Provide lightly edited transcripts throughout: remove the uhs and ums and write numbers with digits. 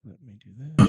Let me do this.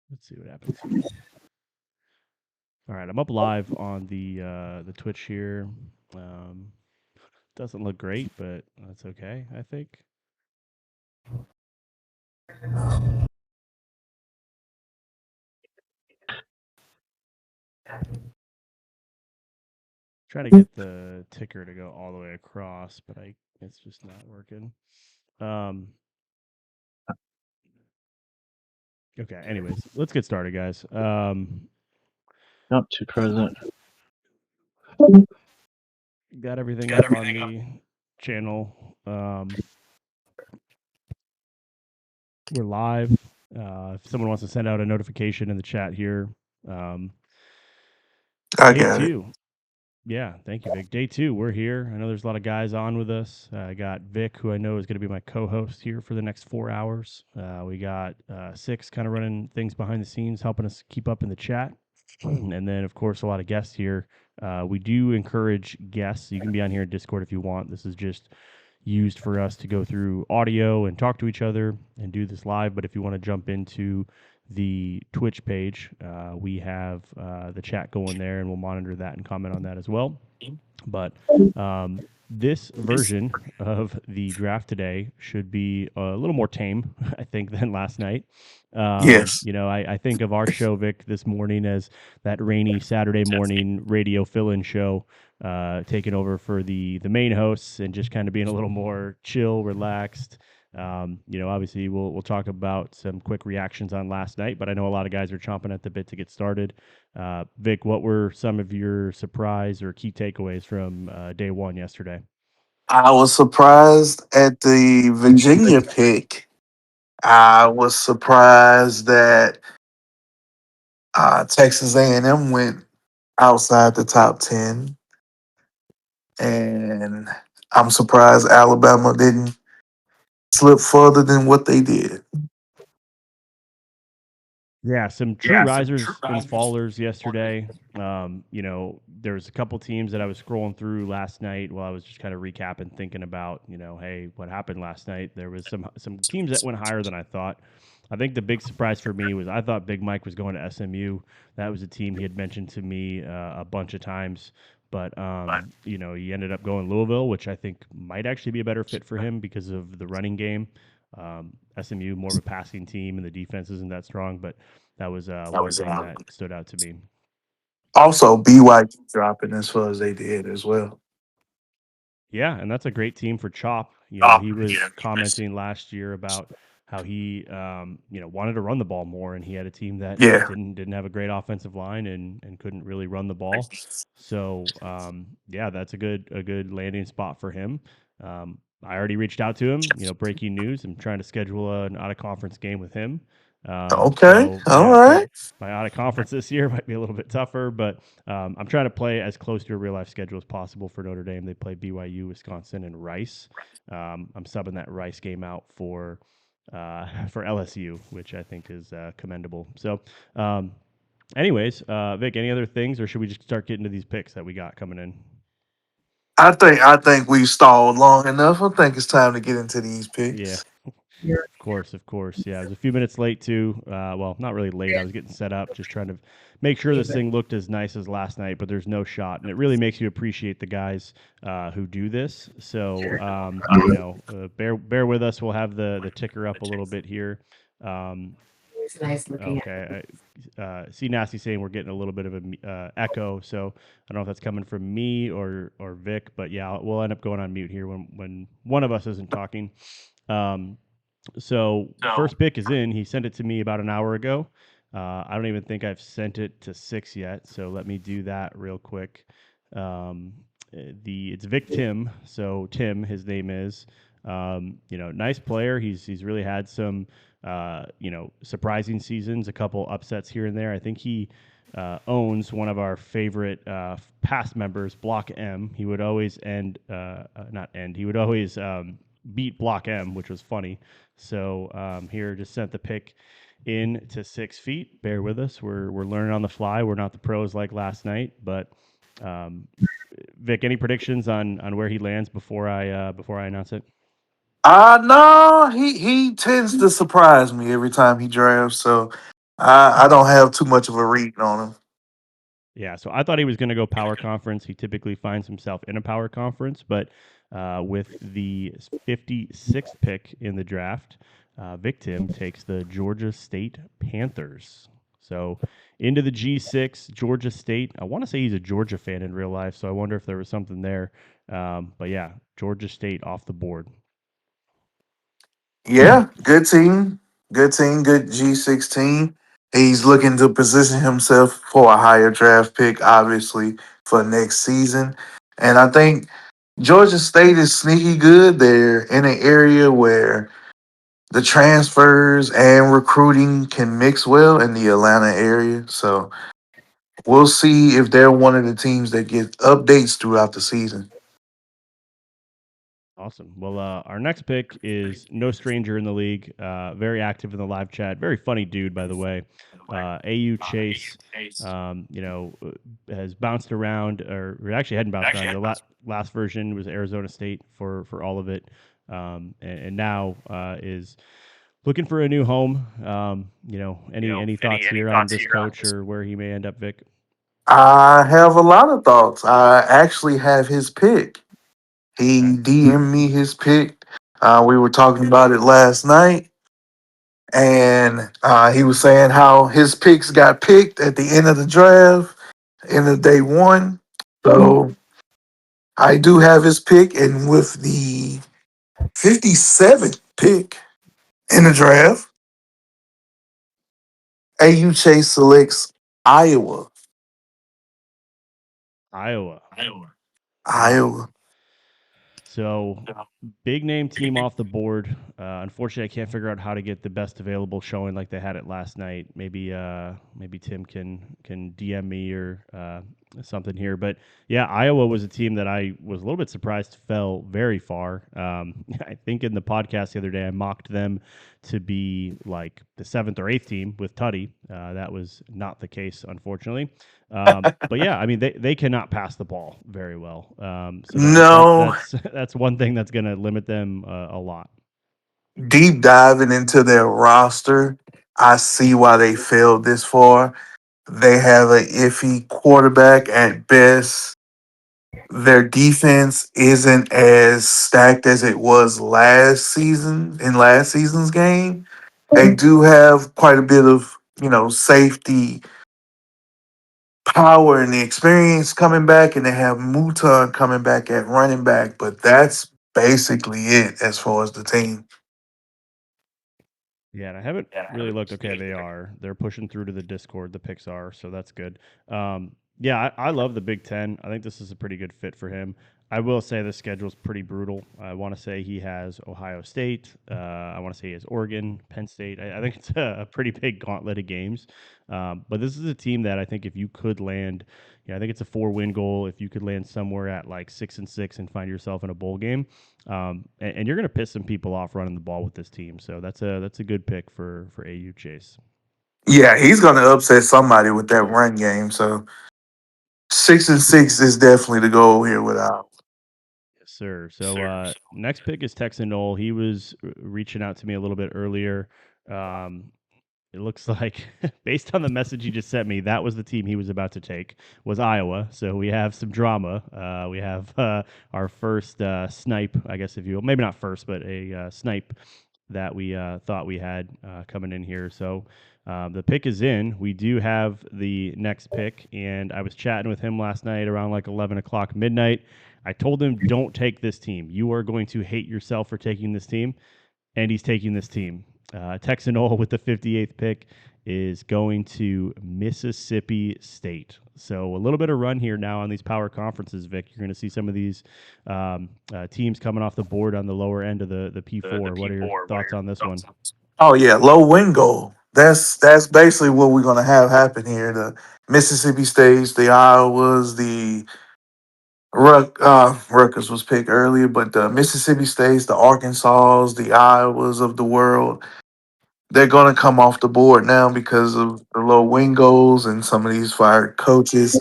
Let's see what happens here. All right, I'm up live on the Twitch here. Doesn't look great, but that's okay, I think. Trying to get the ticker to go all the way across, but it's just not working. Okay, anyways, let's get started, guys. Up to present. Got everything up on the channel. We're live. If someone wants to send out a notification in the chat here, I day got it. 2. Yeah, thank you, Vic. Day 2, we're here. I know there's a lot of guys on with us. I got Vic, who I know is going to be my co-host here for the next 4 hours. We got Six kind of running things behind the scenes, helping us keep up in the chat. And then, of course, a lot of guests here. We do encourage guests. You can be on here in Discord if you want. This is just used for us to go through audio and talk to each other and do this live. But if you want to jump into the Twitch page, we have the chat going there, and we'll monitor that and comment on that as well. But this version of the draft today should be a little more tame, I think, than last night. Yes. You know, I think of our show, Vic, this morning as that rainy Saturday morning radio fill-in show, taking over for the main hosts and just kind of being a little more chill, relaxed. You know, obviously we'll talk about some quick reactions on last night, but I know a lot of guys are chomping at the bit to get started. Vic, what were some of your surprise or key takeaways from day 1 yesterday? I was surprised at the Virginia pick. I was surprised that Texas A&M went outside the top 10. And I'm surprised Alabama didn't slip further than what they did. Yeah, some true risers and fallers yesterday. You know, there's a couple teams that I was scrolling through last night while I was just kind of recapping, thinking about, you know, hey, what happened last night? There was some teams that went higher than I thought. I think the big surprise for me was I thought Big Mike was going to SMU. That was a team he had mentioned to me a bunch of times. But you know, he ended up going Louisville, which I think might actually be a better fit for him because of the running game. SMU more of a passing team, and the defense isn't that strong. But that was one thing that stood out to me. Also, BYU dropping as far as they did as well. Yeah, and that's a great team for Chop. You know, he was commenting last year about how he, you know, wanted to run the ball more, and he had a team that Yeah. didn't have a great offensive line and couldn't really run the ball. So, yeah, that's a good landing spot for him. I already reached out to him. You know, breaking news. I'm trying to schedule an out of conference game with him. Okay. So All yeah, right. my out of conference this year might be a little bit tougher, but I'm trying to play as close to a real life schedule as possible for Notre Dame. They play BYU, Wisconsin, and Rice. I'm subbing that Rice game out for LSU, which I think is commendable. So, anyways, Vic, any other things, or should we just start getting to these picks that we got coming in? I think we stalled long enough. I think it's time to get into these Yeah. picks. Of course, of course. Yeah, I was a few minutes late too. Well, not really late. I was getting set up, just trying to make sure this thing looked as nice as last night. But there's no shot, and it really makes you appreciate the guys who do this. So, bear with us. We'll have the ticker up a little bit here. Um, okay, see Nasty saying we're getting a little bit of a echo, so I don't know if that's coming from me or Vic, but yeah, we'll end up going on mute here when one of us isn't talking. Um, so first pick is in. He sent it to me about an hour ago. I don't even think I've sent it to six yet. So let me do that real quick. The It's Vic Tim. So Tim, his name is. Nice player. He's really had some surprising seasons, a couple upsets here and there. I think he owns one of our favorite past members, Block M. He would always not end. He would always beat Block M, which was funny. So here, just sent the pick in to 6 feet. Bear with us. We're learning on the fly. We're not the pros like last night, but um, Vic, any predictions on where he lands before I announce it? No, he tends to surprise me every time he drafts, so I don't have too much of a read on him. Yeah, so I thought he was going to go power conference. He typically finds himself in a power conference, but with the 56th pick in the draft, Victim takes the Georgia State Panthers. So into the G6, Georgia State. I want to say he's a Georgia fan in real life, so I wonder if there was something there. But yeah, Georgia State off the board. Yeah, good team, good G16. He's looking to position himself for a higher draft pick, obviously for next season, and I think Georgia State is sneaky good. They're in an area where the transfers and recruiting can mix well in the Atlanta area. So we'll see if they're one of the teams that get updates throughout the season. Awesome. Well, our next pick is no stranger in the league. Very active in the live chat. Very funny dude, by the way. AU Chase, has bounced around, or actually hadn't bounced around. The last version was Arizona State for all of it, and now is looking for a new home. Any thoughts here on this coach or where he may end up, Vic? I have a lot of thoughts. I actually have his pick. Okay. He DM'd me his pick. We were talking about it last night, and he was saying how his picks got picked at the end of the draft, end of day one. So I do have his pick, and with the 57th pick in the draft, AU Chase selects Iowa. Iowa. Wow. Iowa. So big name team off the board. Unfortunately, I can't figure out how to get the best available showing like they had it last night. Maybe Tim can DM me or something here. But yeah, Iowa was a team that I was a little bit surprised fell very far. I think in the podcast the other day I mocked them to be like the seventh or eighth team with Tutty. That was not the case, unfortunately. But yeah, I mean they cannot pass the ball very well. So No, that's one thing that's going to limit them a lot. deep diving into their roster, I see why they failed this far. They have an iffy quarterback at best. Their defense isn't as stacked as it was last season in last season's game. They do have quite a bit of, safety power and the experience coming back, and they have Muton coming back at running back, but that's basically it as far as the team. Yeah, and I haven't really looked. Okay, they're pushing through to the Discord. The picks are, so that's good. Yeah, I love the Big Ten. I think this is a pretty good fit for him. I will say the schedule's pretty brutal. I want to say he has Ohio State. I want to say he has Oregon, Penn State. I think it's a pretty big gauntlet of games. But this is a team that I think if you could land, I think it's a 4-win goal. If you could land somewhere at like 6-6 and find yourself in a bowl game, and you're going to piss some people off running the ball with this team. So that's a good pick for AU Chase. Yeah, he's going to upset somebody with that run game. So 6-6 is definitely the goal here without. sir. So next pick is Texan Knoll. He was reaching out to me a little bit earlier. Um, it looks like, based on the message he just sent me, that was the team he was about to take, was Iowa. So we have some drama. We have our first snipe, I guess, if you will. Maybe not first, but a snipe that we thought we had coming in here. So the pick is in. We do have the next pick, and I was chatting with him last night around like 11 o'clock midnight. I told him, don't take this team. You are going to hate yourself for taking this team, and he's taking this team. Texan Ole with the 58th pick is going to Mississippi State. So a little bit of run here now on these power conferences, Vic. You're going to see some of these teams coming off the board on the lower end of the P4. What are your thoughts on this one? Oh yeah, low win goal. That's basically what we're gonna have happen here. The Mississippi States, the Iowas, the Rutgers was picked earlier, but the Mississippi States, the Arkansas, the Iowas of the world, they're gonna come off the board now because of the low win goals and some of these fired coaches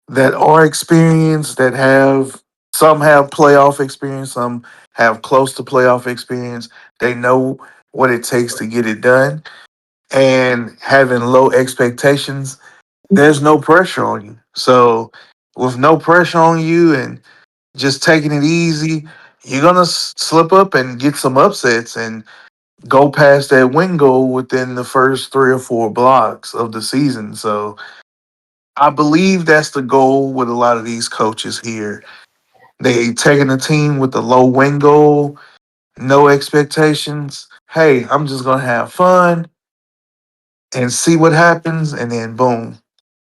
that are experienced, that have some have playoff experience, some have close to playoff experience. They know what it takes to get it done, and having low expectations, there's no pressure on you. So, with no pressure on you and just taking it easy, you're gonna slip up and get some upsets and go past that win goal within the first 3 or 4 blocks of the season. So, I believe that's the goal with a lot of these coaches here. They taking a team with a low win goal, no expectations. Hey, I'm just gonna have fun and see what happens, and then boom.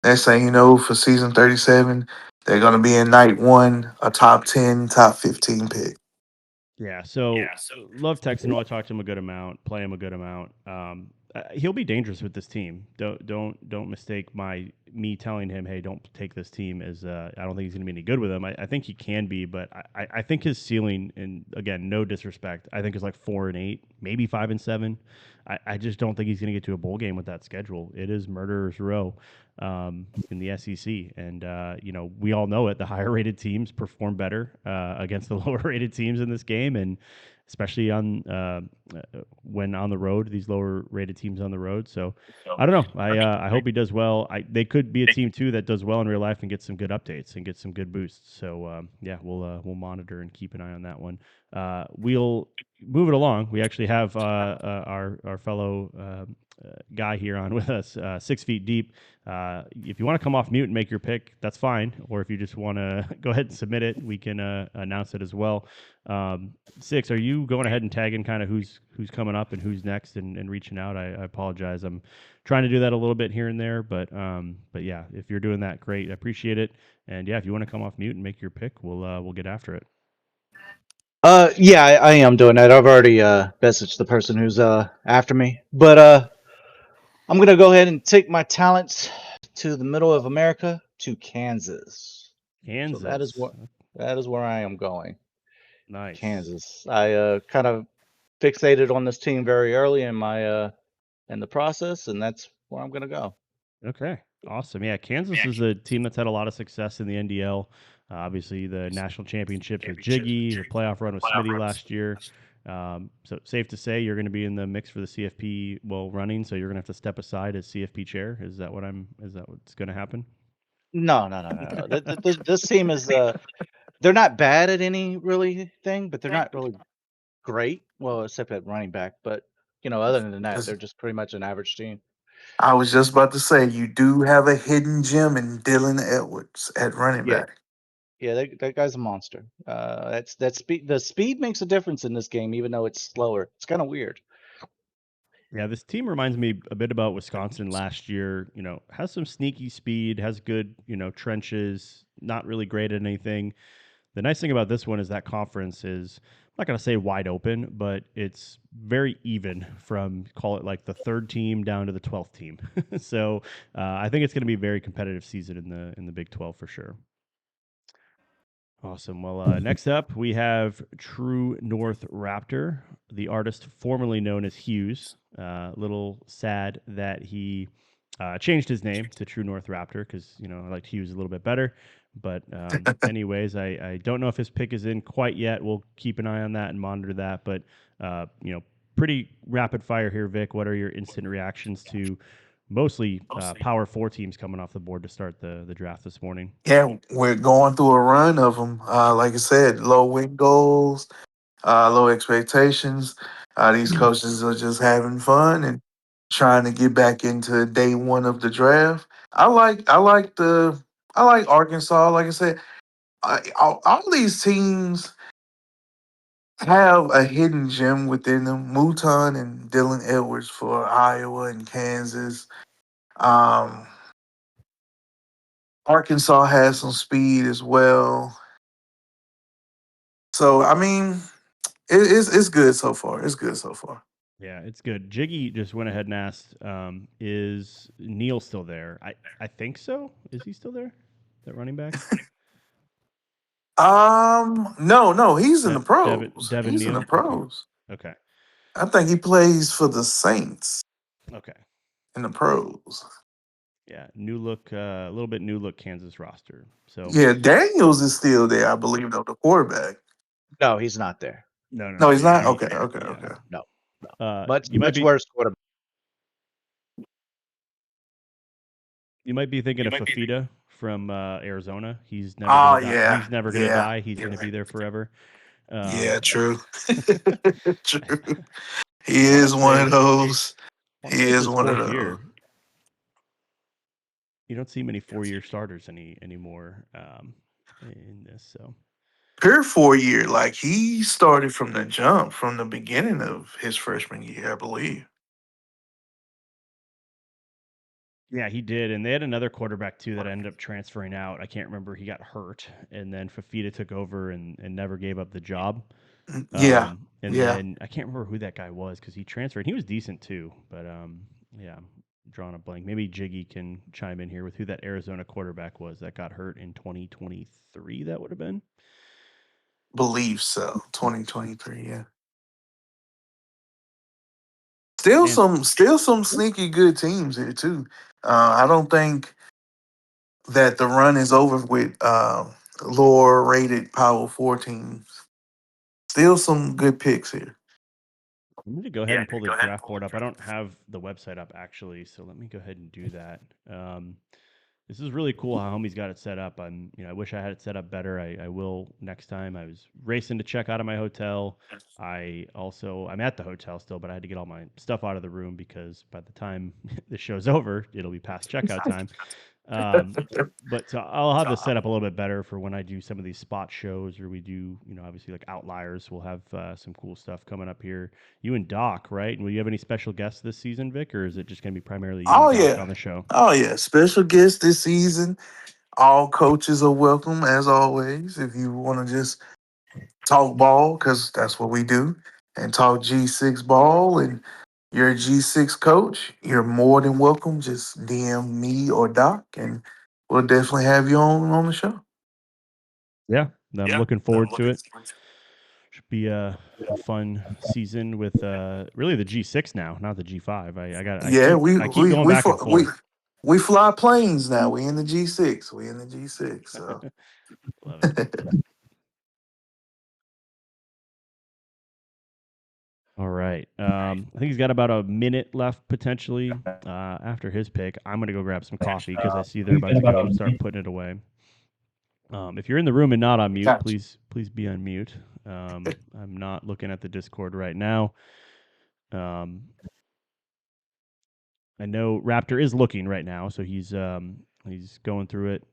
Next thing you know, for season 37, they're gonna be in night one, a top 10, top 15 pick. Yeah, so love Texan. I talked to him a good amount, play him a good amount. He'll be dangerous with this team. Don't mistake me telling him, hey, don't take this team as I don't think he's going to be any good with them. I think he can be, but I think his ceiling, and again, no disrespect, I think is like 4-8, maybe 5-7. I just don't think he's going to get to a bowl game with that schedule. It is murderer's row in the SEC, and we all know it. The higher rated teams perform better against the lower rated teams in this game, and especially on when on the road, these lower rated teams on the road. So I don't know. I hope he does well. They could be a team too that does well in real life and get some good updates and get some good boosts. So yeah, we'll monitor and keep an eye on that one. We'll move it along. We actually have our fellow guy here on with us, 6 feet deep. If you want to come off mute and make your pick, that's fine. Or if you just want to go ahead and submit it, we can announce it as well. Six, are you going ahead and tagging kind of who's coming up and who's next and reaching out? I apologize. I'm trying to do that a little bit here and there, but yeah, if you're doing that, great. I appreciate it. And yeah, if you want to come off mute and make your pick, we'll get after it. Yeah, I am doing that. I've already messaged the person who's after me, but I'm gonna go ahead and take my talents to the middle of America, to Kansas. So Kansas, that is where I am going. nice. Kansas. I kind of fixated on this team very early in my in the process, and that's where I'm gonna go. Okay, awesome. Yeah, Kansas is a team that's had a lot of success in the NDL. Obviously, the national championships with Jiggy, the playoff run with Smitty last year. So safe to say you're going to be in the mix for the CFP running. So you're going to have to step aside as CFP chair. Is that what I'm? Is that what's going to happen? No, no, no, no, no. This team is they're not bad at any really thing, but they're not really great. Well, except at running back, but other than that, they're just pretty much an average team. I was just about to say, you do have a hidden gem in Dylan Edwards at running Yeah, back. yeah, that guy's a monster. That speed. The speed makes a difference in this game, even though it's slower. It's kind of weird. Yeah, this team reminds me a bit about Wisconsin last year. Has some sneaky speed, has good, trenches, not really great at anything. The nice thing about this one is that conference is, I'm not going to say wide open, but it's very even from, call it like the third team down to the 12th team. So I think it's going to be a very competitive season in the Big 12 for sure. Awesome. Well, next up we have True North Raptor, the artist formerly known as Hughes. A little sad that he changed his name to True North Raptor because I liked Hughes a little bit better. But anyways, I don't know if his pick is in quite yet. We'll keep an eye on that and monitor that. But pretty rapid fire here, Vic. What are your instant reactions to mostly Power Four teams coming off the board to start the draft this morning? Yeah, we're going through a run of them. Like I said, low win goals, low expectations. These coaches are just having fun and trying to get back into day one of the draft. I like Arkansas. Like I said, all these teams have a hidden gem within them. Mouton and Dylan Edwards for Iowa and Kansas. Um, Arkansas has some speed as well. So I mean, it's good so far. It's good so far. Yeah, it's good. Jiggy just went ahead and asked, is Neil still there? I think so. Is he still there? That running back? No, he's in the pros. Devin He's in the Neal? pros. Okay. I think he plays for the Saints Okay. in the pros. Yeah, new look, a little bit new look Kansas roster. So Yeah, Daniels is still there, I believe, though, the quarterback. No, he's not there. No, he's not. Jiggy. Okay, okay, Yeah. okay. No, Uh, much you might much be worse quarterback. you might be thinking of Fafita from Arizona. He's never Oh gonna die. yeah, He's never gonna yeah, die. He's gonna be there forever. yeah. Um, True, true. He I want to is one of say those. He it's is his one of fourth those. year. You don't see many 4 year starters anymore in this. So Pure 4 year, like he started from the jump, from the beginning of his freshman year, I believe. yeah, he did, and they had another quarterback too that ended up transferring out. I can't remember. He got hurt, and then Fafita took over and never gave up the job. Yeah, And yeah. then I can't remember who that guy was because he transferred. He was decent too, but yeah, I'm drawing a blank. Maybe Jiggy can chime in here with who that Arizona quarterback was that got hurt in 2023. That would have been. Believe so. 2023, yeah. Man, Still some sneaky good teams here too. I don't think that the run is over with lower rated Power Four teams. Still some good picks here. I'm going to go ahead and pull the draft board up. I don't have the website up actually, so let me go ahead and do that. This is really cool how homie's got it set up. I wish I had it set up better. I will next time. I was racing to check out of my hotel. I'm at the hotel still, but I had to get all my stuff out of the room because by the time the show's over, it'll be past checkout time. Um, but so I'll have this set up a little bit better for when I do some of these spot shows or we do, obviously like outliers. We'll have some cool stuff coming up here. You and Doc, right? And will you have any special guests this season, Vic, or is it just going to be primarily you Oh and Doc yeah. on the show? Oh yeah. Special guest this season. All coaches are welcome as always. If you want to just talk ball, because that's what we do, and talk G6 ball, and you're a G6 coach, you're more than welcome. Just DM me or Doc, and we'll definitely have you on the show. Yeah, I'm looking forward to it. Should be a fun season with really the G6 now, not the G5. Yeah, I keep going back and forth. we fly planes now. We in the G6. We in the G6. So Love it. All right. I think he's got about a minute left potentially after his pick. I'm going to go grab some coffee because I see they're about to go start putting it away. If you're in the room and not on mute, gotcha. please be on mute. I'm not looking at the Discord right now. I know Raptor is looking right now, so he's going through it.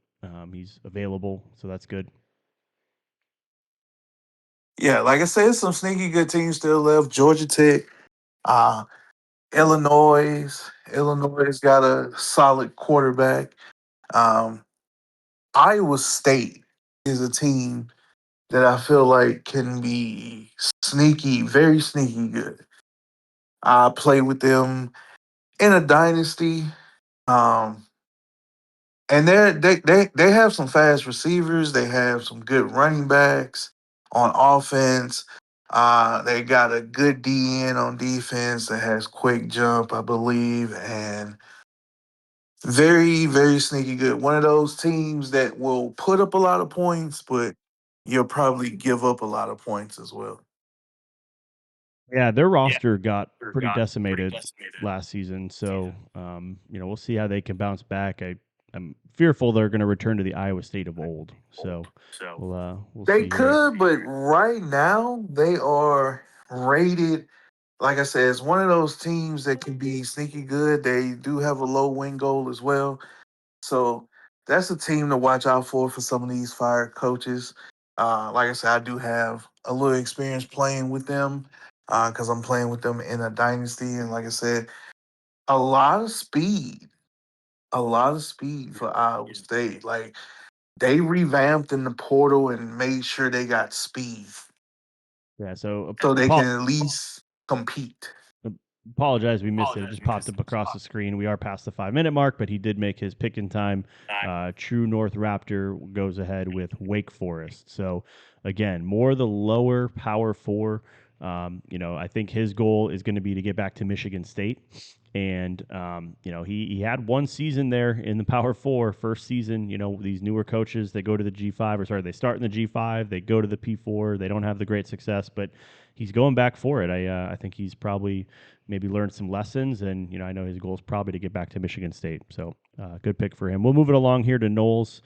He's available, so that's good. Yeah, like I said, some sneaky good teams still left. Georgia Tech, uh, Illinois. Illinois got a solid quarterback. Um, Iowa State is a team that I feel like can be sneaky, very sneaky good. I played with them in a dynasty. Um, and they have some fast receivers. They have some good running backs on offense. They got a good DN on defense that has quick jump, I believe, and Very, very sneaky good. One of those teams that will put up a lot of points, but you'll probably give up a lot of points as well. Yeah, their roster got pretty decimated last season, so we'll see how they can bounce back. I'm fearful they're going to return to the Iowa State of old, so we'll They see here. could, but right now they are rated. Like I said, it's one of those teams that can be sneaky good. They do have a low win goal as well. So that's a team to watch out for some of these fire coaches. Like I said, I do have a little experience playing with them because I'm playing with them in a dynasty. And like I said, a lot of speed, a lot of speed for Iowa State. Like they revamped in the portal and made sure they got speed Yeah, so so they can at least compete. apologize, we missed it. It just popped up across the screen. We are past the 5 minute mark, but he did make his pick in time. True North Raptor goes ahead with Wake Forest. So again, more the lower power four. I think his goal is going to be to get back to Michigan State. And he had one season there in the Power Four, first season. These newer coaches, they go to the G5, or sorry, they start in the G5, they go to the P4, they don't have the great success, but he's going back for it. I think he's probably maybe learned some lessons, and I know his goal is probably to get back to Michigan State. So good pick for him. We'll move it along here to Knowles.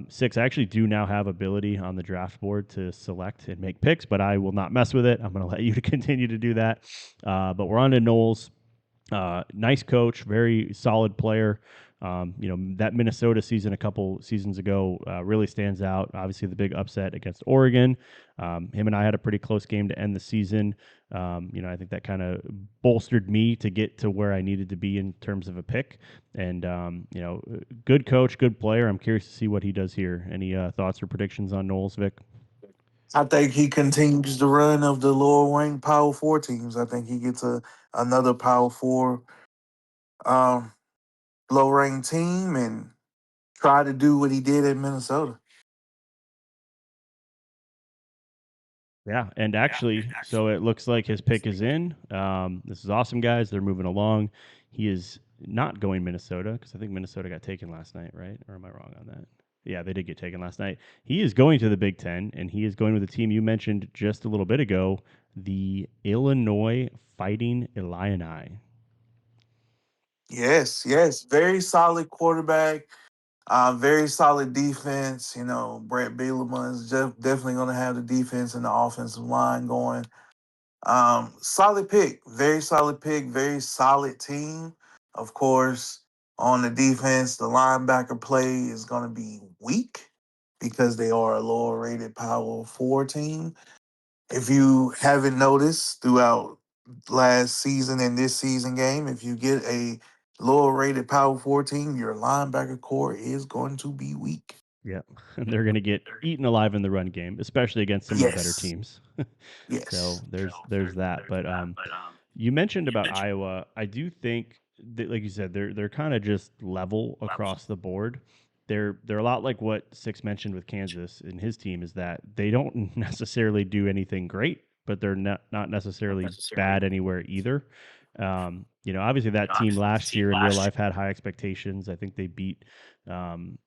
Six. I actually do now have ability on the draft board to select and make picks, but I will not mess with it. I'm going to let you to continue to do that. But we're on to Knowles. Nice coach, very solid player. That Minnesota season a couple seasons ago really stands out. Obviously, the big upset against Oregon. Him and I had a pretty close game to end the season. I think that kind of bolstered me to get to where I needed to be in terms of a pick. And good coach, good player. I'm curious to see what he does here. Any thoughts or predictions on Knowles, Vic? I think he continues the run of the lower ranked Power Four teams. I think he gets another Power Four um, low ranked team and try to do what he did in Minnesota. Yeah, and actually, so it looks like his pick is in. This is awesome, guys. They're moving along. He is not going Minnesota because I think Minnesota got taken last night, right? Or am I wrong on that? Yeah, they did get taken last night. He is going to the Big Ten, and he is going with the team you mentioned just a little bit ago, the Illinois Fighting Illini. Yes, yes, very solid quarterback. Very solid defense. Brett Bielema is definitely going to have the defense and the offensive line going. Solid pick, very solid team. Of course, on the defense, the linebacker play is going to be weak because they are a lower rated Power Four team. If you haven't noticed throughout last season and this season game, if you get a lower rated Power Four team, your linebacker core is going to be weak. Yeah, and they're going to get eaten alive in the run game, especially against some of the better Yes, teams. yes. So there's that. But you mentioned about Iowa. I do think that, like you said, they're kind of just level across the board. They're a lot like what Six mentioned with Kansas and his team is that they don't necessarily do anything great, but they're not necessarily bad anywhere either. Obviously that team last year in real life had high expectations. I think um,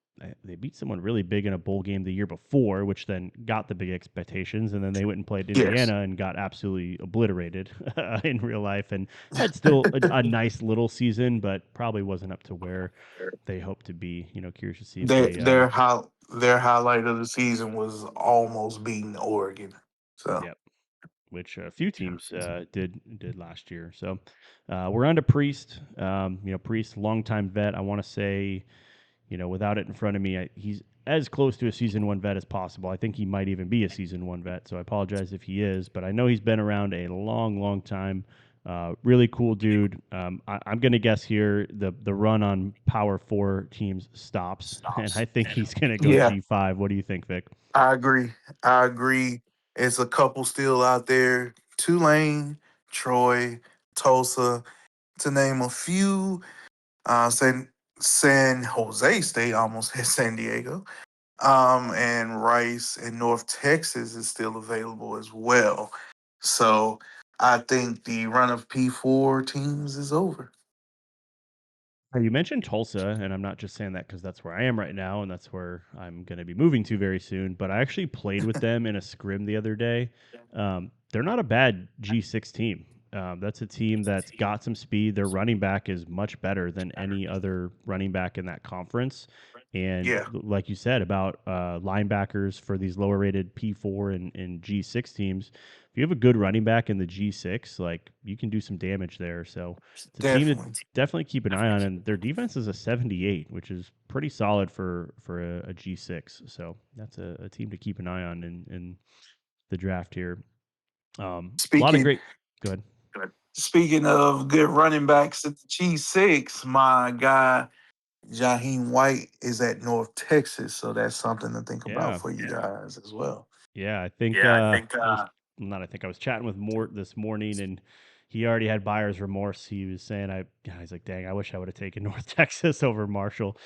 they beat someone really big in a bowl game the year before, which then got the big expectations, and then they went and played Yes. Indiana and got absolutely obliterated in real life, and had still a nice little season, but probably wasn't up to where they hope to be. Curious to see if Their they. their high, their highlight of the season was almost beating Oregon. So Yep. Which a few teams did last year. So we're on to Priest. Priest, longtime vet. I want to say without it in front of me, he's as close to a season one vet as possible. I think he might even be a season one vet. So I apologize if he is, but I know he's been around a long, long time. Really cool dude. I'm going to guess here the run on Power Four teams stops, and I think he's going to go yeah, G5. What do you think, Vic? I agree. I agree. It's a couple still out there: Tulane, Troy, Tulsa, to name a few. San Jose State almost hit San Diego. And Rice in North Texas is still available as well. So I think the run of P4 teams is over. You mentioned Tulsa, and I'm not just saying that because that's where I am right now, and that's where I'm going to be moving to very soon. But I actually played with them in a scrim the other day. They're not a bad G6 team. That's a team that's got some speed. Their running back is much better than any other running back in that conference. And Yeah, like you said about linebackers for these lower rated P4 and G6 teams, if you have a good running back in the G6, like you can do some damage there. So it's a team to definitely. definitely keep an eye on, and their defense is a 78, which is pretty solid for a G6. So that's a team to keep an eye on in the draft here. A lot of Speaking great. Go ahead. speaking of good running backs at the G6, my guy Jaheim White is at North Texas, so that's something to think about Yeah, for you guys as well. yeah. I think I was not. I think I was chatting with Mort this morning, and he already had buyer's remorse. He was saying, He's like, dang, I wish I would have taken North Texas over Marshall.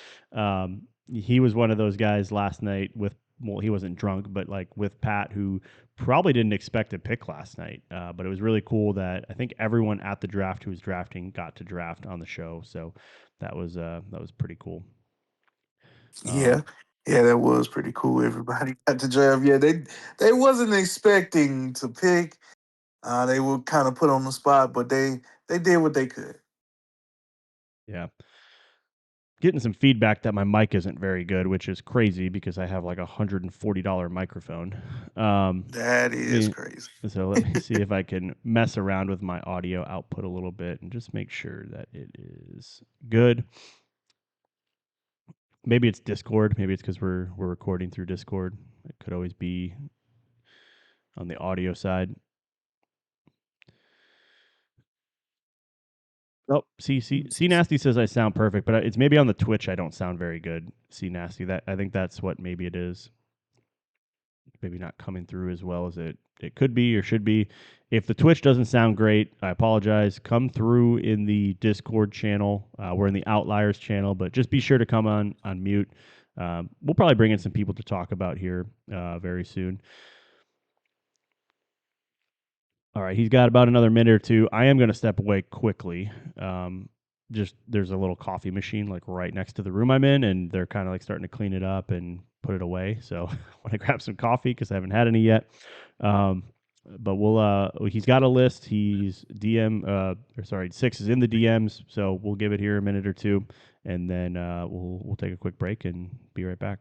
He was one of those guys last night with. Well, he wasn't drunk, but like with Pat, who probably didn't expect a pick last night. But it was really cool that I think everyone at the draft who was drafting got to draft on the show. So that was pretty cool. Yeah, Um, yeah, that was pretty cool. Everybody got to draft. Yeah, they wasn't expecting to pick. They were kind of put on the spot, but they did what they could. yeah. Getting some feedback that my mic isn't very good, which is crazy because I have like $140 microphone. Um, That is me, crazy. so let me see if I can mess around with my audio output a little bit and just make sure that it is good. Maybe it's Discord. Maybe it's because we're recording through Discord. It could always be on the audio side. Oh, see, nasty says I sound perfect, but it's maybe on the Twitch I don't sound very good. See, nasty, that I think that's what maybe it is. Maybe not coming through as well as it could be or should be. If the Twitch doesn't sound great, I apologize. Come through in the Discord channel. We're in the Outliers channel, but just be sure to come on mute. We'll probably bring in some people to talk about here very soon. All right, he's got about another minute or two. I am going to step away quickly. Just there's a little coffee machine like right next to the room I'm in, and they're kind of like starting to clean it up and put it away. So I want to grab some coffee because I haven't had any yet. Um, but he's got a list. He's Six is in the DMs. So we'll give it here a minute or two, and then we'll take a quick break and be right back.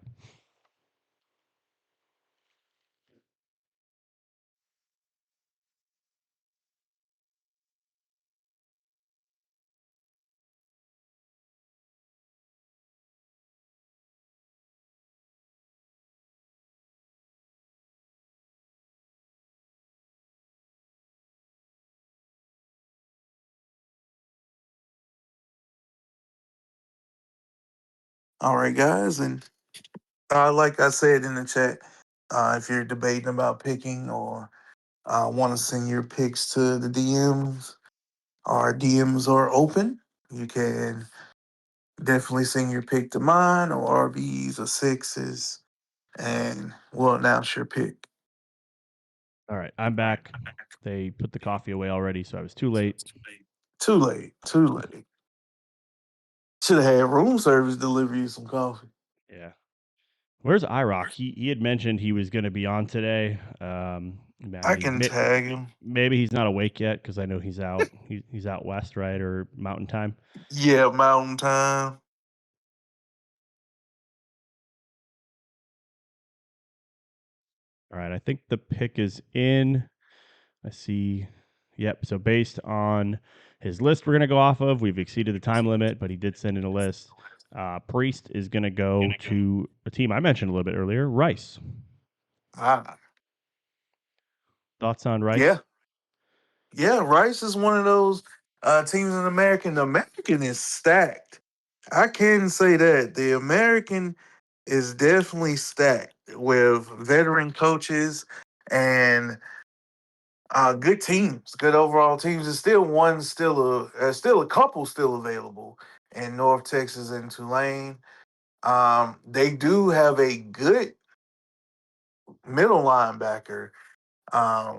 All right, guys, and like I said in the chat, if you're debating about picking or want to send your picks to the DMs, our DMs are open. You can definitely send your pick to mine or RBs or sixes, and we'll announce your pick. All right, I'm back. They put the coffee away already, so I was too late. Too late. Too late. Should have had room service deliver you some coffee. Yeah. Where's IROC? He had mentioned he was going to be on today. I I mean, can tag him. maybe he's not awake yet because I know he's out. He's out west, right, or Mountain Time. Yeah, Mountain Time. All right, I think the pick is in. I see. Yep. So based on his list, we're going to go off of. We've exceeded the time limit, but he did send in a list. Priest is going to go to a team I mentioned a little bit earlier, Rice. Ah, Thoughts on Rice? yeah. Yeah, Rice is one of those teams in America. The American is stacked. I can say that. The American is definitely stacked with veteran coaches and good teams, good overall teams. There's still a couple still available in North Texas and Tulane. They do have a good middle linebacker.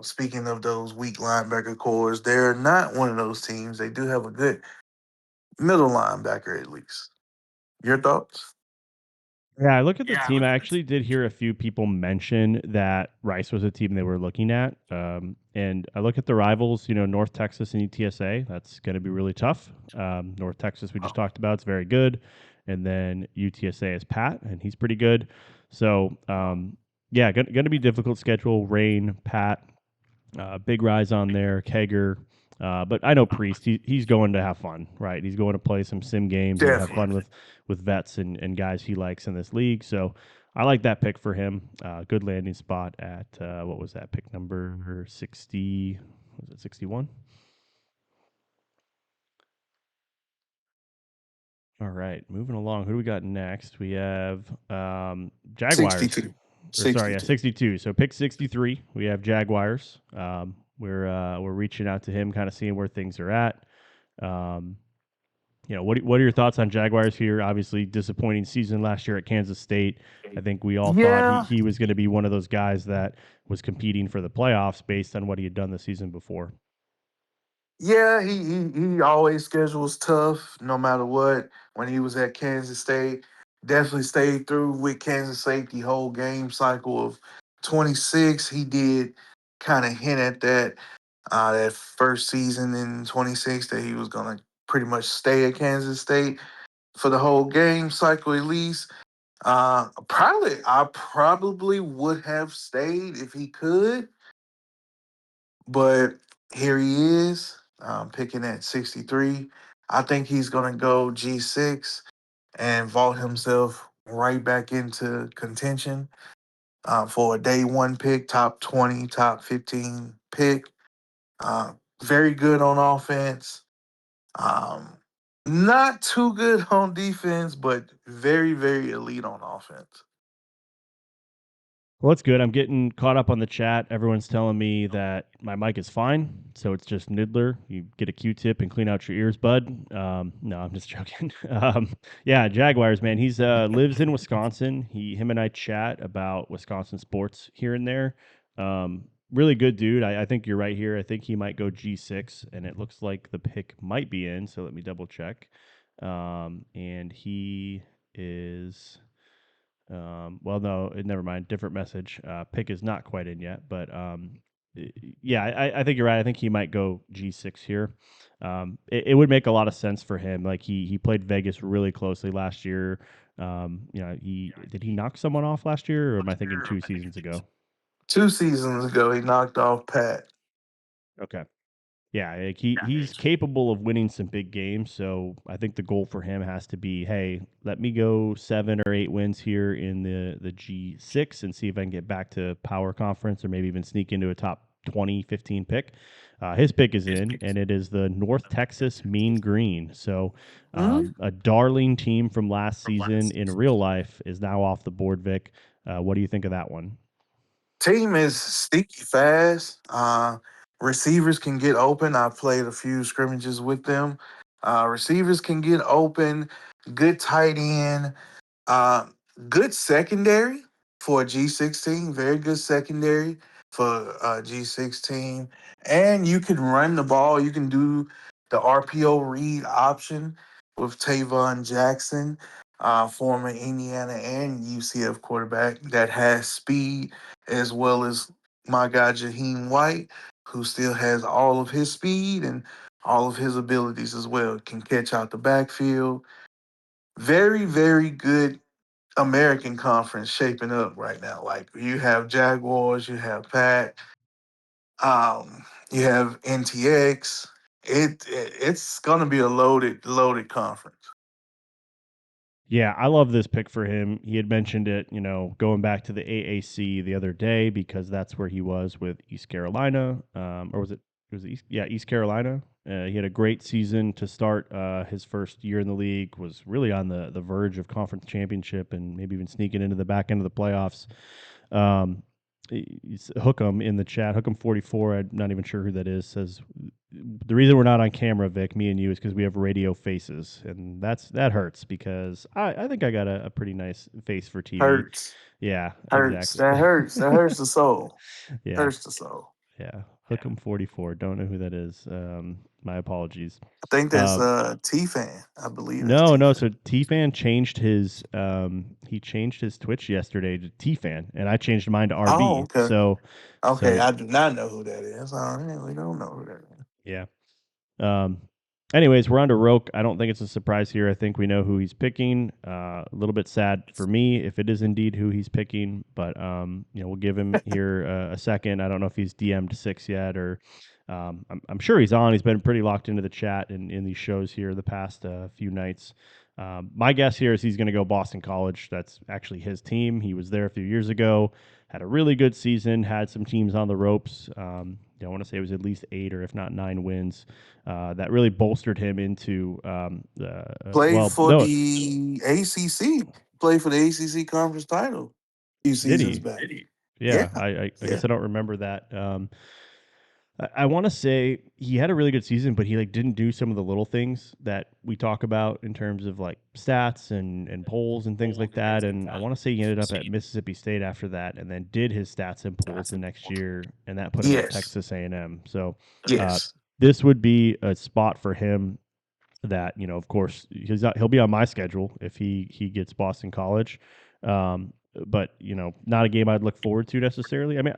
Speaking of those weak linebacker cores, they're not one of those teams. They do have a good middle linebacker at least. Your thoughts? Yeah, I look at this team. I actually did hear a few people mention that Rice was a team they were looking at. And I look at the rivals, North Texas and UTSA. That's going to be really tough. North Texas, we just Oh, talked about, it's very good. And then UTSA is Pat, and he's pretty good. So, yeah, going to be difficult schedule. Rain, Pat, big rise on there, Kager. But I know Priest. He's going to have fun, right? He's going to play some sim games and have fun definitely. with vets and guys he likes in this league. So I like that pick for him. Good landing spot at what was that pick number 60? Was it 61? All right, moving along. Who do we got next? We have Jaguars. 62. Or sorry, yeah, 62. 62. So pick 63. We have Jaguars. We're reaching out to him, kind of seeing where things are at. Um, what are your thoughts on Jaguars here? Obviously, disappointing season last year at Kansas State. I think we all thought Yeah, he was going to be one of those guys that was competing for the playoffs based on what he had done the season before. yeah, he always schedules tough no matter what. When he was at Kansas State, definitely stayed through with Kansas State the whole game cycle of 26. He did kind of hint at that first season in 26 that he was gonna pretty much stay at Kansas State for the whole game cycle at least. I probably would have stayed if he could, but here he is, picking at 63. I think he's going to go G6 and vault himself right back into contention for a day one pick, top 20, top 15 pick. Uh, Very good on offense. Um, Not too good on defense, but very, very elite on offense. Well, that's good. I'm getting caught up on the chat. Everyone's telling me that my mic is fine, so it's just Niddler. You get a Q-tip and clean out your ears, bud. No, I'm just joking. Yeah, Jaguars, man. He's lives in Wisconsin. Him and I chat about Wisconsin sports here and there. Really good dude. I think you're right here. I think he might go G6, and it looks like the pick might be in. So let me double check. And he is. Well, no, never mind. Different message. Pick is not quite in yet, but yeah, I think you're right. I think he might go G6 here. It would make a lot of sense for him. Like he played Vegas really closely last year. He did he knock someone off last year, or am I thinking 2 seasons ago? 2 seasons ago, he knocked off Pat. Okay. Yeah, like he's capable of winning some big games. So I think the goal for him has to be, hey, let me go 7 or 8 wins here in the G6 and see if I can get back to power conference or maybe even sneak into a top 20, 15 pick. His pick is in, and it is the North Texas Mean Green. So Mhm. a darling team from last season in real life is now off the board, Vic. What do you think of that one? Team is sneaky fast. Receivers can get open. I've played a few scrimmages with them. Receivers can get open. Good tight end. Uh, Good secondary for a G16. Very good secondary for a G16. And you can run the ball. You can do the RPO read option with Tavon Jackson, former Indiana and UCF quarterback that has speed, as well as my guy Jaheim White, who still has all of his speed and all of his abilities as well. Can catch out the backfield. Very, very good American Conference shaping up right now. Like you have Jaguars, you have Pack, you have NTX. It's gonna be a loaded conference. Yeah, I love this pick for him. He had mentioned it, going back to the AAC the other day because that's where he was with East Carolina, or was it? It was East, yeah, East Carolina. He had a great season to start his first year in the league. Was really on the verge of conference championship and maybe even sneaking into the back end of the playoffs. Um, Hookem in the chat, Hookem44. I'm not even sure who that is. Says the reason we're not on camera, Vic, me and you, is because we have radio faces, and that hurts because I think I got a pretty nice face for TV. Hurts, Yeah, hurts. exactly. That hurts. That hurts the soul. Yeah. Hurts the soul. Yeah, Hookem 44. Don't know who that is. My apologies. I think that's Um, T-Fan. I believe that's no, no. T-Fan. So T-Fan changed his he changed his Twitch yesterday to T-Fan, and I changed mine to Oh, RB. okay. Okay, So I do not know who that is. All right, we don't know who that is. yeah. Um, anyways, we're on to Roke. I don't think it's a surprise here. I think we know who he's picking. A little bit sad for me if it is indeed who he's picking, but we'll give him here a second. I don't know if he's DM'd 6 yet, or I'm sure he's on. He's been pretty locked into the chat and in these shows here the past few nights. My guess here is he's going to go Boston College. That's actually his team. He was there a few years ago, had a really good season, had some teams on the ropes. I want to say it was at least 8 or if not 9 wins. That really bolstered him into Played well, for no, the ACC. Played for the ACC conference title a few did seasons he? back. Yeah, Yeah, I yeah. guess I don't remember that. I want to say he had a really good season, but he like didn't do some of the little things that we talk about in terms of like stats and polls and things like that. And I want to say he ended up at Mississippi State after that, and then did his stats and polls the next year, and that put him at Yes, Texas A&M. So uh, yes. this would be a spot for him that of course he'll be on my schedule if he gets Boston College. But not a game I'd look forward to necessarily. I mean,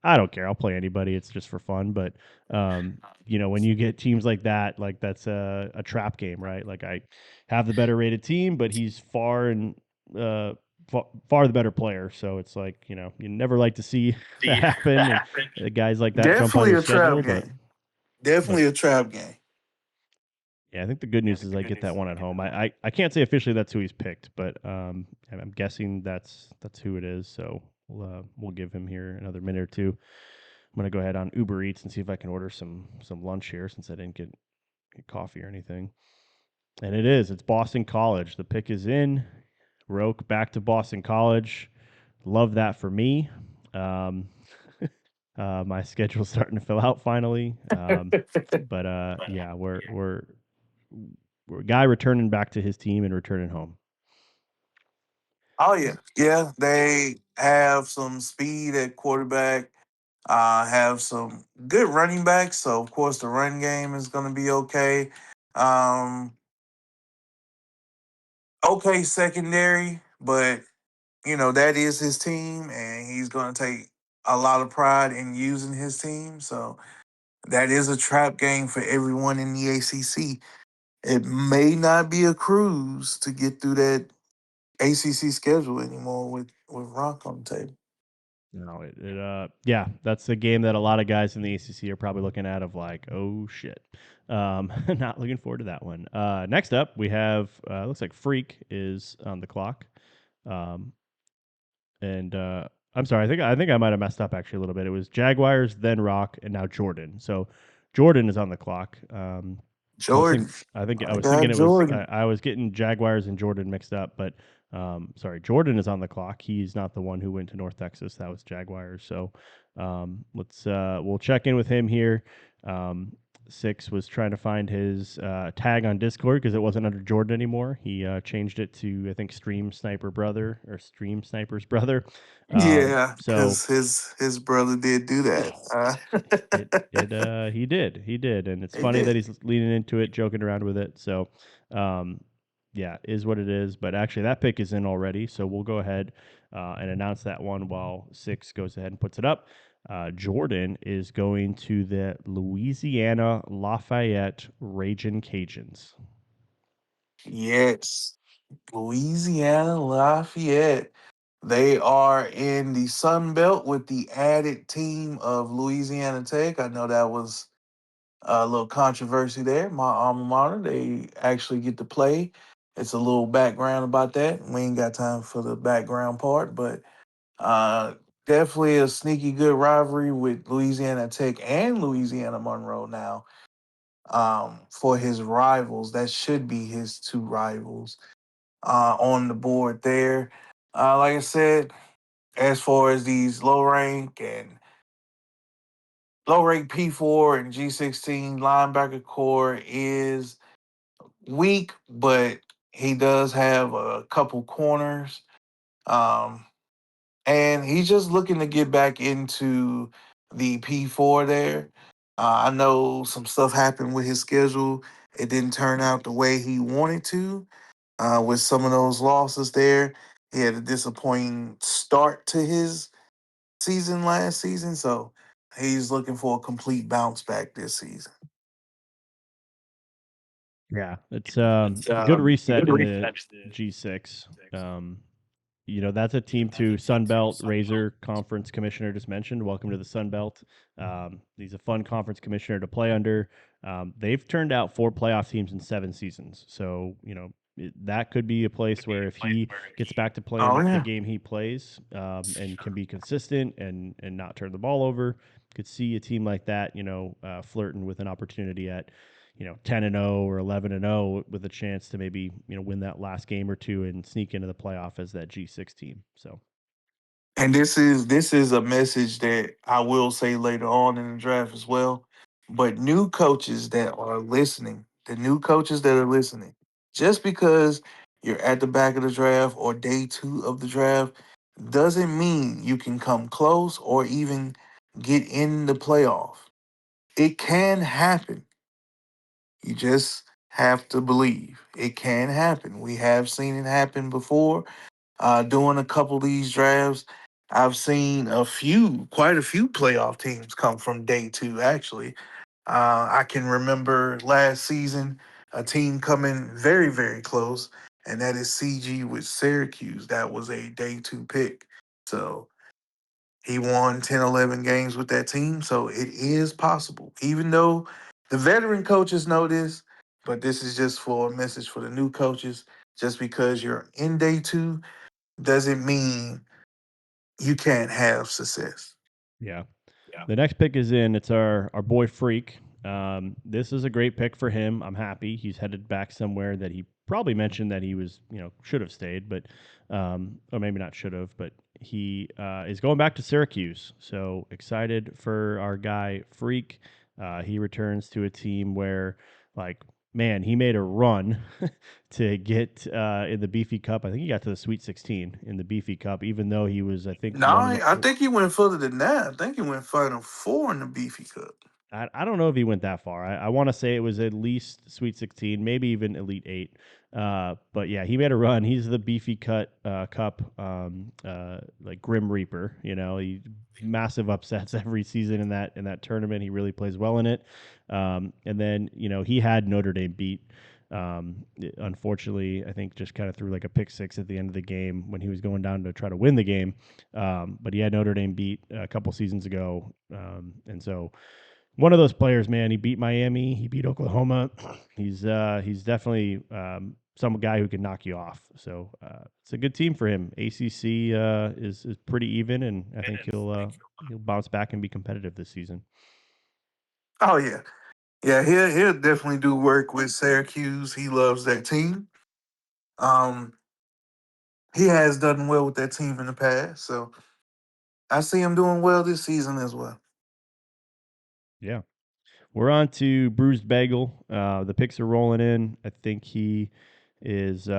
I don't care. I'll play anybody. It's just for fun. But when you get teams like that, like that's a trap game, right? Like I have the better rated team, but he's uh, far the better player. So it's like you never like to see that happen, and guys like that jump on Definitely your a trap schedule. But game. but Definitely a trap game. yeah, I think the good news is I get that one at home. I can't say officially that's who he's picked, but I'm guessing that's who it is. So we'll give him here another minute or two. I'm gonna go ahead on Uber Eats and see if I can order some lunch here since I didn't get coffee or anything. And it's Boston College. The pick is in. Roke back to Boston College. Love that for me. Um, my schedule's starting to fill out finally. But yeah, we're a guy returning back to his team and returning home. Oh yeah, yeah. They have some speed at quarterback. Have some good running backs. So of course the run game is going to be okay. Um, okay secondary, but that is his team, and he's going to take a lot of pride in using his team. So that is a trap game for everyone in the ACC. It may not be a cruise to get through that ACC schedule anymore with Rock on the table. No, yeah, that's a game that a lot of guys in the ACC are probably looking at of like, oh shit. Not looking forward to that one. Next up, we have looks like Freak is on the clock. Um, and I'm sorry, I think I might have messed up actually a little bit. It was Jaguars, then Rock, and now Jordan. So Jordan is on the clock. I was Jordan, thinking. I think I I was got thinking it was. Jordan. I was getting Jaguars and Jordan mixed up, but sorry, Jordan is on the clock. He's not the one who went to North Texas. That was Jaguars. So we'll check in with him here. Six was trying to find his tag on Discord because it wasn't under Jordan anymore. He changed it to I think Stream Sniper Brother or Stream Sniper's brother. Yeah, So because his brother did do that. he did, and it's He funny that did. he's leaning into it, joking around with it. So, um, yeah, is what it is. But actually, that pick is in already, so we'll go ahead and announce that one while Six goes ahead and puts it up. Jordan is going to the Louisiana Lafayette Ragin' Cajuns. Yes, Louisiana Lafayette. They are in the Sun Belt with the added team of Louisiana Tech. I know that was a little controversy there. My alma mater, they actually get to play. It's a little background about that. We ain't got time for the background part, but uh, definitely a sneaky good rivalry with Louisiana Tech and Louisiana Monroe now. For his rivals, that should be his two rivals on the board there. Like I said, as far as these low rank P4 and G16 linebacker core is weak, but he does have a couple corners. Um, and he's just looking to get back into the P4 there. I know some stuff happened with his schedule. It didn't turn out the way he wanted to. With some of those losses there, he had a disappointing start to his season last season, so he's looking for a complete bounce back this season. Yeah, it's a good reset in the G6. That's a team to Sunbelt Razor Conference Commissioner just mentioned. Welcome to the Sunbelt. He's a fun conference commissioner to play under. They've turned out 4 playoff teams in 7 seasons. So, that could be a place where if he gets back to Oh playing the yeah. game he plays and can be consistent and not turn the ball over, could see a team like that, flirting with an opportunity at 10-0 or 11-0 with a chance to maybe, win that last game or two and sneak into the playoff as that G6 team. So, And this is a message that I will say later on in the draft as well. But new coaches that are listening, the new coaches that are listening, just because you're at the back of the draft or day 2 of the draft doesn't mean you can come close or even get in the playoff. It can happen. You just have to believe it can happen. We have seen it happen before. Doing a couple of these drafts, I've seen quite a few playoff teams come from day 2, actually. I can remember last season a team coming very, very close, and that is CG with Syracuse. That was a day 2 pick. So he won 10, 11 games with that team. So it is possible, even though the veteran coaches know this, but this is just for a message for the new coaches. Just because you're in day 2 doesn't mean you can't have success. yeah. The next pick is in. It's our boy Freak. This is a great pick for him. I'm happy. He's headed back somewhere that he probably mentioned that he was, should have stayed, but or maybe not should have, but he is going back to Syracuse. So excited for our guy Freak. He returns to a team where, like, man, he made a run to get in the Beefy Cup. I think he got to the Sweet 16 in the Beefy Cup, even though he was, I think, No, one of the I think he went further than that. I think he went Final Four in the Beefy Cup. I don't know if he went that far. I want to say it was at least Sweet 16, maybe even Elite 8. But yeah, he made a run. He's the beefy cup, like Grim Reaper. He massive upsets every season in that tournament. He really plays well in it. And then he had Notre Dame beat. Unfortunately, I think just kind of threw like a pick 6 at the end of the game when he was going down to try to win the game. But he had Notre Dame beat a couple seasons ago, and so one of those players, man. He beat Miami. He beat Oklahoma. He's definitely some guy who can knock you off. So it's a good team for him. ACC is pretty even, and I think he'll bounce back and be competitive this season. Oh yeah, yeah. He'll definitely do work with Syracuse. He loves that team. Um, he has done well with that team in the past, so I see him doing well this season as well. Yeah. We're on to Bruised Bagel. The picks are rolling in. I think he is.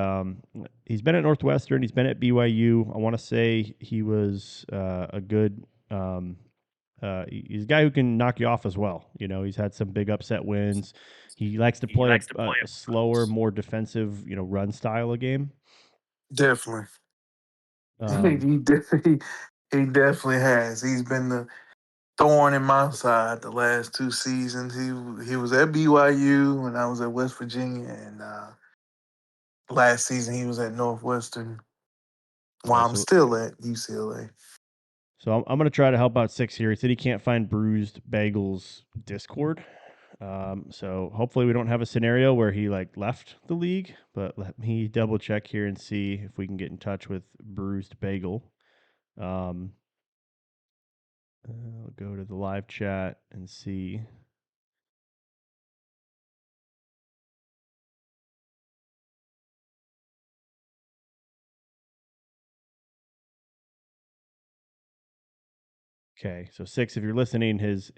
He's been at Northwestern. He's been at BYU. I want to say he was a good. He's a guy who can knock you off as well. He's had some big upset wins. He likes to play a slower, more defensive, run style of game. Definitely, Um, he definitely has. He's been the thorn in my side the last 2 seasons. He was at BYU when I was at West Virginia, and last season he was at Northwestern. yeah. While I'm still at UCLA. So I'm going to try to help out Six here. He said he can't find Bruised Bagels Discord. So hopefully we don't have a scenario where he like left the league, but let me double check here and see if we can get in touch with Bruised Bagel. I'll go to the live chat and see. Okay, so Six, if you're listening, his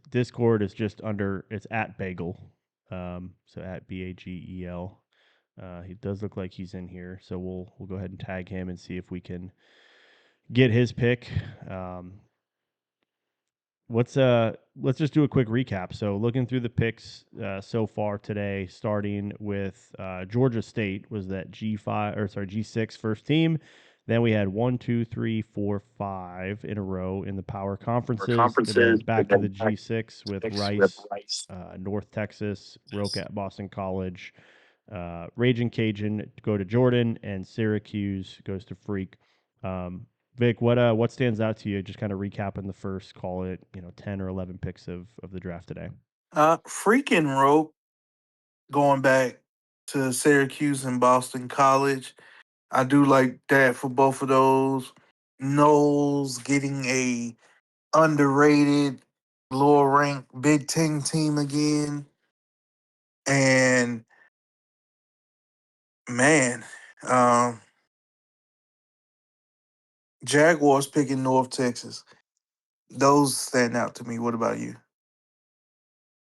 Discord is just under. It's at Bagel, so at BAGEL. He does look like he's in here, so we'll go ahead and tag him and see if we can get his pick. let's just do a quick recap. So looking through the picks so far today, starting with Georgia State was that G6 first team. Then we had 1, 2, 3, 4, 5 in a row in the power conferences, and then back to the G6 with Rice, North Texas, Roke at Boston College, Raging Cajun go to Jordan, and Syracuse goes to Freak. Vic, what stands out to you? Just kind of recapping the first, call it 10 or 11 picks of the draft today. Freaking rope going back to Syracuse and Boston College. I do like that for both of those. Knowles getting a underrated, lower ranked Big Ten team again. And man, um, Jaguars picking North Texas. Those stand out to me. What about you?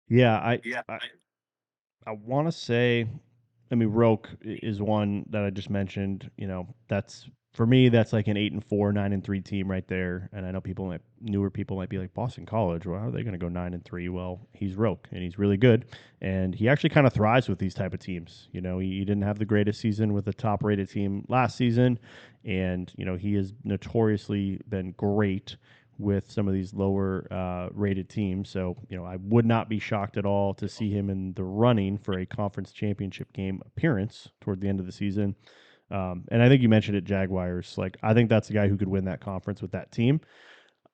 Yeah, I want to say, I mean, Roke is one that I just mentioned. That's for me. That's like an 8-4, 9-3 team right there. And I know newer people might be like Boston College. Well, how are they going to go 9-3? Well, he's Roke and he's really good, and he actually kind of thrives with these type of teams. He didn't have the greatest season with a top rated team last season, and he has notoriously been great with some of these lower rated teams. So, I would not be shocked at all to see him in the running for a conference championship game appearance toward the end of the season. And I think you mentioned it, Jaguars. Like, I think that's a guy who could win that conference with that team.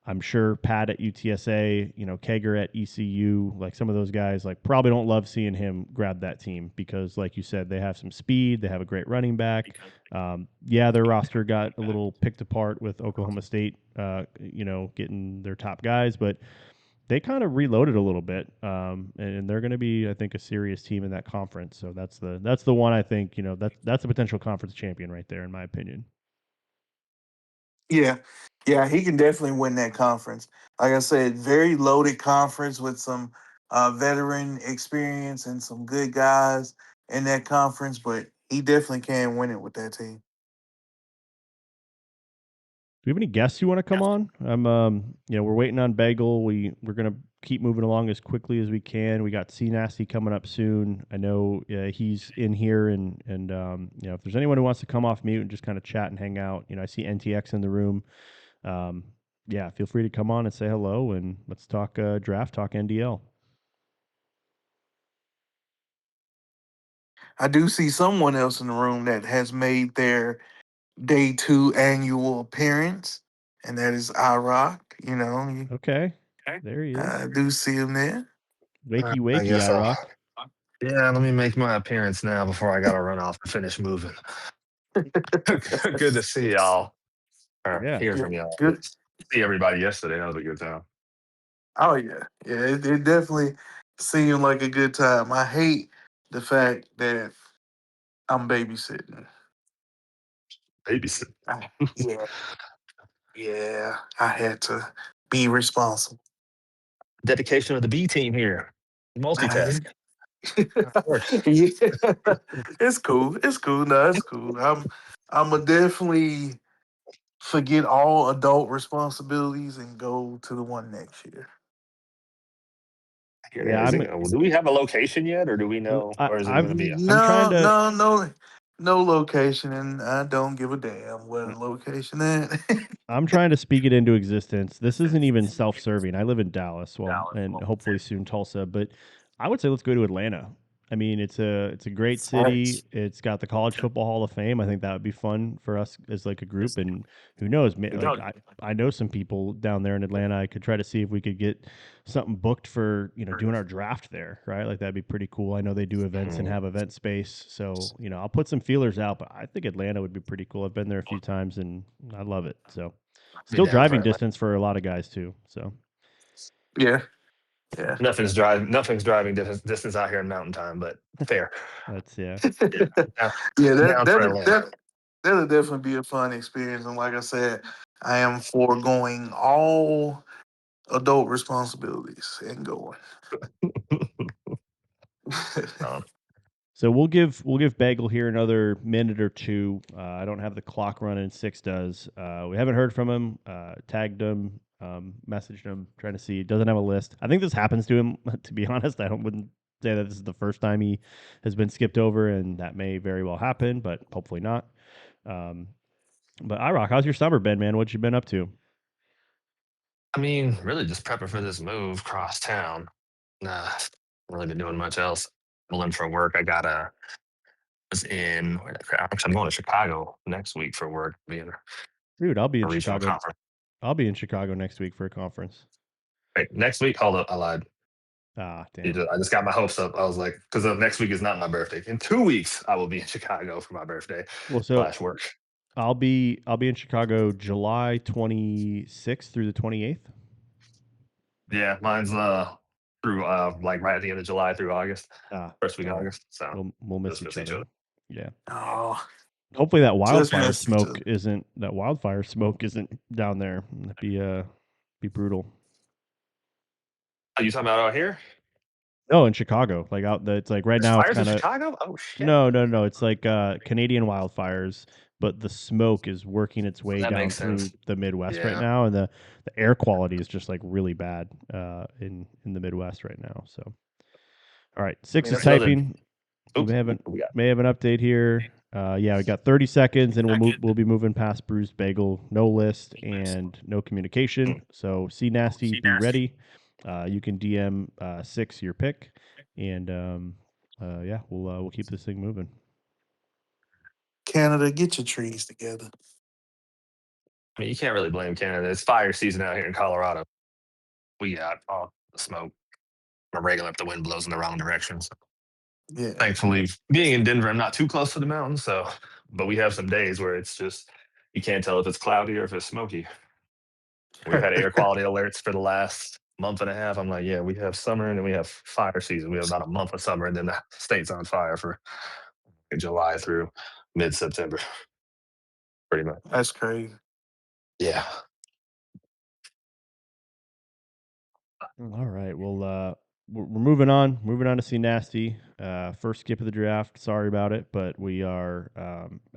I'm sure Pat at UTSA, Kager at ECU, like some of those guys, like probably don't love seeing him grab that team because, like you said, they have some speed, they have a great running back. Yeah, their roster got a little picked apart with Oklahoma State, getting their top guys, but they kind of reloaded a little bit, and they're going to be, I think, a serious team in that conference. So that's the one I think that's a potential conference champion right there, in my opinion. Yeah. Yeah, he can definitely win that conference. Like I said, very loaded conference with some veteran experience and some good guys in that conference, but he definitely can win it with that team. Do we have any guests you want to come on? We're waiting on Bagel. We're gonna keep moving along as quickly as we can. We got C Nasty coming up soon. I know he's in here, and if there's anyone who wants to come off mute and just kind of chat and hang out, I see NTX in the room. Um, yeah, feel free to come on and say hello, and let's talk draft, talk NDL. I do see someone else in the room that has made their day 2 annual appearance, and that is iRock. Okay, there he is. I do see him there. Wakey, I wakey, guess I I'll. rock. Yeah, let me make my appearance now before I got to run off and finish moving. Good to see y'all or Yeah, hear Yeah, from y'all. good. See everybody yesterday. That was a good time. Oh yeah, yeah. It definitely seemed like a good time. I hate the fact that I'm babysitting. Babysit. Yeah, yeah. I had to be responsible. Dedication of the B team here. yeah, Multitasking. Works. it's cool. It's cool. No, it's cool. I'm gonna definitely forget all adult responsibilities and go to the one next year. I hear that. yeah. Is it, do we have a location yet, or do we know, or is it going to be a? I'm trying No, to. no, no, no location, and I don't give a damn where the location at. I'm trying to speak it into existence. This isn't even self-serving. I live in Dallas, well, and hopefully soon Tulsa, but I would say let's go to Atlanta. I mean, it's a great city. It's got the College Football Hall of Fame. I think that would be fun for us as like a group. And who knows? Like I know some people down there in Atlanta. I could try to see if we could get something booked for doing our draft there, right? Like that'd be pretty cool. I know they do events and have event space, so I'll put some feelers out. But I think Atlanta would be pretty cool. I've been there a few times and I love it. So Be still down for driving Atlanta. distance for a lot of guys too. So Yeah, yeah. Nothing's driving distance out here in Mountain Time, but fair. that's yeah. Yeah, down, Yeah, down for Atlanta. that'll definitely be a fun experience. And like I said, I am foregoing all adult responsibilities and going. Um, So we'll give Bagel here another minute or two. I don't have the clock running. Six does. We haven't heard from him. Tagged him Messaged him trying to see. Doesn't have a list. I think this happens to him. To be honest, wouldn't say that this is the first time he has been skipped over, and that may very well happen, but hopefully not. But IROC, how's your summer been, man? What you been up to? I mean, really just prepping for this move cross town. Nah, really been doing much else. Pulling for work. I got a was in. Actually, I'm going to Chicago next week for work, being Dude, I'll be a in regional Chicago. conference. I'll be in Chicago next week for a conference. Wait, next week? Hold up, I lied. Ah, damn. I just got my hopes up. I was like, because next week is not my birthday. In 2 weeks, I will be in Chicago for my birthday Well, so / work. I'll be in Chicago July 26th through the 28th. Yeah, mine's through like right at the end of July through August, Ah, first week of well, August. So we'll miss just each miss each other. other. Yeah. Oh, Hopefully just missed each other. that wildfire smoke isn't down there. That'd be brutal. Are you talking about out here? No, in Chicago, like out the it's like right There's now it's fires in kind of Chicago? Oh shit. no. It's like Canadian wildfires, but the smoke is working its way That down makes through sense. the Midwest right Yeah. now, and the air quality is just like really bad in the Midwest right now. So, all right, I Six mean, is I know that. typing. We Oops, may have what an we got? may have an update here. Yeah, we got 30 seconds, and we'll be moving past Bruised Bagel. No list and no communication. So, see nasty, be ready. You can DM Six your pick, and yeah, we'll keep this thing moving. Canada, get your trees together. I mean, you can't really blame Canada. It's fire season out here in Colorado. We got all the smoke regular if the wind blows in the wrong direction. So Yeah. thankfully, being in Denver, I'm not too close to the mountains. So, but we have some days where it's just you can't tell if it's cloudy or if it's smoky. We've had air quality alerts for the last month and a half. I'm like, yeah, we have summer and then we have fire season. We have about a month of summer and then the state's on fire for July through mid September, pretty much. That's crazy. Yeah. All right. Well, we're moving on. Moving on to see nasty. First skip of the draft. Sorry about it, but we are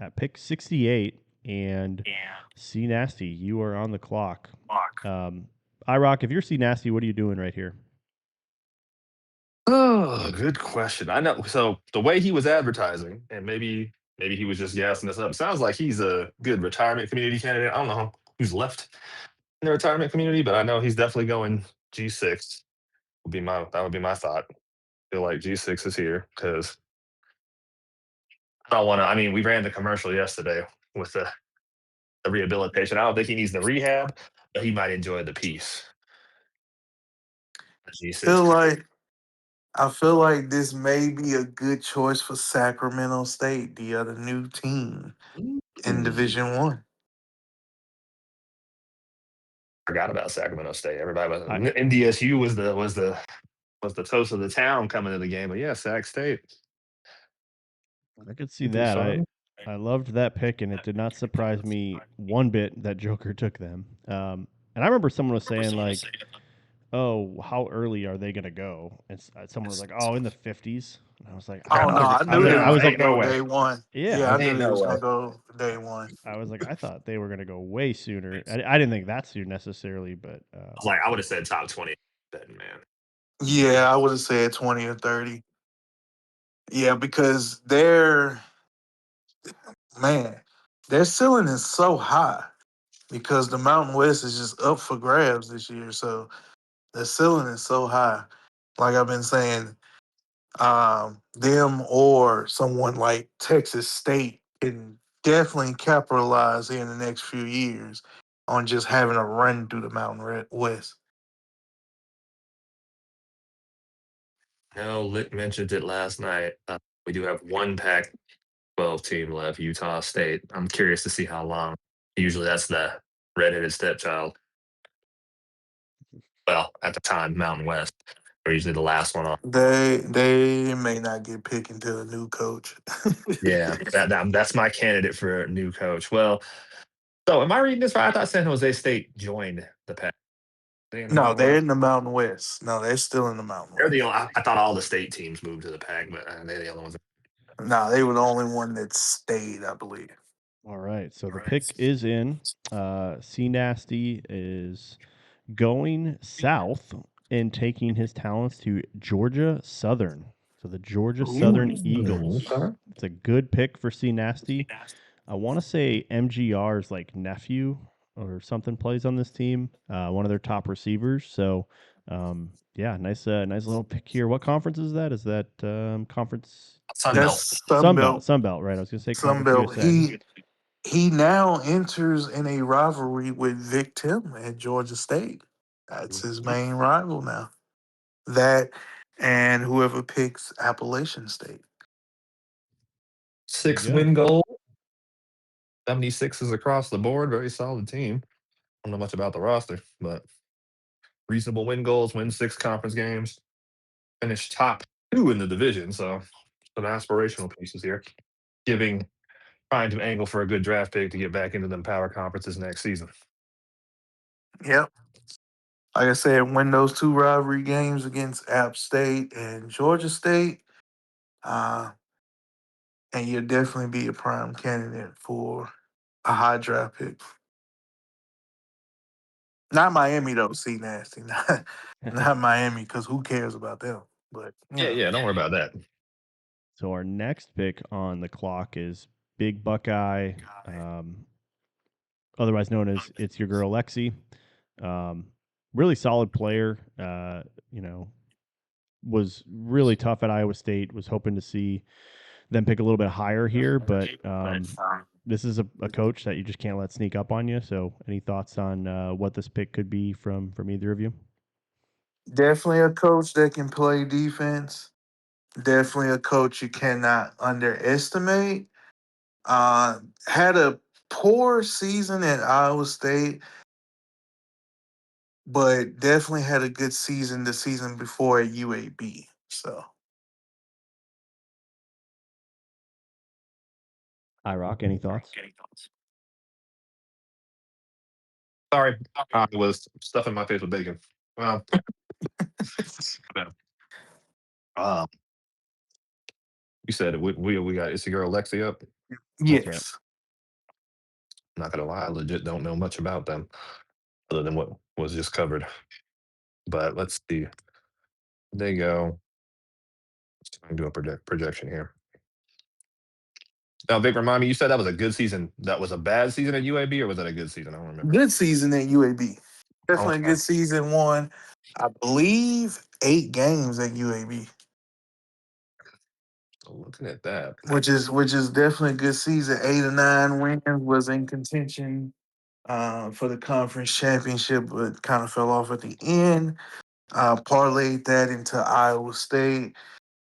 at pick 68, and see nasty. You are on the clock. IROC, if you're see nasty, what are you doing right here? Oh, good question. I know. So the way he was advertising, and maybe he was just gassing us up. Sounds like he's a good retirement community candidate. I don't know who's left in the retirement community, but I know he's definitely going G6. That would be my thought. Feel like G6 is here because I don't want to. I mean, we ran the commercial yesterday with the rehabilitation. I don't think he needs the rehab, but he might enjoy the peace. Feel G6. like I feel like this may be a good choice for Sacramento State, the other new team in Division One. Forgot about Sacramento State. Everybody was I NDSU was the toast of the town coming to the game, but yeah, Sac State I could see would be that. fun. I loved that pick, and it did not surprise me one bit that Joker took them. And I remember someone was saying like, "Oh, how early are they going to go?" And someone was like, "Oh, in the 50s." And I was like, Oh no, I knew they I was was gonna like, go day one. yeah, Yeah, I knew Ain't they no was way. gonna go day one. I was like, I thought they were going to go way sooner. I didn't think that soon necessarily, but I would have said top 20 betting man. Yeah, I would have said 20 or 30. Yeah, because man, their ceiling is so high because the Mountain West is just up for grabs this year. So the ceiling is so high. Like I've been saying, them or someone like Texas State can definitely capitalize in the next few years on just having a run through the Mountain West. No, Lick mentioned it last night. We do have one Pac-12 team left, Utah State. I'm curious to see how long. Usually that's the redheaded stepchild. Well, at the time, Mountain West. We're usually the last one off. They may not get picked until a new coach. Yeah, that's my candidate for a new coach. Well, so am I reading this right? I thought San Jose State joined the Pac. They in the No, Mountain they're West? in the Mountain West. No, they're still in the Mountain They're the West. only. I thought all the state teams moved to the Pac, but they're the only ones. No, they were the only one that stayed, I believe. all right. So the pick is in. C Nasty is going south and taking his talents to Georgia Southern. So the Georgia Southern Eagles. Okay. It's a good pick for C Nasty. I want to say MGR's like nephew or something plays on this team. One of their top receivers. So yeah, nice little pick here. What conference is that? Is that conference Sun Belt. That's Sunbelt? Sunbelt. Sunbelt, right? I was gonna say Conference Sunbelt. USA. He now enters in a rivalry with Vic Tim at Georgia State. That's his main rival now. That and whoever picks Appalachian State. 6 There you go. win goal. 76s across the board. Very solid team. I don't know much about the roster, but reasonable win goals, win 6 conference games, finish top 2 in the division. So some aspirational pieces here. Trying to angle for a good draft pick to get back into them power conferences next season. Yep. Like I said, win those 2 rivalry games against App State and Georgia State. And you'll definitely be a prime candidate for a high draft pick. Not Miami though, see nasty. Not Miami, because who cares about them? But Yeah, don't worry about that. So our next pick on the clock is Big Buckeye, otherwise known as It's Your Girl Lexi. Really solid player. Was really tough at Iowa State. Was hoping to see them pick a little bit higher here, but this is a coach that you just can't let sneak up on you. So, any thoughts on what this pick could be from either of you? definitely a coach that can play defense. Definitely a coach you cannot underestimate. Had a poor season at Iowa State, but definitely had a good season the season before at UAB. So Rock, any thoughts? Sorry, I was stuffing my face with bacon. Well, um, you said we got It's Your Girl Lexi up. That's right. yes. Not gonna lie, I legit don't know much about them other than what was just covered. But let's see. They go. Let's try and do a projection here. Now, Vic, remind me, you said that was a good season. That was a bad season at UAB, or was that a good season? I don't remember. Good season at UAB. Definitely a Okay. good season. Won, I believe, 8 games at UAB. So looking at that, Which is definitely a good season. 8 or 9 wins, was in contention for the conference championship, but kind of fell off at the end. Parlayed that into Iowa State.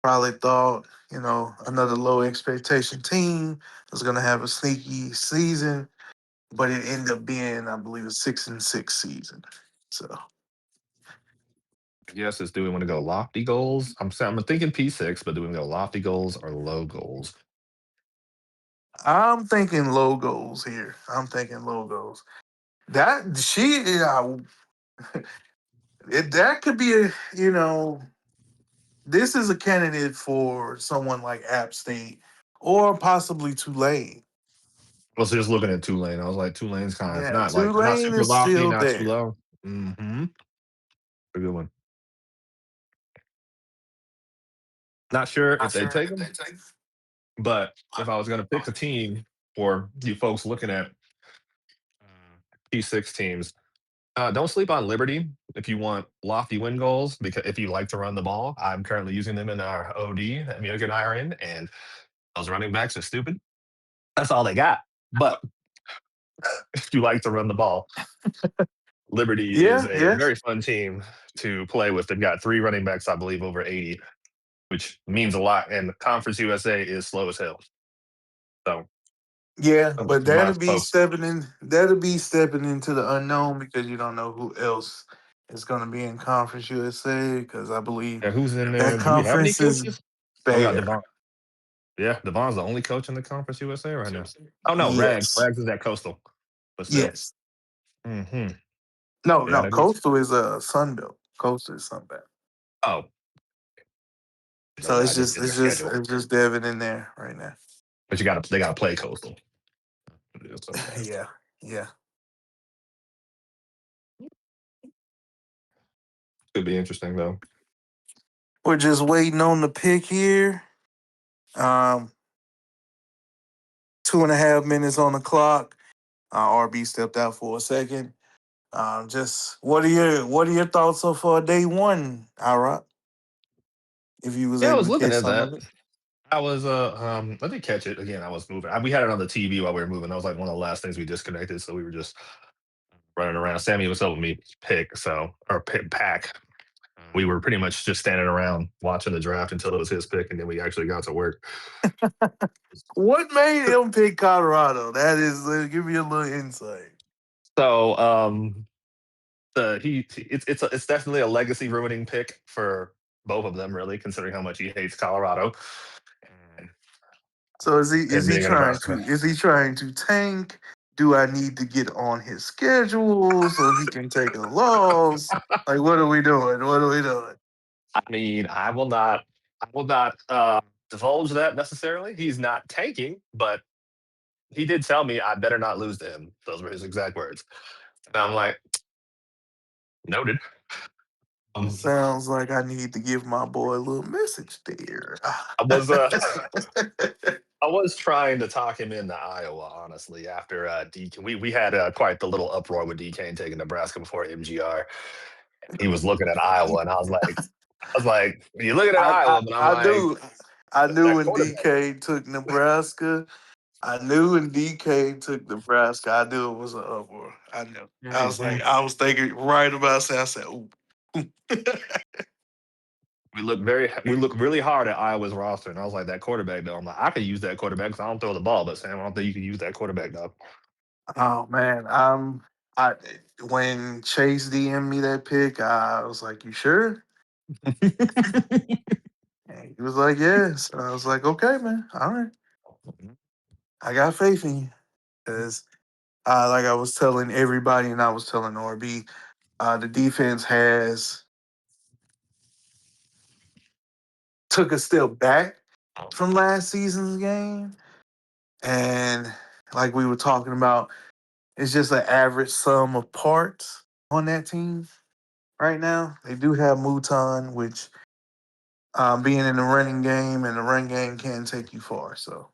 Probably thought, another low expectation team was going to have a sneaky season, but it ended up being, I believe, a 6-6 season. So I guess is do we want to go lofty goals? I'm thinking P6, but do we go lofty goals or low goals? I'm thinking logos here. I'm thinking logos. That she, that could be this is a candidate for someone like App State or possibly Tulane. I was just looking at Tulane. I was like, Tulane's kind of Yeah, not Tulane super is lofty, still not too there. low. Mm-hmm. A good one. Not sure if they take them, but if I was going to pick a team for you folks looking at P6 teams, don't sleep on Liberty if you want lofty win goals, because if you like to run the ball, I'm currently using them in our OD that Mioka and I are in, and those running backs are stupid. That's all they got. But if you like to run the ball, Liberty is Yeah, a yeah, very fun team to play with. They've got 3 running backs, I believe, over 80, which means a lot. And Conference USA is slow as hell. So, yeah. But my folks, that'll be stepping into the unknown because you don't know who else is going to be in Conference USA. Because I believe yeah, who's in that there? Do we have any conference is coaches? Oh, we got bare. Devon. Yeah, Devon's the only coach in the Conference USA right now. Oh no, Rags. Yes, Rags is at Coastal, but still. yes. Hmm. No, Yeah, no. that is. Coastal is a Sunbelt. Coastal is Sunbelt. Oh, no, So no, it's I just just did their it's just schedule. it's just Devin in there right now. But they gotta play Coastal. So Yeah, yeah. Could be interesting though. We're just waiting on the pick here. 2.5 minutes on the clock. RB stepped out for a second. Just what are your thoughts so far day one, Ira? If you was Yeah, I able was to looking catch at some that. of it. I did catch it again. I was moving. We had it on the TV while we were moving. That was like one of the last things we disconnected. So we were just running around. Sammy was helping me pick, or pack. We were pretty much just standing around watching the draft until it was his pick, and then we actually got to work. What made him pick Colorado? That is, give me a little insight. So it's definitely a legacy ruining pick for both of them, really, considering how much he hates Colorado and So is he being a trying Nebraska. to tank? Do I need to get on his schedule so he can take a loss? Like, what are we doing? What are we doing? I mean, I will not divulge that necessarily. He's not tanking, but he did tell me I better not lose to him. Those were his exact words. And I'm like, noted. Um, Sounds like I need to give my boy a little message there. I was I was trying to talk him into Iowa, honestly. After DK, we had quite the little uproar with DK taking Nebraska before MGR. He was looking at Iowa, and I was like, you're looking at Iowa, but I'm I like, knew I knew that when quarterback. DK took Nebraska. I knew when DK took Nebraska. I knew it was an uproar. I knew. I was thinking right about that. I said, "Ooh." We look really hard at Iowa's roster, and I was like, that quarterback though. I'm like, I could use that quarterback because I don't throw the ball, but Sam, I don't think you can use that quarterback though. Oh man, I when Chase DM'd me that pick, I was like, "You sure?" And he was like, "Yes." And I was like, "Okay, man. All right. I got faith in you." Because like I was telling everybody, and I was telling RB, the defense has took a step back from last season's game, and like we were talking about, it's just an average sum of parts on that team right now. They do have Mouton, which being in the running game, and the run game can take you far. So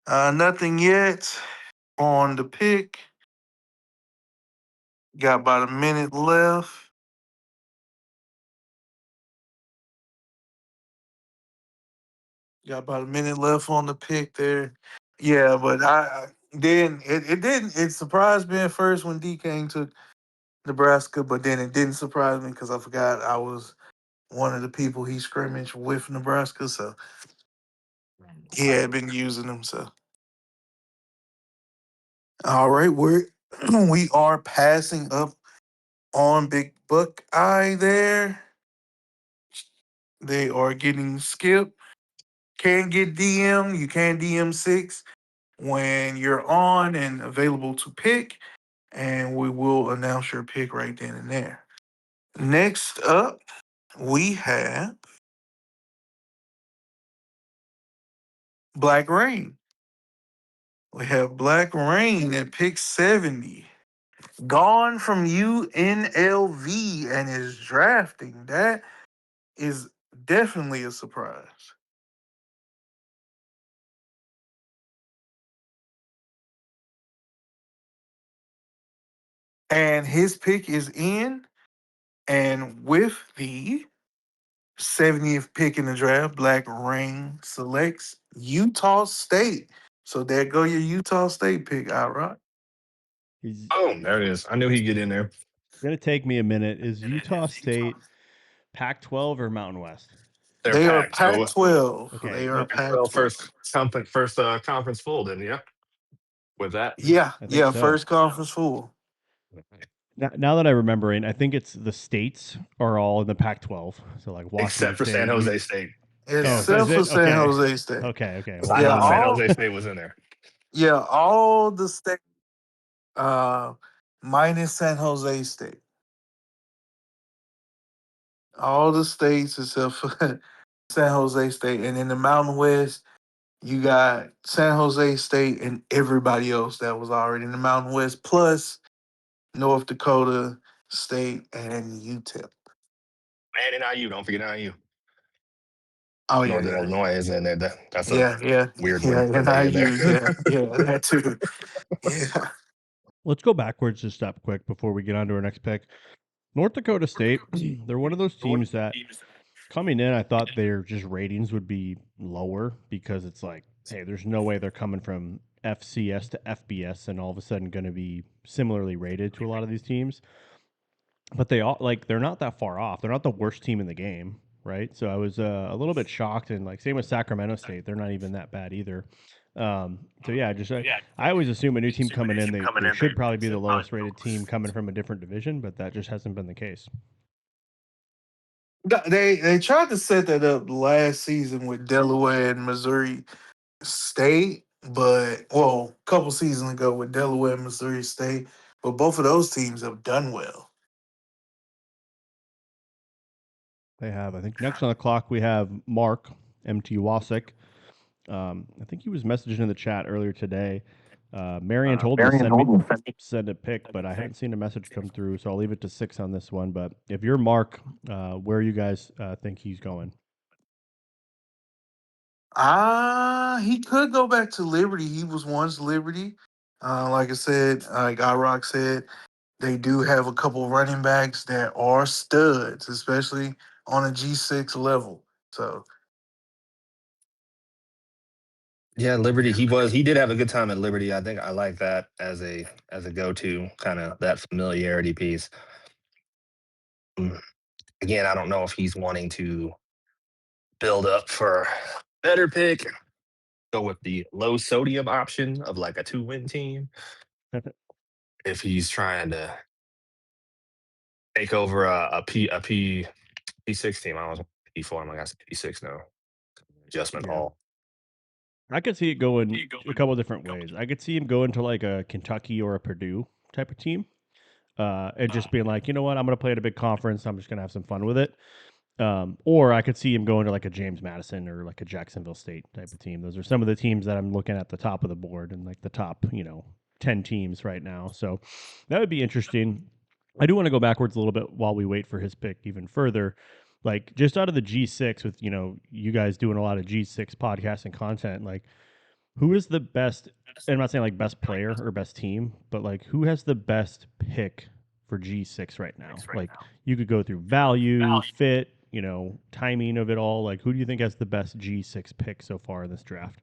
nothing yet on the pick. Got about a minute left. Got about a minute left on the pick there. Yeah, but then it didn't. It surprised me at first when DK took Nebraska, but then it didn't surprise me because I forgot I was one of the people he scrimmaged with Nebraska, so he had been using them. So all right, we are passing up on Big Buckeye there. They are getting skipped. Can get DM. You can DM 6 when you're on and available to pick, and we will announce your pick right then and there. Next up, we have Black Rain. We have Black Rain at pick 70. Gone from UNLV and is drafting. That is definitely a surprise. And his pick is in, and with the 70th pick in the draft, Black Rain selects Utah State. So there go your Utah State pick, Rock. He's Boom, there it is. I knew he'd get in there. going to take me a minute. Is Utah State Pac-12 or Mountain West? They're They are packed. So Pac-12. They Okay, are well, Pac-12. first conference full, then yeah. With that, I think so. First conference full. Now that I remember, I think it's the states are all in the Pac-12. So like Washington except for San State. Jose State. Oh, Yeah, so is Except for it San okay? Jose State. Okay. 'cause Well, I Yeah, know San then Jose State was in there. all the state minus San Jose State. All the states except for San Jose State. And in the Mountain West, you got San Jose State and everybody else that was already in the Mountain West, plus North Dakota State, and UTEP. And NIU, don't forget NIU. Oh yeah, Northern yeah, Illinois is in there. That's a yeah, yeah, weird yeah. one that they in there. NIU, yeah, yeah, that too. Yeah. Let's go backwards just a step quick before we get on to our next pick. North Dakota State, they're one of those teams that coming in, I thought their just ratings would be lower because it's like, hey, there's no way they're coming from FCS to FBS and all of a sudden going to be similarly rated to a lot of these teams. But they all like they're not that far off. They're not the worst team in the game, right? So I was a little bit shocked, and like same with Sacramento State, they're not even that bad either. So yeah, just I always assume a new team coming in, they should probably be the lowest rated team coming from a different division, but that just hasn't been the case. They tried to set that up last season with Delaware and Missouri State, but a couple seasons ago with Delaware and Missouri State, but both of those teams have done well. They have. I think next on the clock we have Mark MT Wasik. I think he was messaging in the chat earlier today. Marion told me to send a pick, but I haven't seen a message come through, so I'll leave it to 6 on this one. But if you're Mark, where you guys think he's going? He could go back to Liberty. He was once Liberty. Like I said, like iRock said, they do have a couple running backs that are studs, especially on a G6 level. So Yeah, Liberty. He did have a good time at Liberty. I think I like that as a go-to kind of that familiarity piece. Again, I don't know if he's wanting to build up for better pick, go with the low sodium option of like a 2-win team. If he's trying to take over a P6 team, I was P4. I'm like, I said P6 now. Adjustment Yeah. all. I could see it going a couple different ways. I could see him going to like a Kentucky or a Purdue type of team, and just being like, you know what, I'm going to play at a big conference. I'm just going to have some fun with it. Or I could see him going to like a James Madison or like a Jacksonville State type of team. Those are some of the teams that I'm looking at the top of the board and like the top, 10 teams right now. So that would be interesting. I do want to go backwards a little bit while we wait for his pick even further. Like just out of the G6 with, you guys doing a lot of G6 podcasts and content, like who is the best? And I'm not saying like best player or best team, but like who has the best pick for G6 right now? Like you could go through value, fit, timing of it all. Like who do you think has the best G6 pick so far in this draft?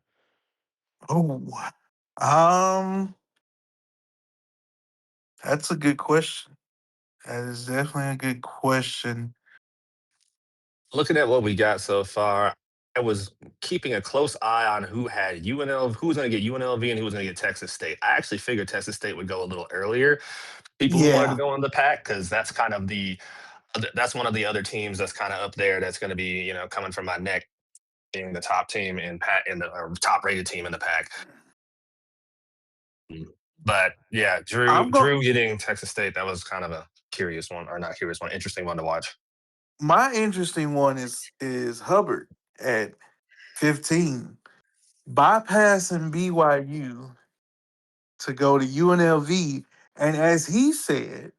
That's a good question. That is definitely a good question. Looking at what we got so far, I was keeping a close eye on who had UNLV, who was going to get UNLV and who was going to get Texas State. I actually figured Texas State would go a little earlier. People who wanted to Yeah. go in the pack, because that's kind of that's one of the other teams that's kind of up there. That's going to be coming from my neck, being the top team in the top rated team in the pack. But yeah, Drew getting Texas State, that was kind of a curious one, or not curious one, interesting one to watch. My interesting one is Hubbard at 15, bypassing BYU to go to UNLV, and as he said,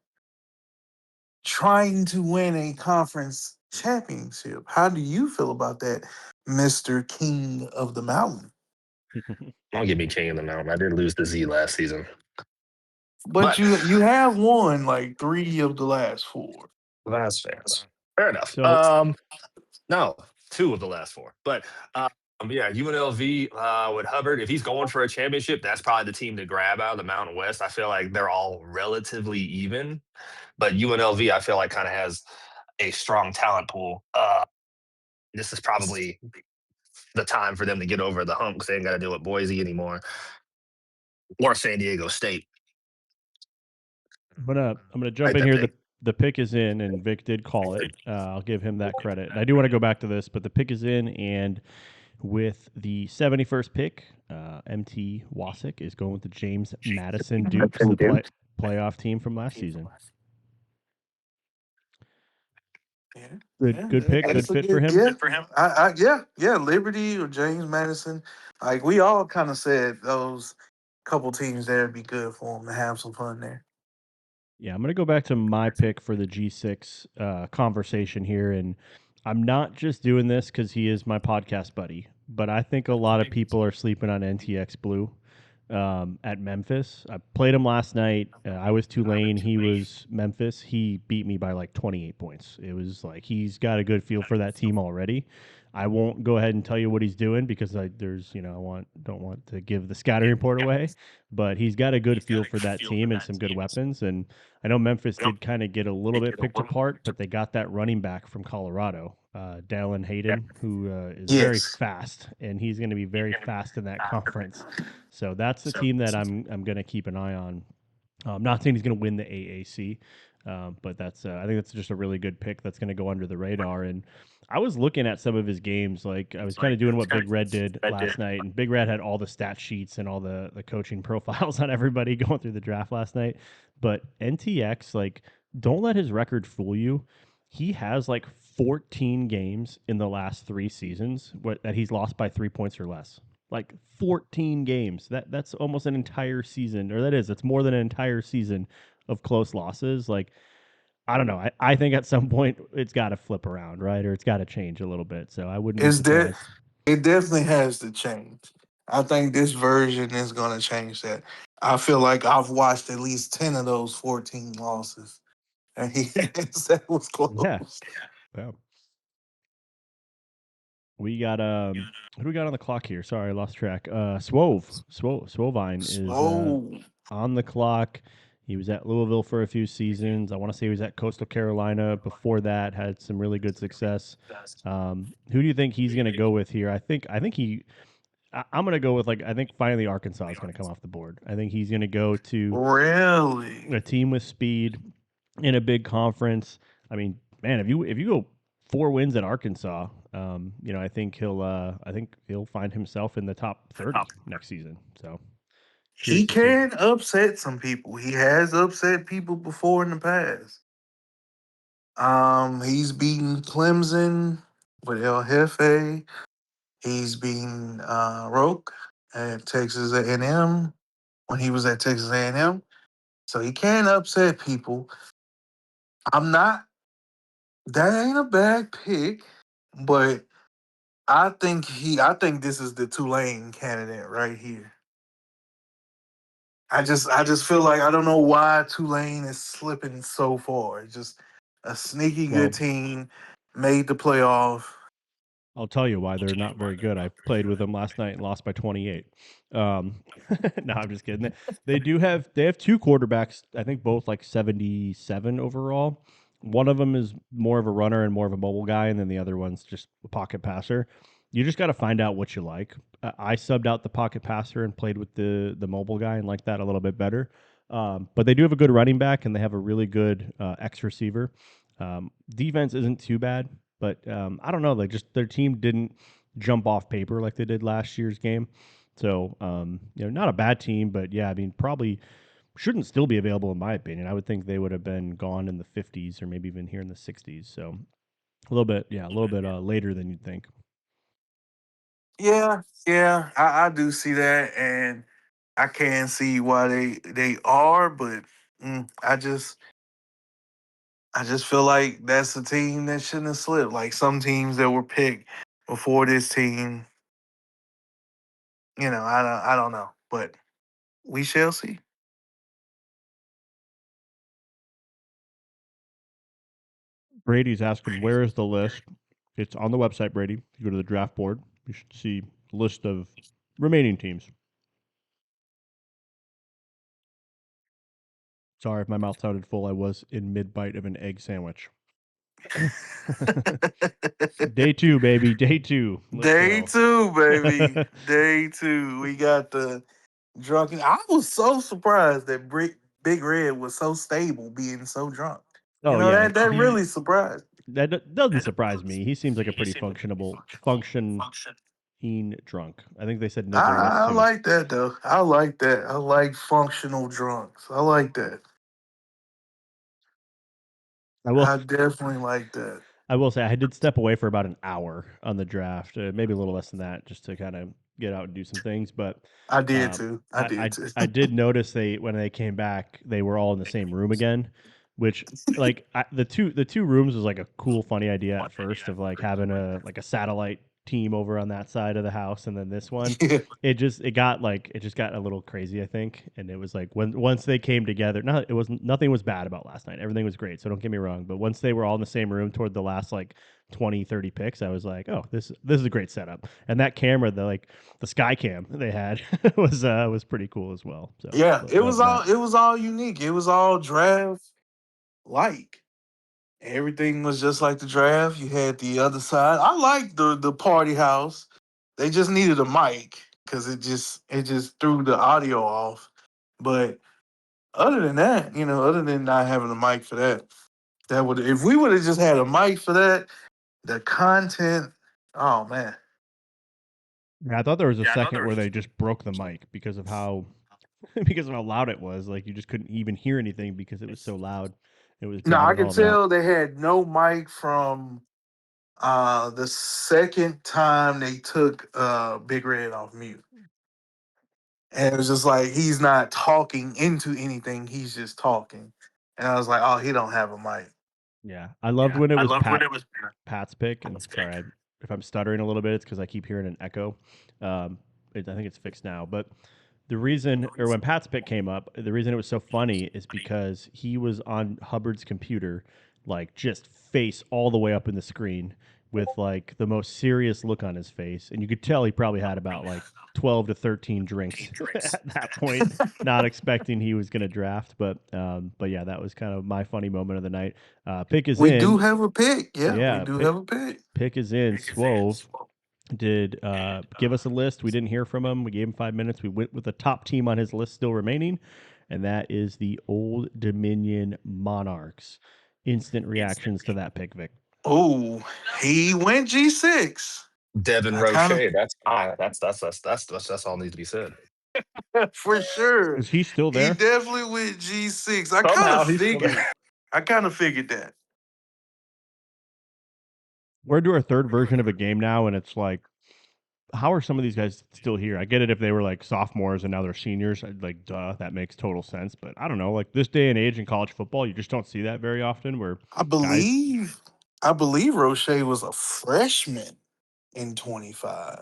trying to win a conference championship. How do you feel about that, Mr. King of the Mountain? Don't give me King of the Mountain. I did lose the Z last season. But you have won like 3 of the last 4. That's fair. Fair enough. So No, 2 of the last 4. But yeah, UNLV with Hubbard, if he's going for a championship, that's probably the team to grab out of the Mountain West. I feel like they're all relatively even, but UNLV, I feel like kind of has a strong talent pool. This is probably the time for them to get over the hump because they ain't got to deal with Boise anymore or San Diego State. I'm gonna jump in here. The pick is in, and Vic did call it. I'll give him that credit. And I do want to go back to this, but the pick is in, and with the 71st pick, MT Wasik is going with the James Madison Dukes, the playoff team from last season. Good pick, good fit for him. Yeah, Liberty or James Madison. Like we all kind of said, those couple teams there would be good for him to have some fun there. Yeah, I'm going to go back to my pick for the G6 conversation here. And I'm not just doing this because he is my podcast buddy, but I think a lot of people are sleeping on NTX Blue at Memphis. I played him last night. I was Tulane. He was Memphis. He beat me by like 28 points. It was like he's got a good feel for that team already. I won't go ahead and tell you what he's doing because there's I don't want to give the scouting report away, but he's got a good feel for that team and some good weapons. And I know Memphis did kind of get a little bit picked apart, but they got that running back from Colorado, Dallin Hayden, who is very Yes. fast, and he's going to be very fast in that conference. So that's the team that I'm going to keep an eye on. I'm not saying he's going to win the AAC, but that's I think that's just a really good pick that's going to go under the radar. And I was looking at some of his games, like I was kind of doing what Big Red did last night, and Big Red had all the stat sheets and all the coaching profiles on everybody going through the draft last night. But NTX, like, don't let his record fool you. He has like 14 games in the last 3 seasons that he's lost by 3 points or less. Like 14 games. That's almost an entire season, or it's more than an entire season of close losses. Like, I don't know. I think at some point it's got to flip around, right? Or it's got to change a little bit. So I wouldn't be Is that surprised. it definitely has to change. I think this version is gonna change that. I feel like I've watched at least 10 of those 14 losses. And he that was Yeah. close. Yeah. We got who do we got on the clock here? Sorry, I lost track. Swovine is So on the clock. He was at Louisville for a few seasons. I want to say he was at Coastal Carolina before that. Had some really good success. Who do you think he's going to go with here? I'm going to go with I think finally Arkansas is going to come off the board. I think he's going to go to really, a team with speed in a big conference. I mean, man, if you go 4 wins at Arkansas, I think he'll find himself in the top 30 next season. So he curious to see. can upset some people. He has upset people before in the past. He's beaten Clemson with El Jefe. He's beaten Roke at Texas A&M when he was at Texas A&M. So he can upset people. I'm not. That ain't a bad pick, but I think this is the Tulane candidate right here. I just feel like I don't know why Tulane is slipping so far. It's just a sneaky good Well, team, made the playoff. I'll tell you why they're not very good. I played with them last night and lost by 28. Um, no, I'm just kidding. They have two quarterbacks. I think both like 77 overall. One of them is more of a runner and more of a mobile guy, and then the other one's just a pocket passer. You just got to find out what you like. I subbed out the pocket passer and played with the mobile guy and liked that a little bit better. But they do have a good running back and they have a really good X receiver. Defense isn't too bad, but I don't know. Like, just their team didn't jump off paper like they did last year's game. So not a bad team, but yeah, I mean, probably shouldn't still be available in my opinion. I would think they would have been gone in the 50s or maybe even here in the 60s. So a little bit later than you'd think. Yeah, yeah, I do see that, and I can see why they are, but I just feel like that's a team that shouldn't have slipped. Like some teams that were picked before this team, I don't know, but we shall see. Brady's asking, where is the list? It's on the website, Brady. If you go to the draft board, you should see a list of remaining teams. Sorry if my mouth sounded full. I was in mid bite of an egg sandwich. Day two, baby. Day two. Let's Day go. two, baby. Day two. We got the drunken. I was so surprised that Big Red was so stable, being so drunk. Oh yeah, That really surprised. doesn't surprise me. He seems like a pretty functioning drunk. I think they said no delirious I too. like that though. I like that. I like functional drunks. I like that. I will. I definitely like that. I will say I did step away for about an hour on the draft, maybe a little less than that, just to kind of get out and do some things. But I did um, too. I I, did I too. I did notice when they came back, they were all in the same room again, which like the two rooms was like a cool, funny idea at first of like having a satellite team over on that side of the house, and then this one. Yeah. It just got a little crazy, I think, and it was like once they came together. It wasn't nothing was bad about last night. Everything was great, so don't get me wrong. But once they were all in the same room toward the last like 20, 30 picks, I was like, oh, this is a great setup. And that camera, the sky cam they had was pretty cool as well. So Yeah, love that. it was all unique. It was all draft like. Everything was just like the draft. You had the other side. I liked the party house. They just needed a mic because it just threw the audio off. But other than that, other than not having a mic for that, that would if we would have just had a mic for that, the content. Oh man, Yeah, I thought there was a second where they just broke the mic because of how because of how loud it was. Like you just couldn't even hear anything because it was so loud. It was no, I drowning could all of it out. tell they had no mic from the second time they took Big Red off mute. And it was just like he's not talking into anything, he's just talking. And I was like, oh, he don't have a mic. Yeah, I loved when it was Pat's pick, and sorry if I'm stuttering a little bit. It's because I keep hearing an echo. I think it's fixed now, but the reason, or when Pat's pick came up, the reason it was so funny is because he was on Hubbard's computer, like just face all the way up in the screen with like the most serious look on his face, and you could tell he probably had about like 12 to 13 drinks at that point, not expecting he was going to draft. But yeah, that was kind of my funny moment of the night. Pick is We do in. have a pick. Yeah, we Yeah, do have a pick. pick is in. Swove did give us a list. We didn't hear from him. We gave him 5 minutes. We went with the top team on his list still remaining, and that is the Old Dominion Monarchs. Instant reactions to that pick, Vic. Oh, he went G6. Devin I kind Roche. That's high. That's all needs to be said. of for sure. Is he still He there? definitely went G6. I kind of Somehow he's still figured. there. I kind of figured that. We're doing our third version of a game now, and it's like, how are some of these guys still here? I get it if they were like sophomores and now they're seniors. Like, duh, that makes total sense. But I don't know. Like this day and age in college football, you just don't see that very often. Where I guys, believe I believe Roche was a freshman in 25.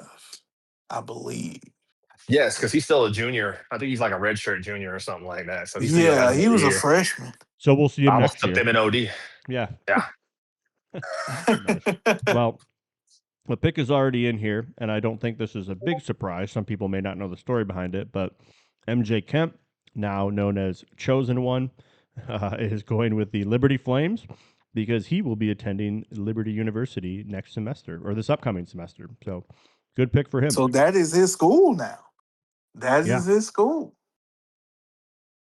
I believe. Yes, because he's still a junior. I think he's like a redshirt junior or something like that. So he still got Yeah, he another was a year. freshman. so we'll see I him almost next took year. them in OD. Yeah, Yeah. nice. Well, the pick is already in here, and I don't think this is a big surprise. Some people may not know the story behind it, but MJ Kemp, now known as Chosen One, is going with the Liberty Flames because he will be attending Liberty University next semester or this upcoming semester. So, good pick for him. So that is his school now. That Yeah, is his school.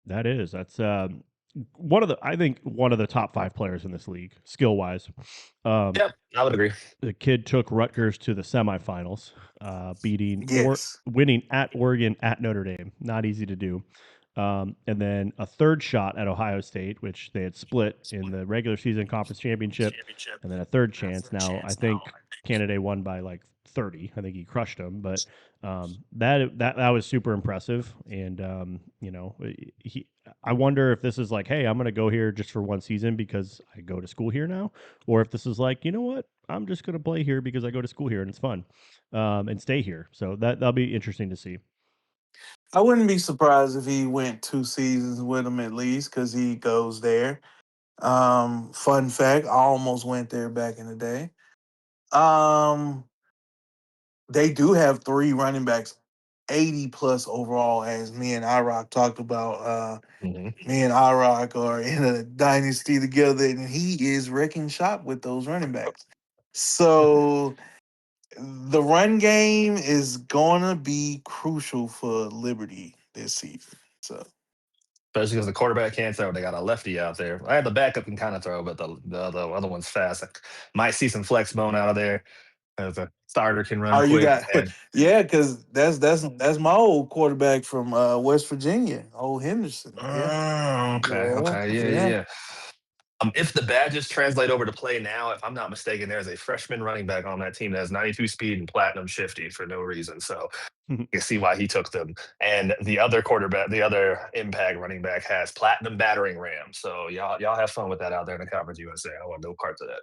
that is. That's I think one of the top 5 players in this league, skill wise. Um, Yep. I would agree. the kid took Rutgers to the semifinals, Yes. winning at Oregon at Notre Dame. Not easy to do. And then a third shot at Ohio State, which they had split in the regular season conference championship, and then a third chance. Now I think Canada won by like 30. I think he crushed them, but that was super impressive. And he. I wonder if this is like, hey, I'm going to go here just for one season because I go to school here now, or if this is like, you know what, I'm just going to play here because I go to school here and it's fun, and stay here. So that'll be interesting to see. I wouldn't be surprised if he went 2 seasons with him at least because he goes there. Fun fact, I almost went there back in the day. Um, they do have 3 running backs, 80 plus overall, as me and IROC talked about. Mhm. Me and IROC are in a dynasty together, and he is wrecking shop with those running backs. So the run game is gonna be crucial for Liberty this season. So Especially because the quarterback can't throw. They got a lefty out there. I had the backup can kind of throw, but the other one's fast. I might see some flex bone out of there. As a starter can run oh, you quick. got And yeah, because that's my old quarterback from West Virginia, old Henderson. Yeah, okay, yeah, okay, yeah, yeah, yeah. yeah. If the badges translate over to play now, if I'm not mistaken, there's a freshman running back on that team that has 92 speed and platinum shifty for no reason. So you can see why he took them. And the other quarterback, the other impact running back has platinum battering ram. So y'all have fun with that out there in the Conference USA. I want no parts of that.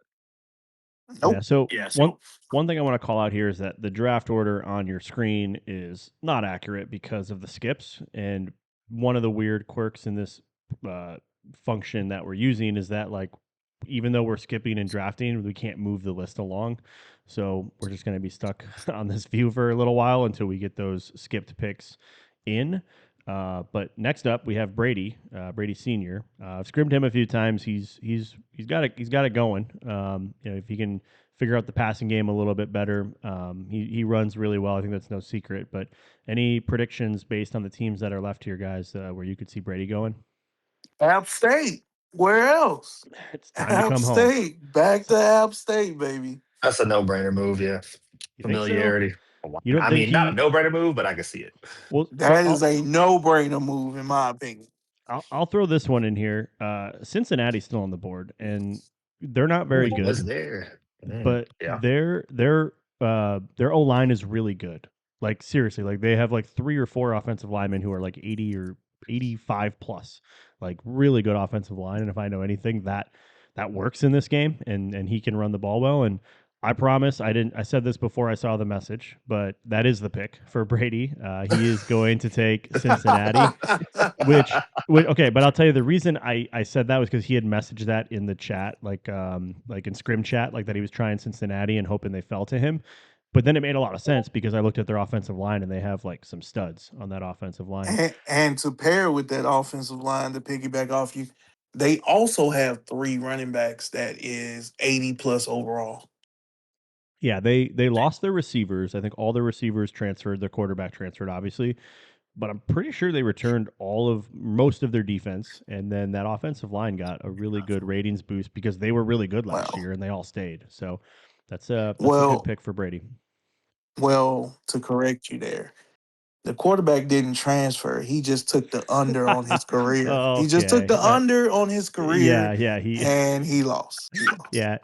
Yeah. Nope. So one thing I want to call out here is that the draft order on your screen is not accurate because of the skips. And one of the weird quirks in this uh, function that we're using is that like even though we're skipping and drafting, we can't move the list along. So we're just going to be stuck on this view for a little while until we get those skipped picks in. But next up, we have Brady, Brady Senior. I've scrimmed him a few times. He's got it going. If he can figure out the passing game a little bit better, he runs really well. I think that's no secret. But any predictions based on the teams that are left here, guys, where you could see Brady going? App State. Where else? It's time to App come home. State. Back to App State, baby. That's a no-brainer move, yeah. You think so? Familiarity. You don't I think mean, not a he? no-brainer move, but I can see it. Well, so That is a no-brainer move, in my opinion. I'll throw this one in here. Cincinnati's still on the board, and they're not Oh, very he was good, there. but Yeah. their O line is really good. Like seriously, like they have like 3 or 4 offensive linemen who are like 80 or 85 plus, like really good offensive line. And if I know anything, that works in this game, and he can run the ball well. And I promise I didn't. I said this before I saw the message, but that is the pick for Brady. He is going to take Cincinnati. Which okay, but I'll tell you the reason I said that was because he had messaged that in the chat, like in scrim chat, like that he was trying Cincinnati and hoping they fell to him. But then it made a lot of sense because I looked at their offensive line and they have like some studs on that offensive line. And to pair with that offensive line to piggyback off you, they also have 3 running backs that is 80 plus overall. Yeah, they lost their receivers. I think all their receivers transferred, their quarterback transferred, obviously. But I'm pretty sure they returned most of their defense, and then that offensive line got a really good ratings boost because they were really good last Wow. year and they all stayed. So that's a good Well, pick for Brady. to correct you there, the quarterback didn't transfer. He just took the under on his career. He just took Okay, the under on his career, yeah, he and he lost. He lost. yeah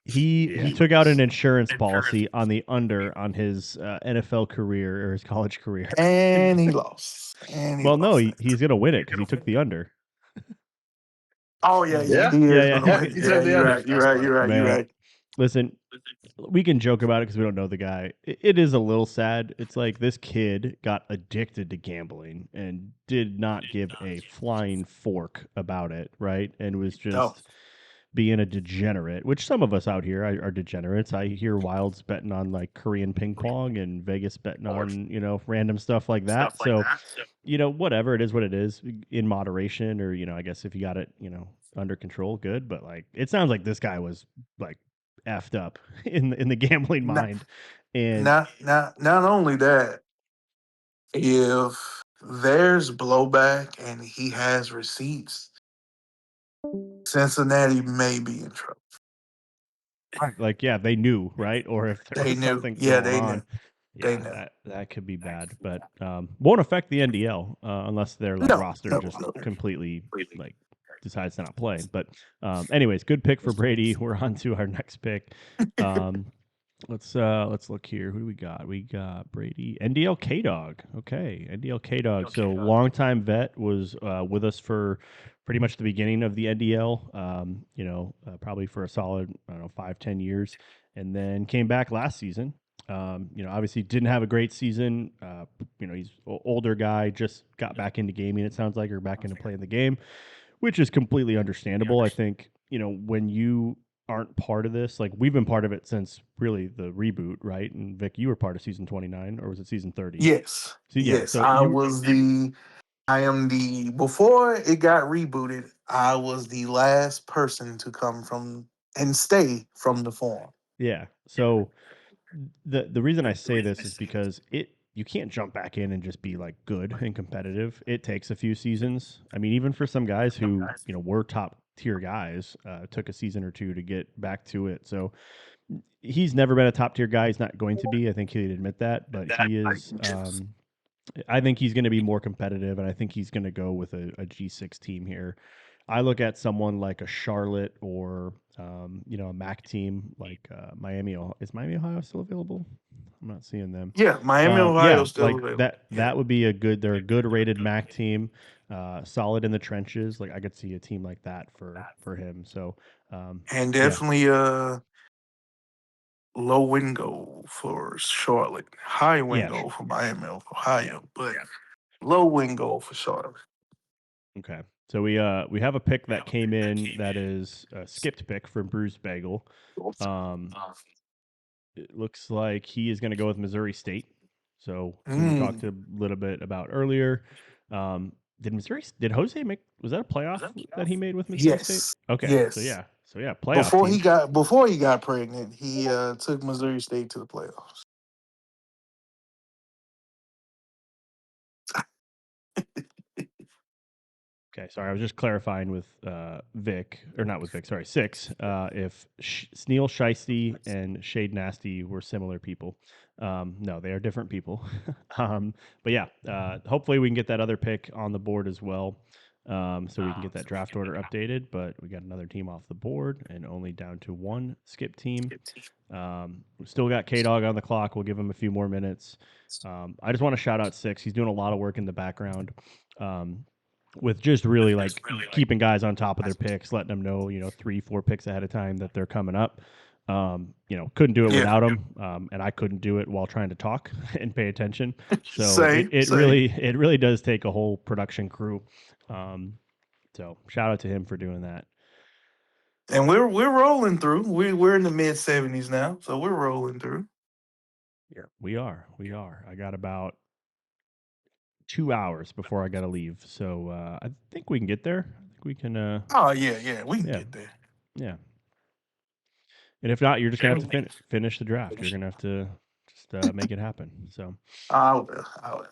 he Yeah. took out an insurance policy on the under on his NFL career or his college career. And he lost. And he Well, no, lost that. he's gonna win it because he took the under. Oh yeah, Yeah. he is Yeah, gonna he's Yeah. win. He Yeah, took the you're under. right. You're That's right. funny. You're right. You're man. right. Listen, we can joke about it because we don't know the guy. It is a little sad. It's like this kid got addicted to gambling and did not give a flying fork about it, right? And was No, just being a degenerate, which some of us out here are degenerates. I hear Wilds betting on like Korean ping pong and Vegas betting on, random stuff like that. So, whatever, it is what it is in moderation, or, I guess if you got it, under control, good. But like, it sounds like this guy was like effed up in the gambling not mind. And not only that. If there's blowback and he has receipts, Cincinnati may be in trouble. like, yeah, they knew, right? Or if there They was knew. something Yeah, going they on, knew. They yeah, knew. that could be bad, but won't affect the NDL unless their like No, roster no, just no. completely like decides to not play. But anyways, good pick for Brady. We're on to our next pick. Um, let's look here. Who do we got? We got Brady, NDL K Dog. Okay, NDL K Dog. So longtime vet, was with us for pretty much the beginning of the NDL. Probably for a solid, I don't know, 5-10 years, and then came back last season. Obviously didn't have a great season. He's older guy, just got back into gaming. It sounds like, or back into playing the game, which is completely understandable. I think, when you aren't part of this, like we've been part of it since really the reboot, right? And Vic, you were part of season 29, or was it season 30? Yes, So yeah, yes. so you I am the, before it got rebooted, I was the last person to come from and stay from the forum. yeah. So the reason I say this is because you can't jump back in and just be like good and competitive. It takes a few seasons. I mean, even for some guys who, were top tier guys, took a season or two to get back to it. So he's never been a top tier guy. He's not going to be. I think he'd admit that, but he is. I think he's going to be more competitive, and I think he's going to go with a G6 team here. I look at someone like a Charlotte or a MAC team like Miami. Is Miami, Ohio still available? I'm not seeing them. Yeah, Miami, Ohio Yeah, still like available. that. Yeah, That would be a good. They're a good rated MAC team, solid in the trenches. Like I could see a team like that for him. So and yeah, definitely low win goal for Charlotte, high win yeah. goal for Miami, Ohio, but low win goal for Charlotte. Okay. So we have a pick that came in that is a skipped pick from Bruce Bagel. Um, it looks like he is going to go with Missouri State. So team we talked Mm, a little bit about earlier. Did Jose make, was that a playoff that he made with Missouri State? yes, Okay. yes. So yeah, playoff team. Before he got pregnant, he took Missouri State to the playoffs. Okay, sorry, I was just clarifying with Vic, or not with Vic, sorry, Six, if Sneal Shiesty and Shade Nasty were similar people. No, they are different people. But yeah, hopefully we can get that other pick on the board as well, so we can get that draft order updated. But we got another team off the board and only down to one skip team. We still got K Dog on the clock. We'll give him a few more minutes. I just want to shout out Six. He's doing a lot of work in the background. Um, with just really like keeping guys on top of their picks, letting them know, 3, 4 picks ahead of time that they're coming up. Couldn't do it Yeah, without them, and I couldn't do it while trying to talk and pay attention. So it, same, it same. really does take a whole production crew. So shout out to him for doing that. And we're rolling through. We're in the mid-70s now, so we're rolling through. Yeah, we are. I got about 2 hours before I got to leave, so I think we can get there. I think we can. Oh yeah, we can Yeah, get there. yeah. And if not, you're just gonna have to finish the draft. You're gonna have to just make it happen. So I will. I will.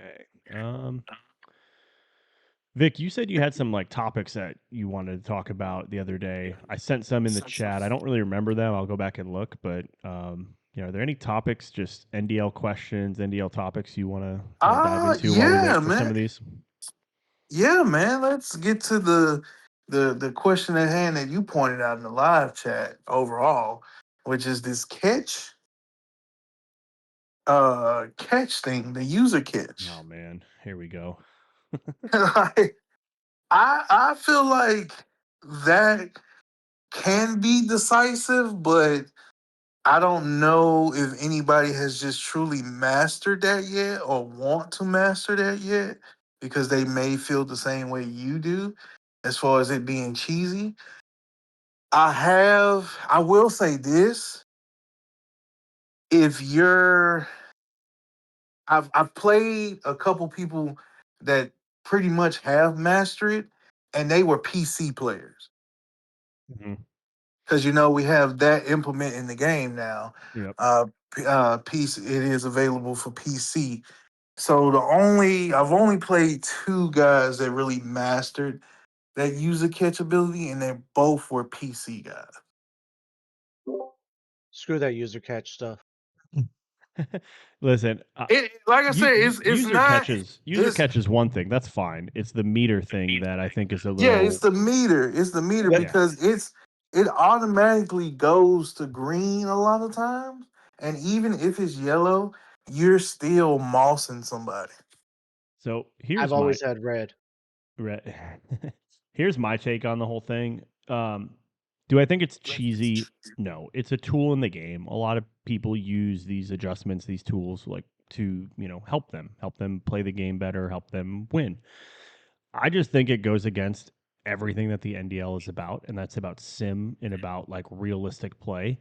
okay. Vic, you said you had some like topics that you wanted to talk about the other day. I sent some in the chat. I don't really remember them. I'll go back and look. But are there any topics, just NDL questions, NDL topics you want to kind of dive into while we Yeah, wait for some man. of these? Yeah, man. Let's get to the question at hand that you pointed out in the live chat overall, which is this catch thing, the user catch. Oh man, here we go. Like, I feel like that can be decisive, but I don't know if anybody has just truly mastered that yet or want to master that yet because they may feel the same way you do as far as it being cheesy. I will say this. If you're I've played a couple people that pretty much have mastered it and they were PC players. Mhm. Because we have that implement in the game now. Yep. PC, it is available for PC. So I've only played two guys that really mastered that user catch ability, and they both were PC guys. Screw that user catch stuff. Listen, Like I said, it's not user it's catches one thing. That's fine. It's the meter thing that I think is a yeah, it's little. the meter. It's the meter That, Yeah. because it automatically goes to green a lot of times, and even if it's yellow, you're still mossing somebody. So I've always had red. here's my take on the whole thing. Do I think it's cheesy? No, it's a tool in the game. A lot of people use these adjustments, these tools, like to help them play the game better, help them win. I just think it goes against everything that the NDL is about, and that's about sim and about like realistic play.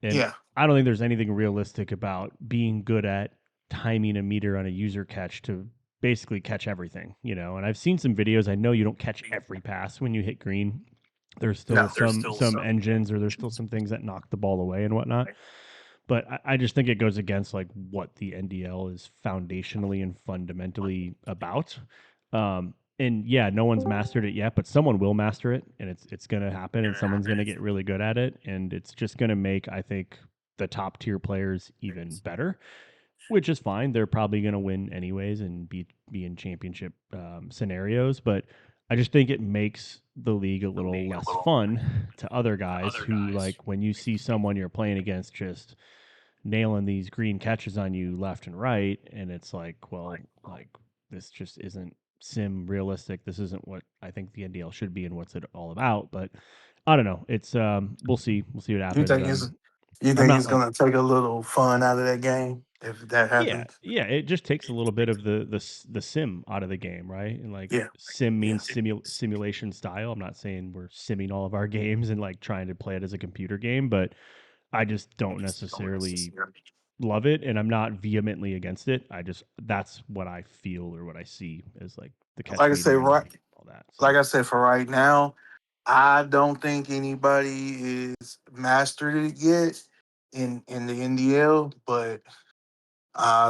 And Yeah, I don't think there's anything realistic about being good at timing a meter on a user catch to basically catch everything, And I've seen some videos. I know you don't catch every pass when you hit green. There's still no, some engines, or there's still some things that knock the ball away and whatnot. But I just think it goes against like what the NDL is foundationally and fundamentally about. And yeah, no one's mastered it yet, but someone will master it, and it's gonna happen, and someone's gonna get really good at it, and it's just gonna make, I think, the top tier players even better, which is fine. They're probably gonna win anyways and be in championship scenarios, but I just think it makes the league a little less fun to other guys who, like, when you see someone you're playing against just nailing these green catches on you left and right, and it's like, well, like, this just isn't sim realistic. This isn't what I think the NDL should be and what's it all about. But I don't know. It's we'll see. We'll see what You happens. think it's you I'm think not it's like, gonna take a little fun out of that game if that yeah, happens? yeah. It just takes a little bit of the sim out of the game, right? And like Yeah, sim yeah. means simulation style. I'm not saying we're simming all of our games and like trying to play it as a computer game, but I just don't necessarily love it, and I'm not vehemently against it. I just that's what I feel or what I see as like the catch Like I said, meter and right. all that. Like So I said, for right now, I don't think anybody is mastered it yet in the NDL. But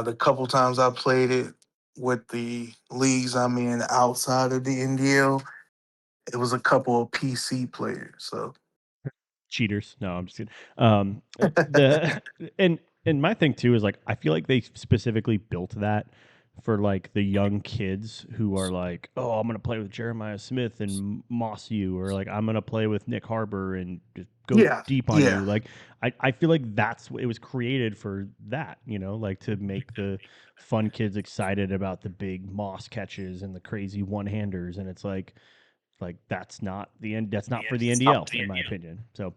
the couple times I played it with the leagues I'm in outside of the NDL, it was a couple of PC players. So cheaters. No, I'm just kidding. The and my thing too is like I feel like they specifically built that for like the young kids who are like, oh, I'm gonna play with Jeremiah Smith and moss you, or like I'm gonna play with Nick Harbor and just go yeah, deep on yeah. you. Like I feel like that's what it was created for, that, you know, like to make the fun kids excited about the big moss catches and the crazy one handers, and it's like that's not the end. That's not for the NDL, in my opinion. So,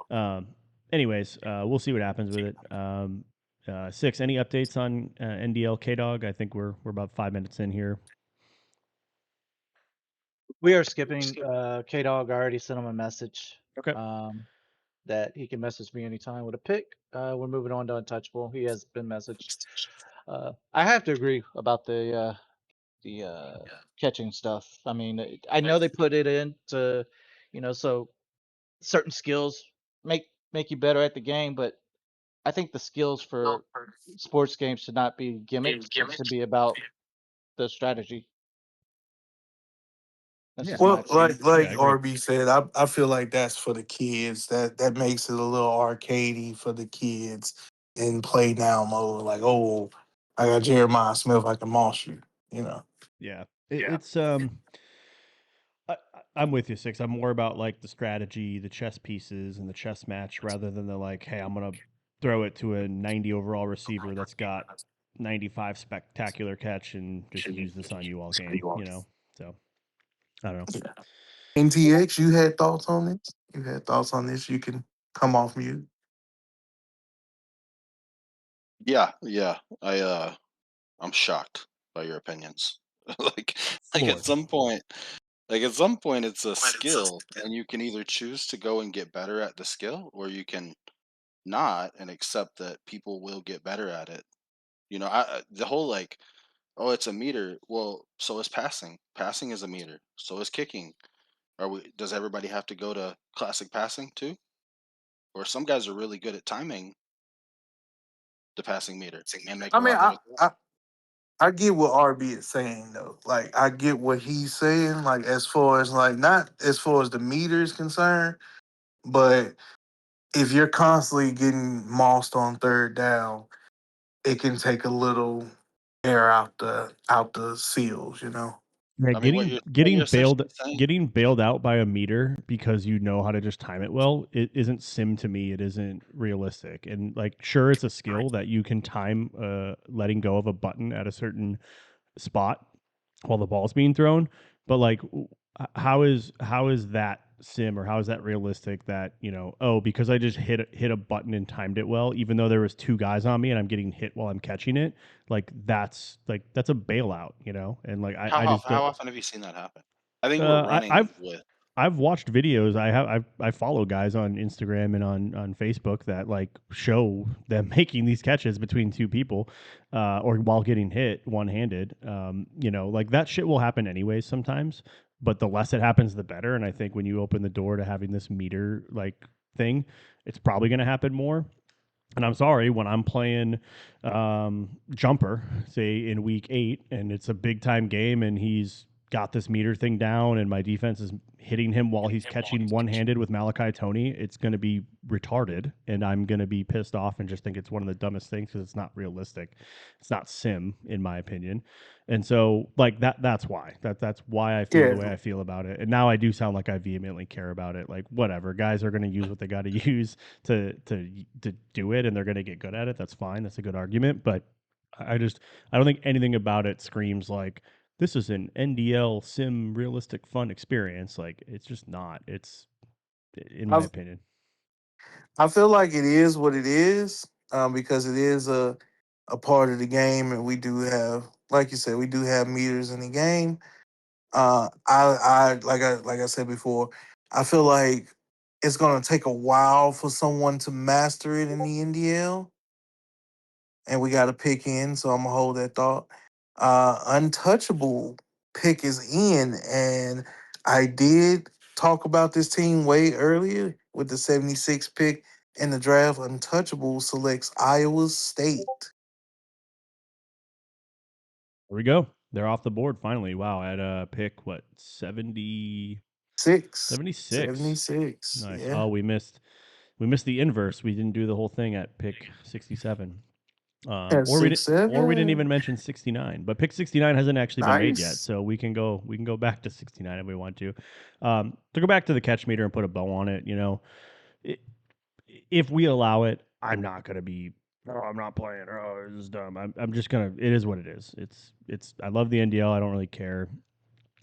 um, anyways, we'll see what happens with it. Six. Any updates on NDL K Dog? I think we're about 5 minutes in here. We are skipping K Dog. I already sent him a message. Okay. That he can message me anytime with a pick. We're moving on to Untouchable. He has been messaged. I have to agree about the catching stuff. I mean, I know they put it in to, so certain skills make you better at the game, but I think the skills for sports games should not be gimmicks. It should be about the strategy. That's Yeah. just my Well, opinion. Yeah, I like agree. RB said, I feel like that's for the kids. That makes it a little arcadey for the kids in play now mode. Like, oh, I got Jeremiah Smith, I can moss you. You know. Yeah. It's I'm with you, Six. I'm more about like the strategy, the chess pieces, and the chess match rather than the like, hey, I'm gonna throw it to a 90 overall receiver that's got 95 spectacular catch and just use this on you all game. You know, so I don't know. Yeah. NTX, you had thoughts on this? You had thoughts on this? You can come off mute. Yeah, yeah. I'm shocked by your opinions. like like at Floored. some point at some point it's a skill and you can either choose to go and get better at the skill or you can not and accept that people will get better at it. The whole like, oh, it's a meter. Well, so is passing. Passing is a meter. So is kicking. Does everybody have to go to classic passing too? Or some guys are really good at timing the passing meter and make I a mean, lot better throws. I get what RB is saying though. Like I get what he's saying. Like as far as like not as far as the meter is concerned, but if you're constantly getting mossed on third down, it can take a little air out the seals. You know. Yeah, I mean, what you're essentially saying. getting bailed out by a meter because you know how to just time it well, it isn't sim to me. It isn't realistic. And like, sure, it's a skill that you can time letting go of a button at a certain spot while the ball's being thrown. But like, how is that sim, or how is that realistic? That, you know, oh, because I just hit a button and timed it well, even though there was two guys on me and I'm getting hit while I'm catching it. That's a bailout, you know. And like I just How don't. often have you seen that happen? I think we're Uh, I, running I've with. I've watched videos. I follow guys on Instagram and on Facebook that like show them making these catches between two people, or while getting hit one handed. You know, like that shit will happen anyways sometimes, but the less it happens, the better. And I think when you open the door to having this meter like thing, it's probably going to happen more. And I'm sorry, when I'm playing jumper, say in week 8, and it's a big time game, and he's got this meter thing down and my defense is hitting him while he's catching one-handed with Malachi Tony, it's going to be retarded, and I'm going to be pissed off and just think it's one of the dumbest things because it's not realistic. It's not sim, in my opinion. And so, like, that's why. That's why I feel Yeah, the way I feel about it. And now I do sound like I vehemently care about it. Like, whatever, guys are going to use what they got to use to do it, and they're going to get good at it. That's fine. That's a good argument. But I just I don't think anything about it screams like this is an NDL sim realistic fun experience. Like, it's just not. It's in my I opinion. I feel like it is what it is, because it is a part of the game, and we do have, like you said, we do have meters in the game. Like I said before, I feel like it's gonna take a while for someone to master it in the NDL, and we got to pick in. So I'm gonna hold that thought. Untouchable pick is in, and I did talk about this team way earlier with the 76 pick in the draft. Untouchable selects Iowa State. Here we go. They're off the board finally. Wow, I had a pick what 70, 76. 76. Nice. Yeah. Oh, we missed the inverse. We didn't do the whole thing at pick 67. At Or we didn't six or we didn't even seven. mention 69. But pick 69 hasn't actually been made yet, Nice. so we can go back to 69 if we want to. To go back to the catch meter and put a bow on it, i- if we allow it, I'm not gonna be. Oh, I'm not playing. Oh, this is dumb. I'm just gonna. It is what it is. It's. I love the NDL. I don't really care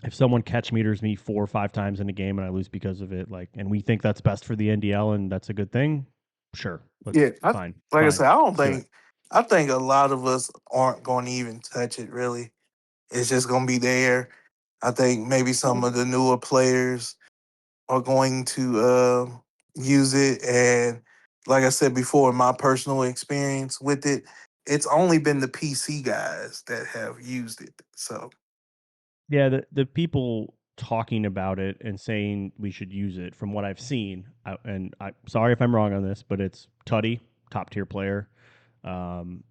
if someone catch meters me 4 or 5 times in a game and I lose because of it. Like, and we think that's best for the NDL and that's a good thing. Sure, Yeah. let's fine, Like I fine. said, I don't Let's do it. think, I think a lot of us aren't going to even touch it really. It's just going to be there. I think maybe some of the newer players are going to use it. And like I said before, my personal experience with it, it's only been the PC guys that have used it. So Yeah, the people talking about it and saying we should use it, from what I've seen, and I'm sorry if I'm wrong on this, but it's Tutty, top tier player,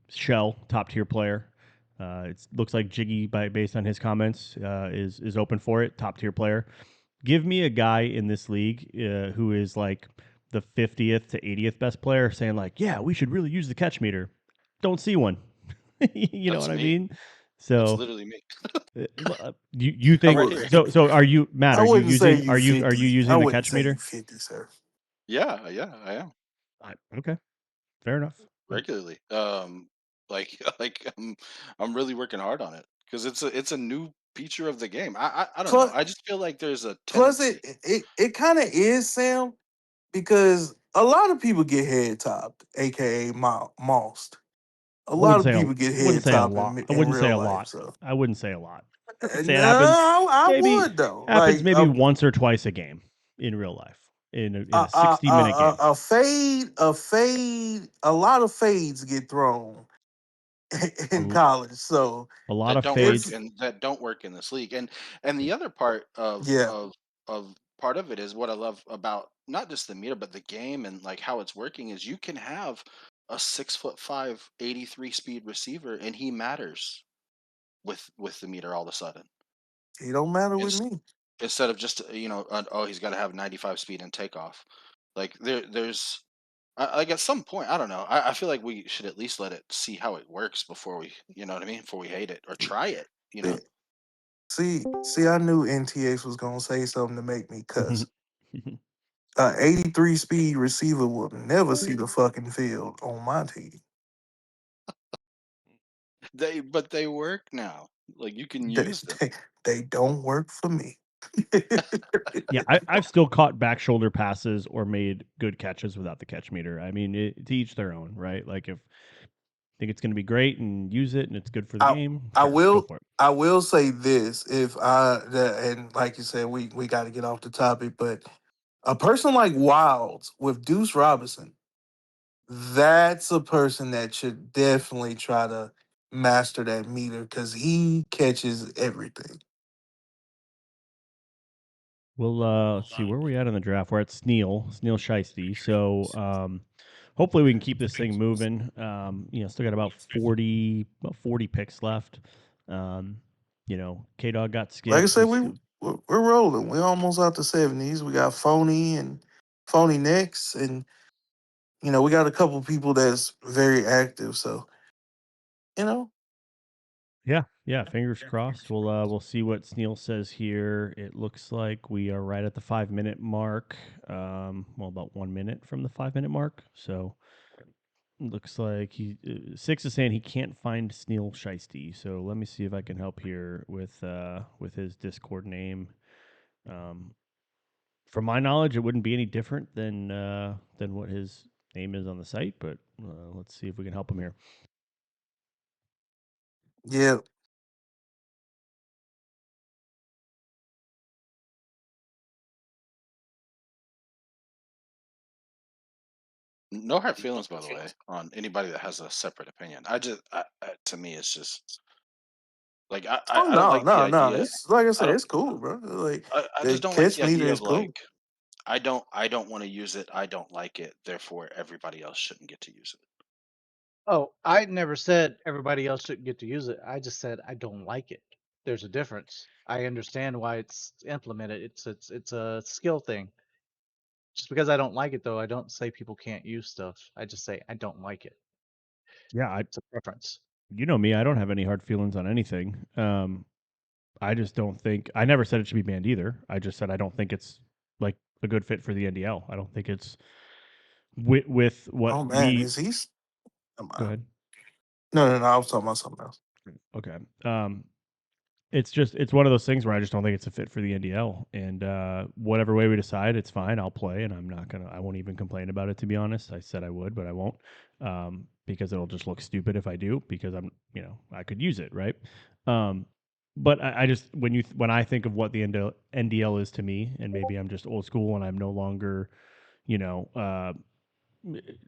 Shell, top tier player. It looks like Jiggy, based on his comments, is open for it, top tier player. Give me a guy in this league who is like the 50th to 80th best player saying like, yeah, we should really use the catch meter. Don't see one. You know That's what I me. mean? That's So literally me. you I I'm think right would, here. so are you, Matt, I are you wouldn't say using you are you 50. I using the wouldn't catch say you meter? 50, sir. Yeah, yeah, I am Okay, fair enough. regularly. I'm really working hard on it because it's a new feature of the game. I don't know. Plus, I just feel like there's a plus tendency. it kind of is, Sam, because a lot of people get head topped, aka mossed. A I lot wouldn't of say a people get wouldn't head say a topped lot. I in wouldn't say real a life. lot. So I wouldn't say a lot. I would say it happens no, I maybe would though. happens maybe once or twice a game in real life in a 60-minute game. A fade, a lot of fades get thrown A, in l- college. So a lot that of don't work it's fades. and that don't work in this league. And the other part yeah, of part of it is what I love about not just the meter but the game and like how it's working is you can have a 6'5", 83 speed receiver and he matters with the meter all of a sudden. it don't matter with Ins- me. Instead of just oh he's got to have 95 speed and takeoff. Like there's like at some point, I don't know. I feel like we should at least let it see how it works before we, you know what I mean, before we hate it or try it. You know, See, see, I knew NTX was gonna say something to make me cuss. 83 speed receiver will never see the fucking field on my team. but they work now. Like you can They, use them. they, they don't work for me. Yeah, I've still caught back shoulder passes or made good catches without the catch meter. I mean, to each their own, right? Like, if think it's going to be great and use it and it's good for the I game, I sure, go will for it. I will say this, if and like you said, we got to get off the topic, but a person like Wilds with Deuce Robinson, that's a person that should definitely try to master that meter because he catches everything. Well, let's see where are we at in the draft. We're at Sneal Shiesty. So hopefully we can keep this thing moving. Still got about 40 picks left. Um, K Dog got Like I skipped. said, we're rolling. We're almost out the 70s. We got Phony and Phony next, and we got a couple people that's very active. So you know, Yeah. Fingers crossed. We'll see what Sneal says here. It looks like we are right at the 5 minute mark. About 1 minute from the 5 minute mark. So looks like Six is saying he can't find Sneal Shiesty. So let me see if I can help here with his Discord name. From my knowledge, it wouldn't be any different than what his name is on the site. But let's see if we can help him here. yeah. No hard feelings, by the way, on anybody that has a separate opinion. To me, it's just like Oh I don't no, like the no, no. idea. It's like I I said, don't. it's cool, bro. Like I the just don't like catch the meter idea is of cool. like I don't want to use it. I don't like it. Therefore, everybody else shouldn't get to use it. Oh, I never said everybody else shouldn't get to use it. I just said I don't like it. There's a difference. I understand why it's implemented. It's a skill thing. Just because I don't like it, though, I don't say people can't use stuff. I just say I don't like it. Yeah, It's a preference. you know me. I don't have any hard feelings on anything. I just don't think I never said it should be banned either. I just said I don't think it's like a good fit for the NDL. I don't think it's with what Oh man, we is he? go ahead. No. I was talking about something else. Okay. It's one of those things where I just don't think it's a fit for the NDL. And whatever way we decide, it's fine. I'll play, and I won't even complain about it. To be honest, I said I would, but I won't, because it'll just look stupid if I do. Because I could use it, right? But I just when I think of what the NDL is to me, and maybe I'm just old school and I'm no longer, you know,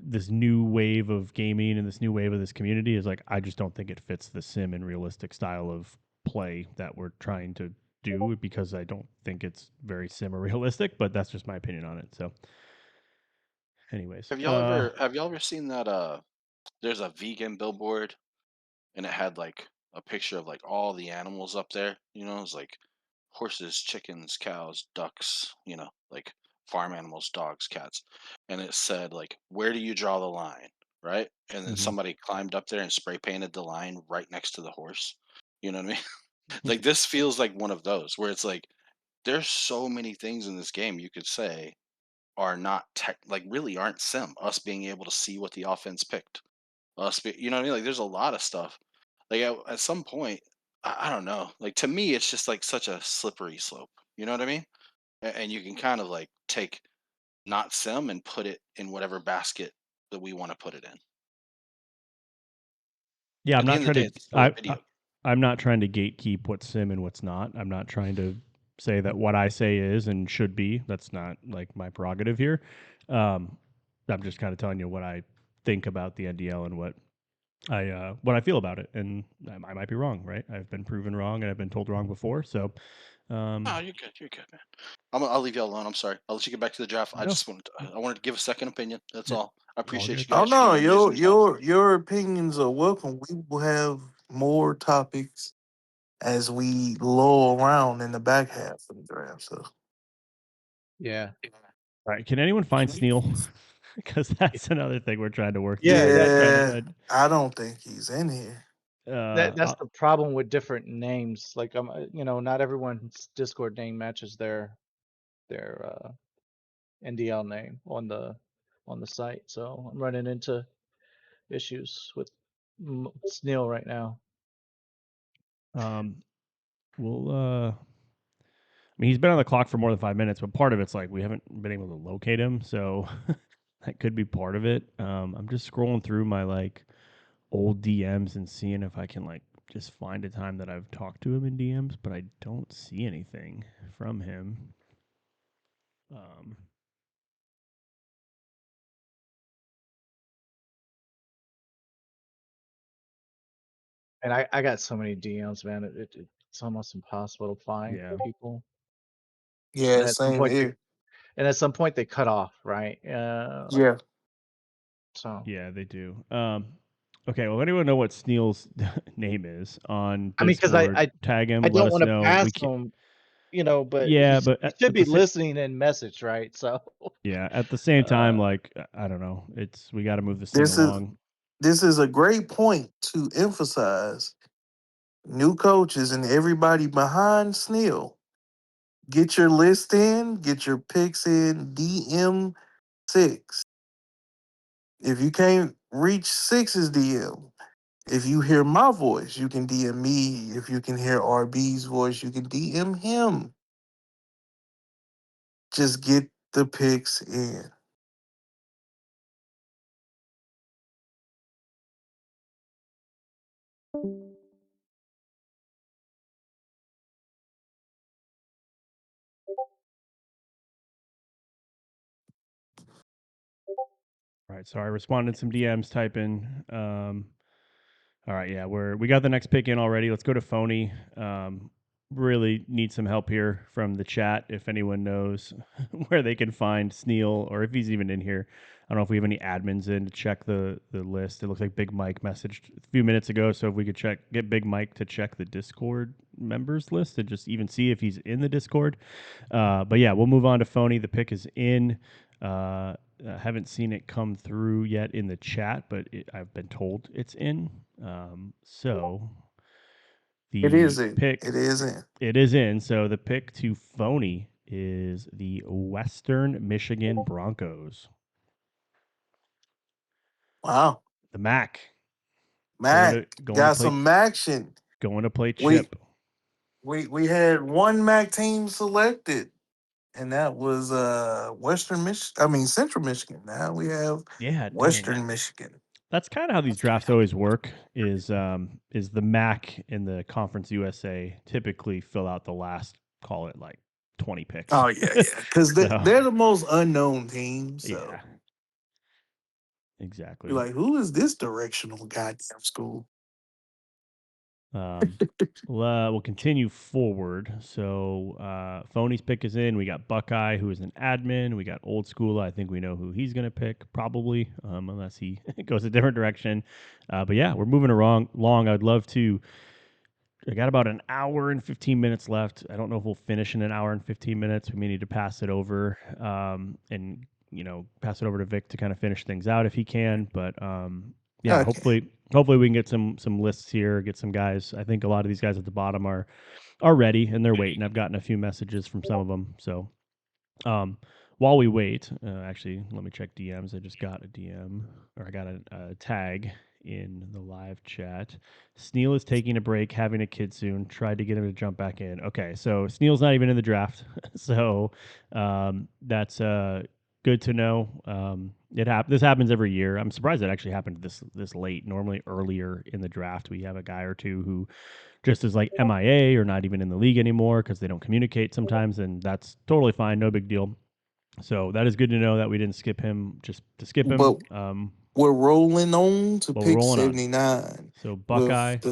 this new wave of gaming and this new wave of this community is like I just don't think it fits the sim and realistic style of play that we're trying to do, because I don't think it's very sim or realistic, but that's just my opinion on it. So anyways, Have y'all ever seen that there's a vegan billboard and it had like a picture of like all the animals up there, it's like horses, chickens, cows, ducks, like farm animals, dogs, cats. And it said like, where do you draw the line? Right? And then mhm. somebody climbed up there and spray painted the line right next to the horse. You know what I mean? Like this feels like one of those where it's like there's so many things in this game you could say are not tech, like really aren't sim. Us being able to see what the offense picked, you know what I mean? Like there's a lot of stuff. Like at some point, I don't know. Like to me, it's just like such a slippery slope. You know what I mean? And you can kind of like take not sim and put it in whatever basket that we want to put it in. Yeah, I'm At the not end of trying the day, to. it's still a video. I'm not trying to gatekeep what's sim and what's not. I'm not trying to say that what I say is and should be. That's not like my prerogative here. Um, I'm just kind of telling you what I think about the NDL and what I feel about it, and I might be wrong. Right? I've been proven wrong, and I've been told wrong before. So, Oh, you're good. You're good, man. I'll leave you alone. I'm sorry. I'll let you get back to the draft. no, I wanted to give a second opinion. That's it, all. I all appreciate good. you Oh guys, no, using your time. your opinions are welcome. We will have more topics as we lull around in the back half of the draft. So Yeah. All right. Can anyone find Sneal? Because that's another thing we're trying to work through. Yeah, I'm just that trying to yeah, find. I don't think he's in here. that's the problem with different names. Like not everyone's Discord name matches their NDL name on the site. So I'm running into issues with Sneal right now. We'll. I mean, he's been on the clock for more than 5 minutes, but part of it's like we haven't been able to locate him, so that could be part of it. I'm just scrolling through my like old DMs and seeing if I can like just find a time that I've talked to him in DMs, but I don't see anything from him. Um, And I got so many DMs, man. It's almost impossible to find yeah, people. Yeah, And at some same point, here. they cut off, right? Yeah, So yeah, they do. Okay, well, if anyone know what Sneal's name is on I mean, because Discord, tag I him. Let don't us want to know. We pass can. him, you know, but Yeah, he but should at the be same. listening and message, right? So, Yeah, at the same time, uh, like I don't know, we got to move this thing This is along. this is a great point to emphasize. New coaches and everybody behind Sneal. Get your list in, get your picks in, DM six. If you can't reach six's DM, if you hear my voice, you can DM me. If you can hear RB's voice, you can DM him. Just get the picks in. All right, so I responded some DMs, typing. All right, yeah, we got the next pick in already. Let's go to Phony. Really need some help here from the chat. If anyone knows where they can find Sneal, or if he's even in here. I don't know if we have any admins in to check the list. It looks like Big Mike messaged a few minutes ago. So if we could get Big Mike to check the Discord members list and just even see if he's in the Discord. But yeah, we'll move on to Phony. The pick is in. I haven't seen it come through yet in the chat, but I've been told it's in. So It the is in. pick, It is in. it is in. So the pick to Phony is the Western Michigan Broncos. Wow. The Mac Mac going to got play some action. going to play We Chip. we had one Mac team selected, and that was Western Michigan. I mean Central Michigan. Now we have Yeah, dang. Western Michigan. That's kind of how these drafts always work. Is the MAC and the Conference USA typically fill out the last, call it like 20 picks. Oh yeah. Because So they're the most unknown team. yeah, So you're exactly. like, who is this directional goddamn school? Um, we'll continue forward. So Phony's pick is in. We got Buckeye, who is an admin. We got Old School. I think we know who he's going to pick, probably, unless he goes a different direction. But yeah, we're moving along. I'd love to. I got about an hour and 15 minutes left. I don't know if we'll finish in an hour and 15 minutes. We may need to pass it over and, pass it over to Vic to kind of finish things out if he can. But yeah, Okay. hopefully we can get some lists here, get some guys. I think a lot of these guys at the bottom are ready and they're waiting. I've gotten a few messages from some of them. So while we wait, actually, let me check DMs. I just got a DM, or I got a tag in the live chat. Sneal is taking a break, having a kid soon. Tried to get him to jump back in. Okay, so Sneal's not even in the draft, so that's good to know. This happens every year. I'm surprised it actually happened this late. Normally, earlier in the draft, we have a guy or two who just is like MIA or not even in the league anymore because they don't communicate sometimes, and that's totally fine. No big deal. So that is good to know that we didn't skip him just to skip But him. we're rolling on to But we're pick rolling on. 79 So with Buckeye, the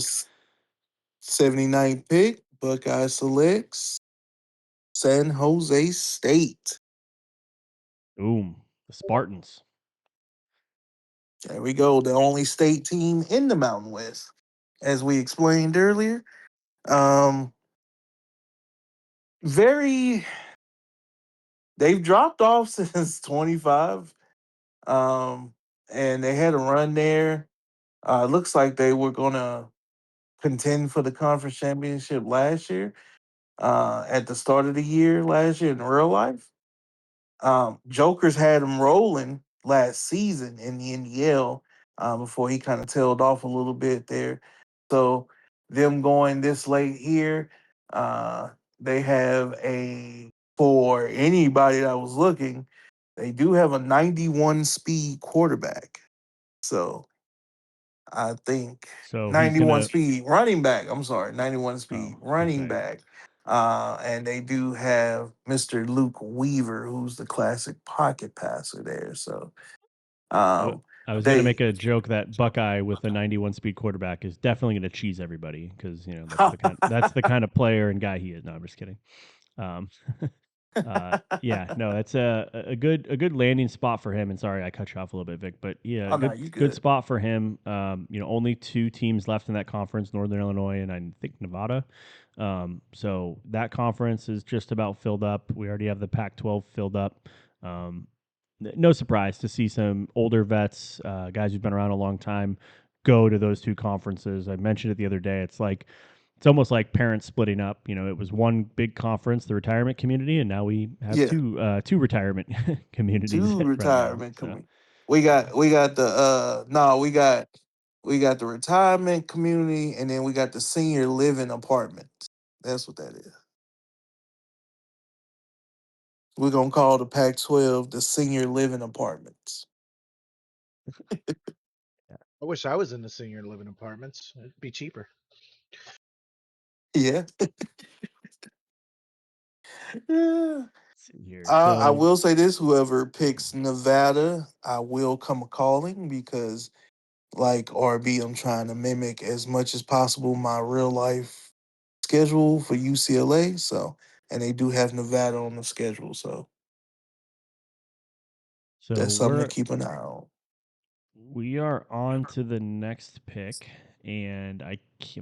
79th pick. Buckeye selects San Jose State. boom, the Spartans. There we go. The only state team in the Mountain West, as we explained earlier. Um, very, they've dropped off since 25. And they had a run there. Looks like they were going to contend for the conference championship last year, at the start of the year last year in real life. Joker's had him rolling last season in the NDL, before he kind of tailed off a little bit there. So them going this late here, they have for anybody that was looking, they do have a 91 speed quarterback. So I think So he's 91 gonna. speed running back. I'm sorry, 91 Oh, speed running okay. back. And they do have Mr. Luke Weaver, who's the classic pocket passer there. So I, um, I was gonna they make a joke that Buckeye with a 91 speed quarterback is definitely gonna cheese everybody because that's the kind of player and guy he is. No, I'm just kidding. Um, Yeah, no, that's a good landing spot for him. And sorry, I cut you off a little bit, Vic, but yeah, Oh no, good you good good. spot for him. Only two teams left in that conference: Northern Illinois and I think Nevada. So that conference is just about filled up. We already have the Pac-12 filled up. Um, no surprise to see some older vets, guys who've been around a long time, go to those two conferences. I mentioned it the other day. It's almost like parents splitting up. It was one big conference, the retirement community, and now we have Yeah, two retirement communities two right now. retirement So community. We got the no, we got the retirement community, and then we got the senior living apartments. That's what that is. We're gonna call the Pac-12 the senior living apartments. I wish I was in the senior living apartments. It'd be cheaper. Yeah. Yeah. let's see here. I So will say this: whoever picks Nevada, I will come a calling because, like RB, I'm trying to mimic as much as possible my real life schedule for UCLA. So, and they do have Nevada on the schedule, so so that's something to we're keep an eye on. we are on to the next pick, and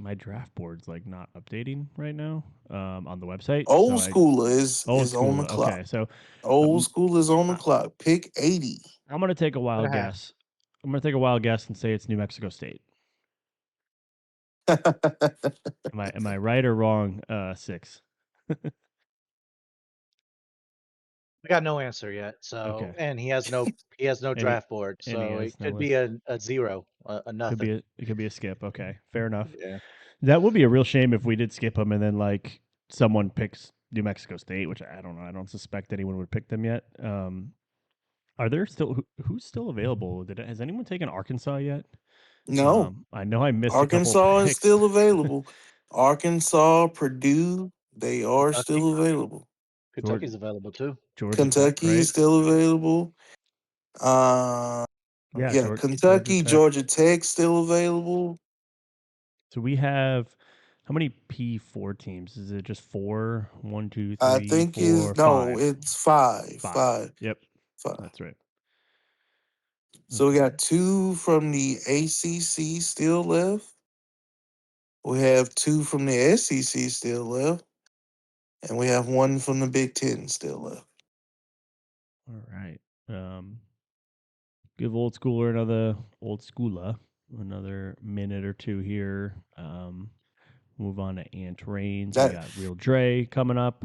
my draft board's like not updating right now on the website. So Old I schooler is old is on school. the Okay, clock. so Old um, school is on the I, clock. Pick 80. I'm gonna take a What a wild half. guess. I'm gonna take a wild guess and say it's New Mexico State. Am I right or wrong? Six. We got no answer yet. So, Okay. and he has no And he draft board. and he So has it no could be list. a zero, a Could be nothing. a skip. Okay, fair enough. Yeah. That would be a real shame if we did skip him and then like someone picks New Mexico State, which I don't know. I don't suspect anyone would pick them yet. Are there still who's still available? Has anyone taken Arkansas yet? No, I know I missed a couple Arkansas is picks. still available. Arkansas, Purdue, they are Kentucky. still available. Georgia, Kentucky's available too. Georgia Tech, Kentucky is right? still available. Uh, Yeah, yeah, Georgia Kentucky, Tech. Georgia Tech still available. So we have how many P4 teams? Is it just four? One, two, I three, think is four, no, five. it's five, Five. five, Yep, five. that's right. So we Okay. got two from the ACC still left. We have two from the SEC still left, and we have one from the Big Ten still left. All right. Give old schooler another minute or two here. Move on to Ant Rains. We That got Real Dre coming up.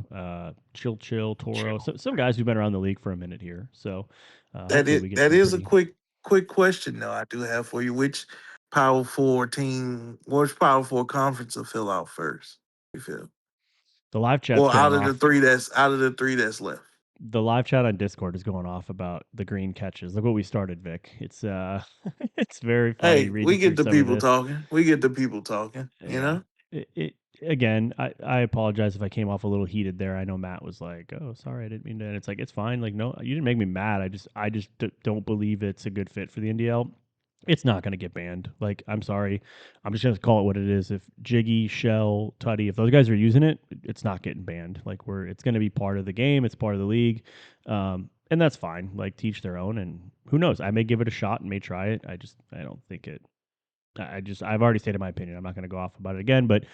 Chill Toro. So some guys who've been around the league for a minute here. So that hopefully is we get that some is a pretty. quick question though. I do have for you. Which Power Four conference will fill out first? You feel? The live chat's Well, going off. out of the three that's left. The live chat on Discord is going off about the green catches. Look what we started, Vic. It's it's very funny Hey, reading we through get the some of people this. talking. We get the people talking. You Yeah. know. It again, I apologize if I came off a little heated there. I know Matt was like, "Oh, sorry, I didn't mean to." And it's like, it's fine. Like, no, you didn't make me mad. I just don't believe it's a good fit for the NDL. It's not going to get banned. Like, I'm sorry. I'm just going to call it what it is. If Jiggy, Shell, Tutty, if those guys are using it, it's not getting banned. Like, it's going to be part of the game. It's part of the league. And that's fine. Like, teach their own. And who knows? I may give it a shot and may try it. I don't think it. I've already stated my opinion. I'm not going to go off about it again, but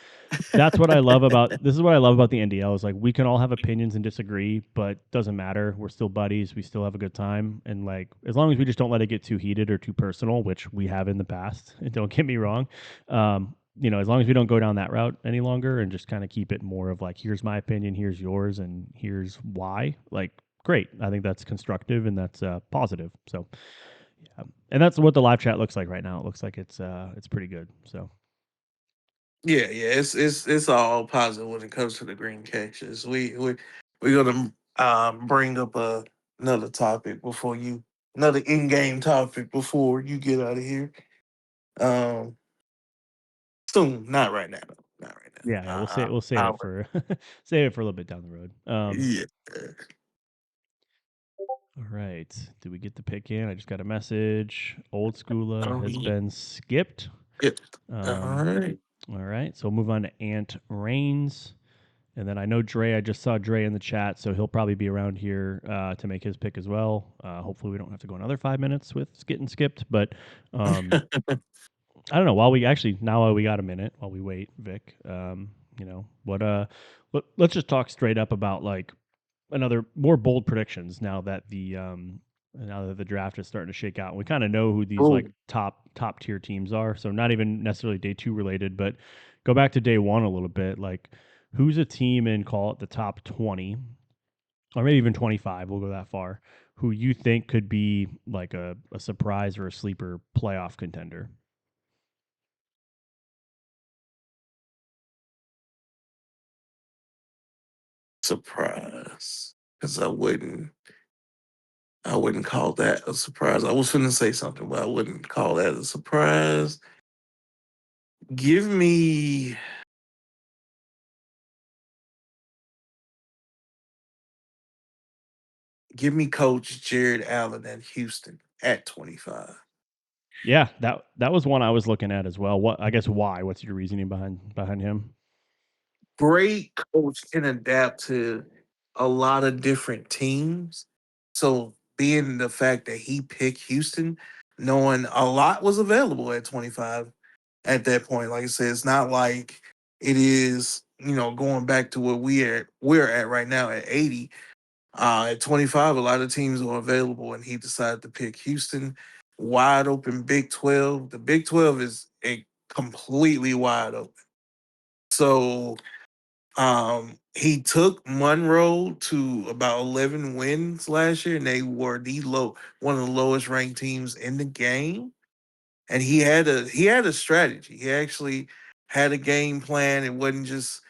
that's what I love about this is what I love about the NDL is like we can all have opinions and disagree, but doesn't matter. We're still buddies. We still have a good time, and like as long as we just don't let it get too heated or too personal, which we have in the past. And don't get me wrong, as long as we don't go down that route any longer and just kind of keep it more of like here's my opinion, here's yours, and here's why. Like great, I think that's constructive and that's positive. So yeah, and that's what the live chat looks like right now. It looks like it's pretty good. So. Yeah. It's all positive when it comes to the green catches. We're gonna bring up another topic before you another in game topic before you get out of here. Um, soon, not right now. Though. Not right now. Yeah, we'll save it for save it for a little bit down the road. Yeah. All right. Did we get the pick in? I just got a message. Old Schoola has Yeah. been skipped. Yeah. All Um, right. all right. So we'll move on to Ant Rains. And then I know Dre. I just saw Dre in the chat, so he'll probably be around here to make his pick as well. Hopefully, we don't have to go another 5 minutes with getting skipped. But I don't know. While we actually now we got a minute while we wait, Vic. What let's just talk straight up about like another more bold predictions now that the draft is starting to shake out. And we kind of know who these like Oh, top tier teams are. So not even necessarily day two related, but go back to day one a little bit. Like who's a team in call it the top 20 or maybe even 25, we'll go that far, who you think could be like a surprise or a sleeper playoff contender? surprise. Because I wouldn't call that a surprise. I was finna say something, but I wouldn't call that a surprise. Give me give me Coach Jared Allen at Houston at 25. Yeah, that was one I was looking at as well. What I guess why? What's your reasoning behind him? Great coach can adapt to a lot of different teams. So being the fact that he picked Houston, knowing a lot was available at 25 at that point. Like I said, it's not like it is, going back to what we're at right now at 80. At 25, a lot of teams were available, and he decided to pick Houston. Wide open Big 12. The Big 12 is a completely wide open. So he took Monroe to about 11 wins last year, and they were one of the lowest ranked teams in the game. And he had a strategy. He actually had a game plan. It wasn't just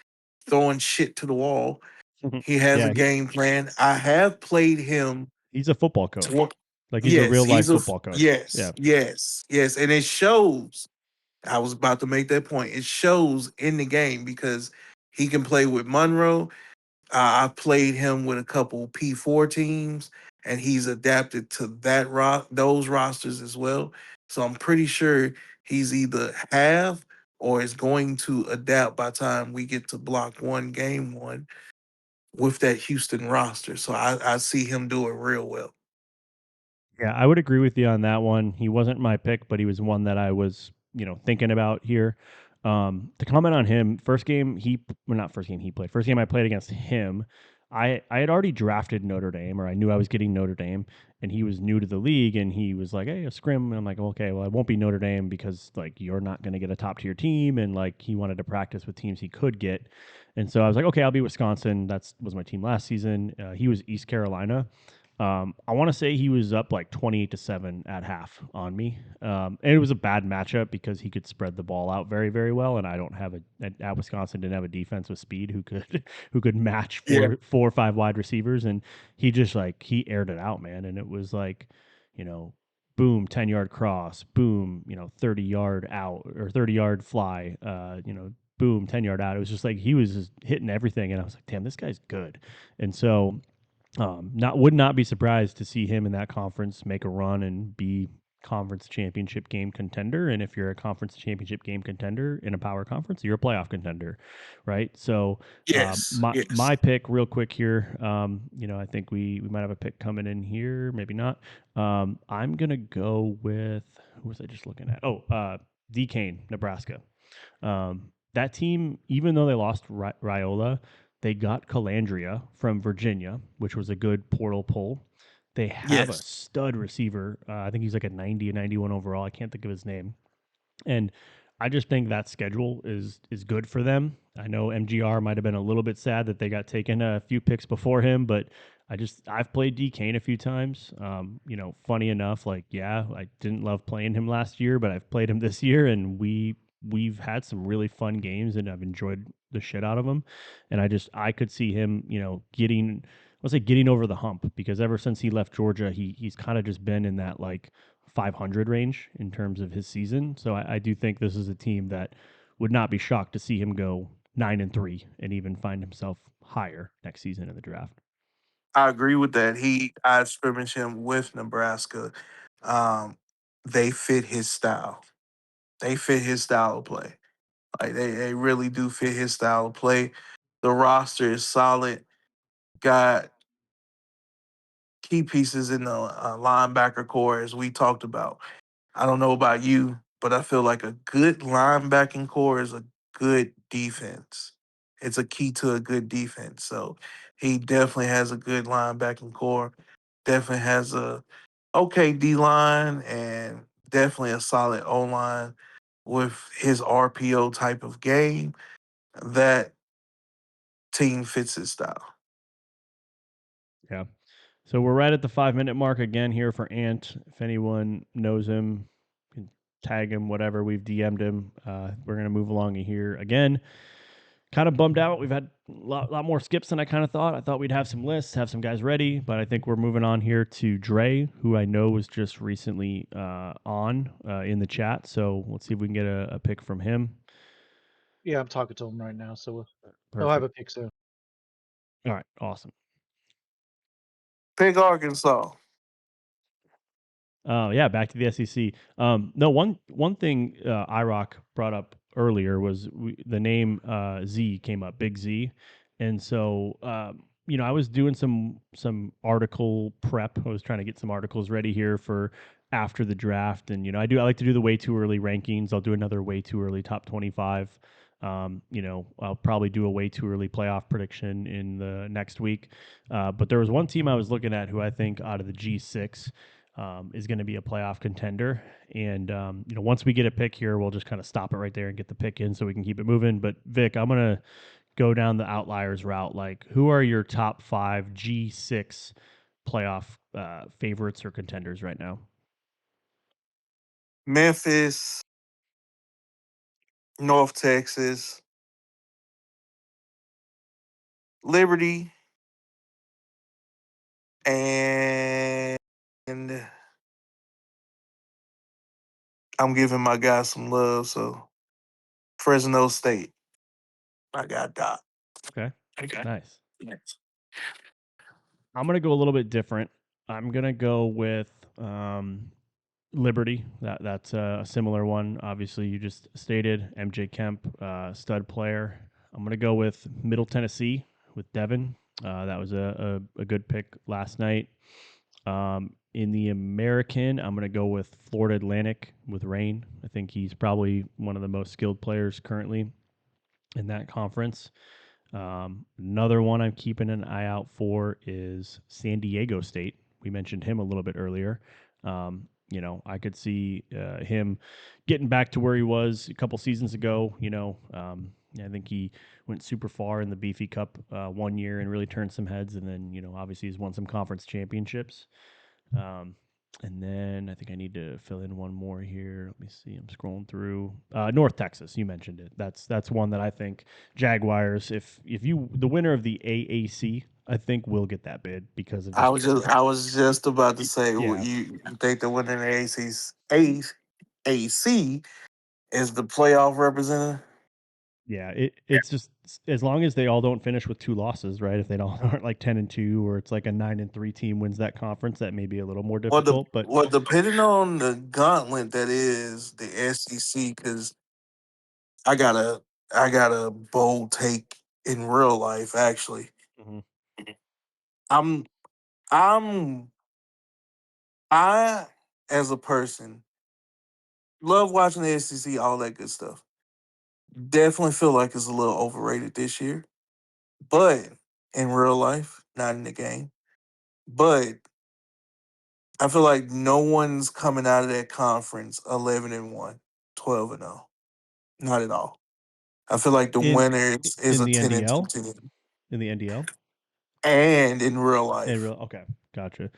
throwing shit to the wall. He has a Yeah, game plan. I have played him. he's a football coach. Tw- Like he's a yes, real life he's a football coach. yes, Yeah. yes, yes, and it shows. I was about to make that point. It shows in the game because he can play with Monroe. I've played him with a couple P4 teams, and he's adapted to those rosters as well. So I'm pretty sure he's either have or is going to adapt by the time we get to block one, game one with that Houston roster. So I see him do it real well. Yeah, I would agree with you on that one. He wasn't my pick, but he was one that I was, thinking about here. To comment on him, not first game he played, first game I played against him, I had already drafted Notre Dame, or I knew I was getting Notre Dame, and he was new to the league, and he was like, "Hey, a scrim," and I'm like, "Okay, well, I won't be Notre Dame because like you're not going to get a top tier team," and like he wanted to practice with teams he could get, and so I was like, "Okay, I'll be Wisconsin." That's was my team last season. He was East Carolina. I want to say he was up like 28-7 at half on me. And it was a bad matchup because he could spread the ball out very, very well. And I don't have at Wisconsin didn't have a defense with speed who could, who could match Yeah. four or five wide receivers. And he just like, he aired it out, man. And it was like, you know, boom, 10-yard cross, boom, 30-yard out or 30-yard fly, boom, 10-yard out. It was just like, he was just hitting everything. And I was like, damn, this guy's good. And so, not would not be surprised to see him in that conference make a run and be conference championship game contender. And if you're a conference championship game contender in a power conference, you're a playoff contender, right? So Yes. Yes. my pick, real quick here. I think we might have a pick coming in here, maybe not. I'm gonna go with who was I just looking at? Oh, Kane, Nebraska. That team, even though they lost Riola, they got Calandria from Virginia, which was a good portal pull. They have a Yes. stud receiver. I think he's like a 90, a 91 overall. I can't think of his name. And I just think that schedule is good for them. I know MGR might have been a little bit sad that they got taken a few picks before him, but I've played D Kane a few times. Funny enough, like yeah, I didn't love playing him last year, but I've played him this year, and we've had some really fun games, and I've enjoyed the shit out of him. And I could see him, getting let's say getting over the hump because ever since he left Georgia, he's kind of just been in that like 500 range in terms of his season. So I do think this is a team that would not be shocked to see him go 9-3 and even find himself higher next season in the draft. I agree with that. I scrimmaged him with Nebraska. Um, they fit his style. They fit his style of play. Like they really do fit his style of play. The roster is solid. Got key pieces in the linebacker core, as we talked about. I don't know about you, but I feel like a good linebacking core is a good defense. It's a key to a good defense. So he definitely has a good linebacking core. Definitely has a okay D line and definitely a solid O line with his RPO type of game. That team fits his style. Yeah. So we're right at the 5-minute mark again here for Ant. If anyone knows him, can tag him, whatever. We've DM'd him. We're going to move along here again. Kind of bummed out. We've had a lot more skips than I kind of thought. I thought we'd have some lists, have some guys ready, but I think we're moving on here to Dre, who I know was just recently on in the chat. So let's see if we can get a pick from him. Yeah, I'm talking to him right now, so he'll have Perfect. a pick soon. All right. Awesome. Pick Arkansas. Yeah, back to the SEC. No, one thing IROC brought up earlier was the name Z came up, Big Z, and so I was doing some article prep. I was trying to get some articles ready here for after the draft, and I like to do the way too early rankings. I'll do another way too early top 25. I'll probably do a way too early playoff prediction in the next week. But there was one team I was looking at who I think out of the G6 is going to be a playoff contender. And, once we get a pick here, we'll just kind of stop it right there and get the pick in so we can keep it moving. But Vic, I'm going to go down the outliers route. Like, who are your top 5 G6 playoff favorites or contenders right now? Memphis, North Texas, Liberty, and I'm giving my guy some love. So Fresno State, I got Doc. Okay. Okay. Nice. I'm going to go a little bit different. I'm going to go with Liberty. That's a similar one. Obviously, you just stated MJ Kemp, stud player. I'm gonna go with Middle Tennessee with Devin. That was a good pick last night. In the American, I'm gonna go with Florida Atlantic with Rain. I think he's probably one of the most skilled players currently in that conference. Another one I'm keeping an eye out for is San Diego State. We mentioned him a little bit earlier. I could see him getting back to where he was a couple seasons ago. I think he went super far in the Beefy Cup one year and really turned some heads. And then, obviously he's won some conference championships. And then I think I need to fill in one more here. Let me see. I'm scrolling through. North Texas, you mentioned it. That's one that I think Jaguars. If the winner of the AAC, I think will get that bid because of I just was just about to say, yeah. you think the winner in the AC is the playoff representative? Yeah, it's just as long as they all don't finish with 2 losses, right? If they don't aren't like 10-2 or it's like a 9-3 team wins that conference, that may be a little more difficult. But Depending on the gauntlet that is the SEC, because I got a bold take in real life. Actually, mhm. I'm I'm I as a person love watching the SEC, all that good stuff. Definitely feel like it's a little overrated this year, but in real life, not in the game. But I feel like no one's coming out of that conference 11-1, 12-0. Not at all. I feel like the in winner is in a the 10-2 NDL, team. in the NDL, And in real life. okay, gotcha.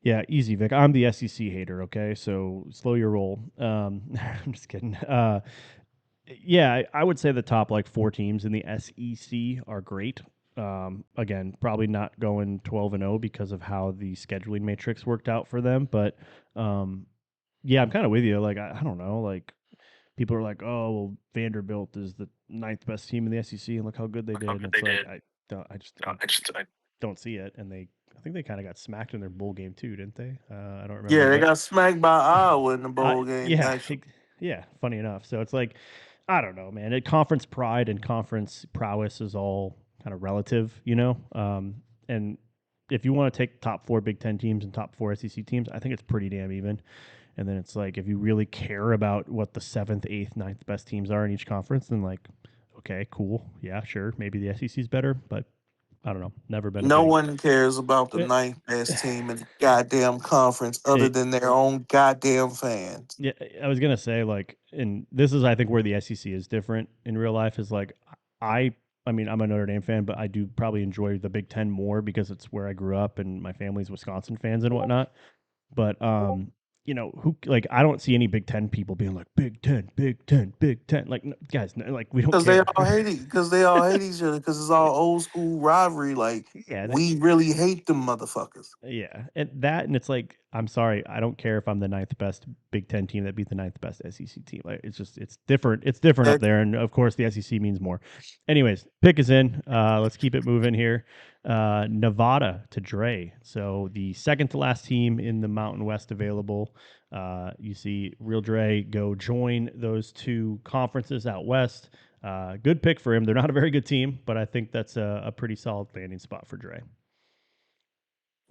Yeah, easy, Vic. I'm the SEC hater. Okay, so slow your roll. I'm just kidding. Yeah, I would say the top like 4 teams in the SEC are great. Again, probably not going 12-0 because of how the scheduling matrix worked out for them. But yeah, I'm kind of with you. Like, I don't know. Like, people are like, oh, well, Vanderbilt is the 9th best team in the SEC, and look how good they did. And it's like, I don't see it. And I think they kind of got smacked in their bowl game too, didn't they? I don't remember, Yeah, they but got smacked by Iowa in the bowl game, yeah, actually. yeah. Funny enough, so it's like I don't know, man. Conference pride and conference prowess is all kind of relative, you know. And if you want to take top 4 Big Ten teams and top 4 SEC teams, I think it's pretty damn even. And then it's like if you really care about what the 7th, 8th, ninth best teams are in each conference, then like, okay, cool, yeah, sure, maybe the SEC is better, but I don't know. Never been a No big. one cares about the Eh, ninth best team in the goddamn conference other It, than their own goddamn fans. yeah, I was gonna say like, and this is I think where the SEC is different in real life is like I. I mean, I'm a Notre Dame fan, but I do probably enjoy the Big Ten more because it's where I grew up and my family's Wisconsin fans and whatnot. But you know, who like I don't see any Big Ten people being like Big Ten, Big Ten, Big Ten. Like guys, like we don't Because they care. all hate it. Because they all hate each other. Because it's all old school rivalry. Like, Yeah, we really hate them motherfuckers. yeah, and it's like I'm sorry, I don't care if I'm the ninth best Big Ten team that beat the ninth best SEC team. Like it's just it's different. It's different up That, there, and of course the SEC means more. Anyways, pick is in. Let's keep it moving here. Nevada to Dre. So the second to last team in the Mountain West available. You see Real Dre go join those two conferences out west. Good pick for him. They're not a very good team, but I think that's a pretty solid landing spot for Dre.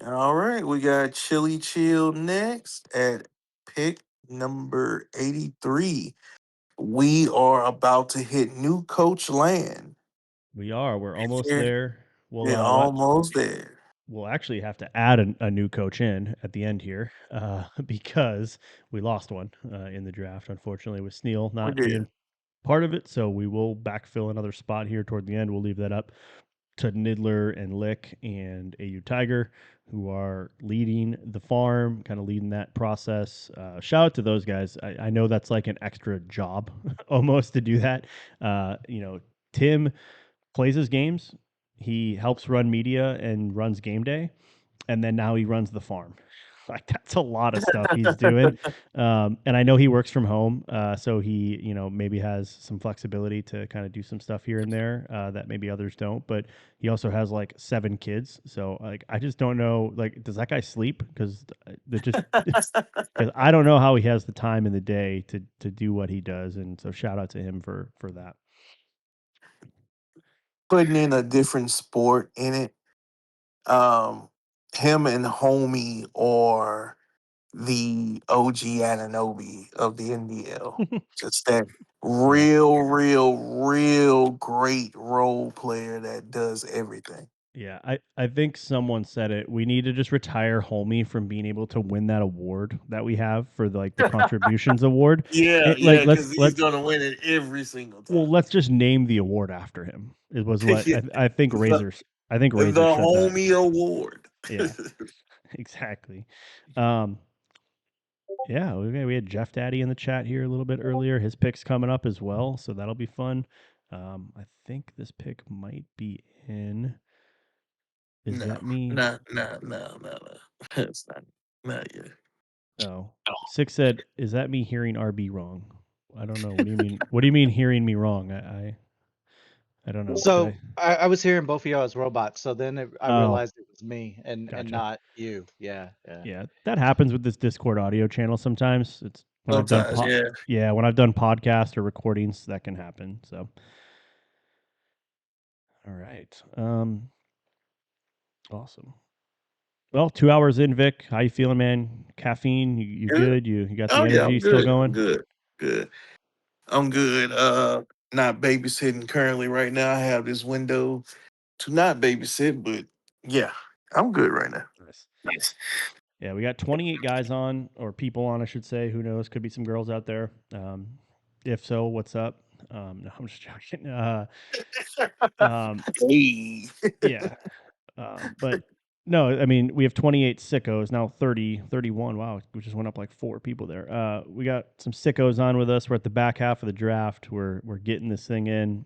all right. We got Chili Chill next at pick number 83. We are about to hit new coach land. We are. We're almost We're there. We'll we're what almost there. we'll actually have to add a new coach in at the end here because we lost one in the draft, unfortunately, with Sneal We not did. being part of it. So we will backfill another spot here toward the end. We'll leave that up to Nidler and Lick and AU Tiger, who are leading the farm, kind of leading that process. Shout out to those guys. I know that's like an extra job almost to do that. You know, Tim plays his games. He helps run media and runs game day, and then now he runs the farm. Like that's a lot of stuff he's doing, and I know he works from home, so he maybe has some flexibility to kind of do some stuff here and there that maybe others don't. But he also has like 7 kids, so like I just don't know. Like, does that guy sleep? Because just because I don't know how he has the time in the day to do what he does, and so shout out to him for that. Putting in a different sport in it. Him and Homie or the OG Ananobi of the NDL. Just that Yeah. real great role player that does everything. Yeah, I think someone said it. We need to just retire Homie from being able to win that award that we have for like the contributions award. Yeah, It, like yeah, because he's gonna win it every single time. let's just name the award after him. It was what Yeah, I think the, Razors. I think the Razor said that. Homie Award. Yeah, exactly. Um, yeah, we had Jeff Daddy in the chat here a little bit earlier. His pick's coming up as well, so that'll be fun. I think this pick might be in. Is No, that me? no. It's not yet. Oh, Six said, "Is that me hearing RB wrong?" I don't know. What do you mean? What do you mean hearing me wrong? I don't know. Did So I? I was hearing both of y'all as robots. So then I Oh, realized it was me and gotcha. not you. Yeah, yeah. Yeah, that happens with this Discord audio channel sometimes. It's when I've done Sometimes, yeah. yeah, when I've done podcasts or recordings, that can happen. So, all right. Awesome. Well, 2 hours in, Vic. How you feeling, man? Caffeine? You Good. good? You got the Oh yeah, energy I'm still good. I'm going? good. Good. I'm good. Not babysitting currently right now. I have this window to not babysit, but yeah, I'm good right now. Nice. Nice. Yeah, we got 28 guys on, or people on, I should say. Who knows? Could be some girls out there. If so, what's up? No, I'm just joking. Um, Hey. yeah. But no, I mean, we have 28 sickos, now 30, 31. Wow, we just went up like 4 people there. We got some sickos on with us. We're at the back half of the draft. We're getting this thing in.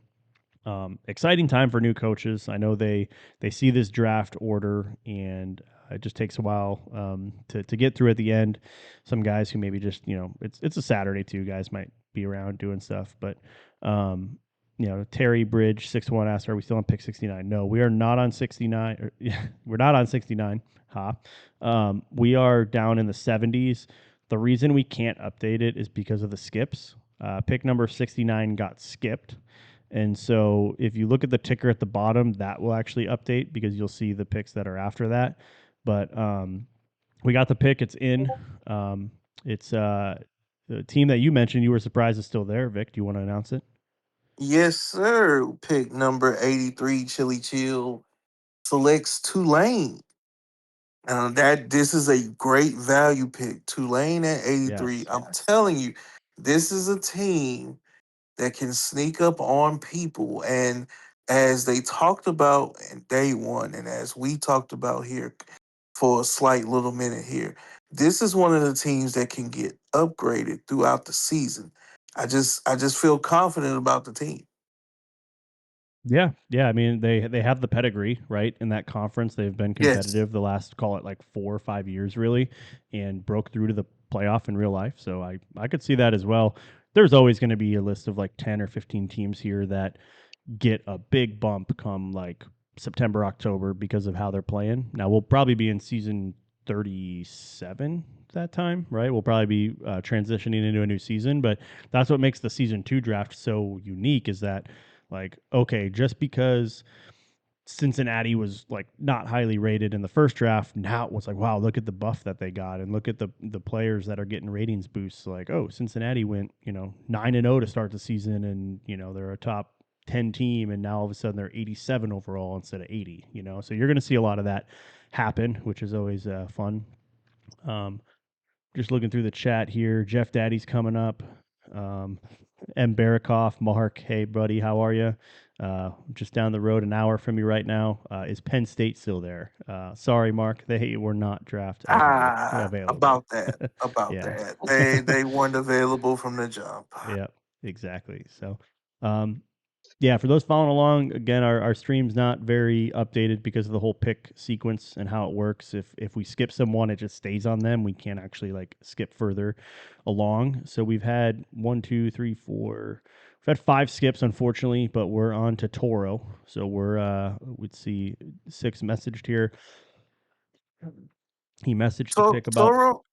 Exciting time for new coaches. I know they see this draft order, and it just takes a while to get through at the end. Some guys who maybe just it's a Saturday too. Guys might be around doing stuff, but Terry Bridge 6-1 asked, "Are we still on pick 69?" No, we are not on 69. We're not on 69. Ha. We are down in the 70s. The reason we can't update it is because of the skips. Pick number 69 got skipped. And so if you look at the ticker at the bottom, that will actually update because you'll see the picks that are after that. But we got the pick. It's in. It's the team that you mentioned. You were surprised is still there. Vic, do you want to announce it? Yes, sir. Pick number 83, Chili Chill, selects Tulane. That this is a great value pick. Tulane at 83. Yes. I'm telling you, this is a team that can sneak up on people. And as they talked about in day one, and as we talked about here for a slight little minute here, this is one of the teams that can get upgraded throughout the season. I just feel confident about the team. Yeah, yeah. I mean, they have the pedigree, right? In that conference, they've been Yes. competitive the last, call it like 4 or 5 years, really, and broke through to the playoff in real life. So I could see that as well. There's always going to be a list of like 10 or 15 teams here that get a big bump come like September, October because of how they're playing. Now we'll probably be in season 37 that time, right? We'll probably be transitioning into a new season, but that's what makes the season 2 draft so unique is that like okay, just because Cincinnati was like not highly rated in the first draft. Now it was like, wow, look at the buff that they got, and look at the players that are getting ratings boosts. Like, oh, Cincinnati went 9-0 to start the season, and they're a top 10 team, and now all of a sudden they're 87 overall instead of 80. So you're going to see a lot of that happen, which is always fun. Um, just looking through the chat here, Jeff Daddy's coming up. Um, M. Barikoff, Mark, hey buddy, how are you? Just down the road, an hour from you right now. Is Penn State still there? Sorry, Mark, they were not draft available. About that. About Yeah, that. They weren't available from the jump. yeah, exactly. So, um, yeah, for those following along, again, our stream's not very updated because of the whole pick sequence and how it works. If we skip someone, it just stays on them. We can't actually like skip further along. So we've had one, two, three, four. We've had 5 skips, unfortunately, but we're on to Toro. So we'd see 6 messaged here. He messaged the pick about. Toro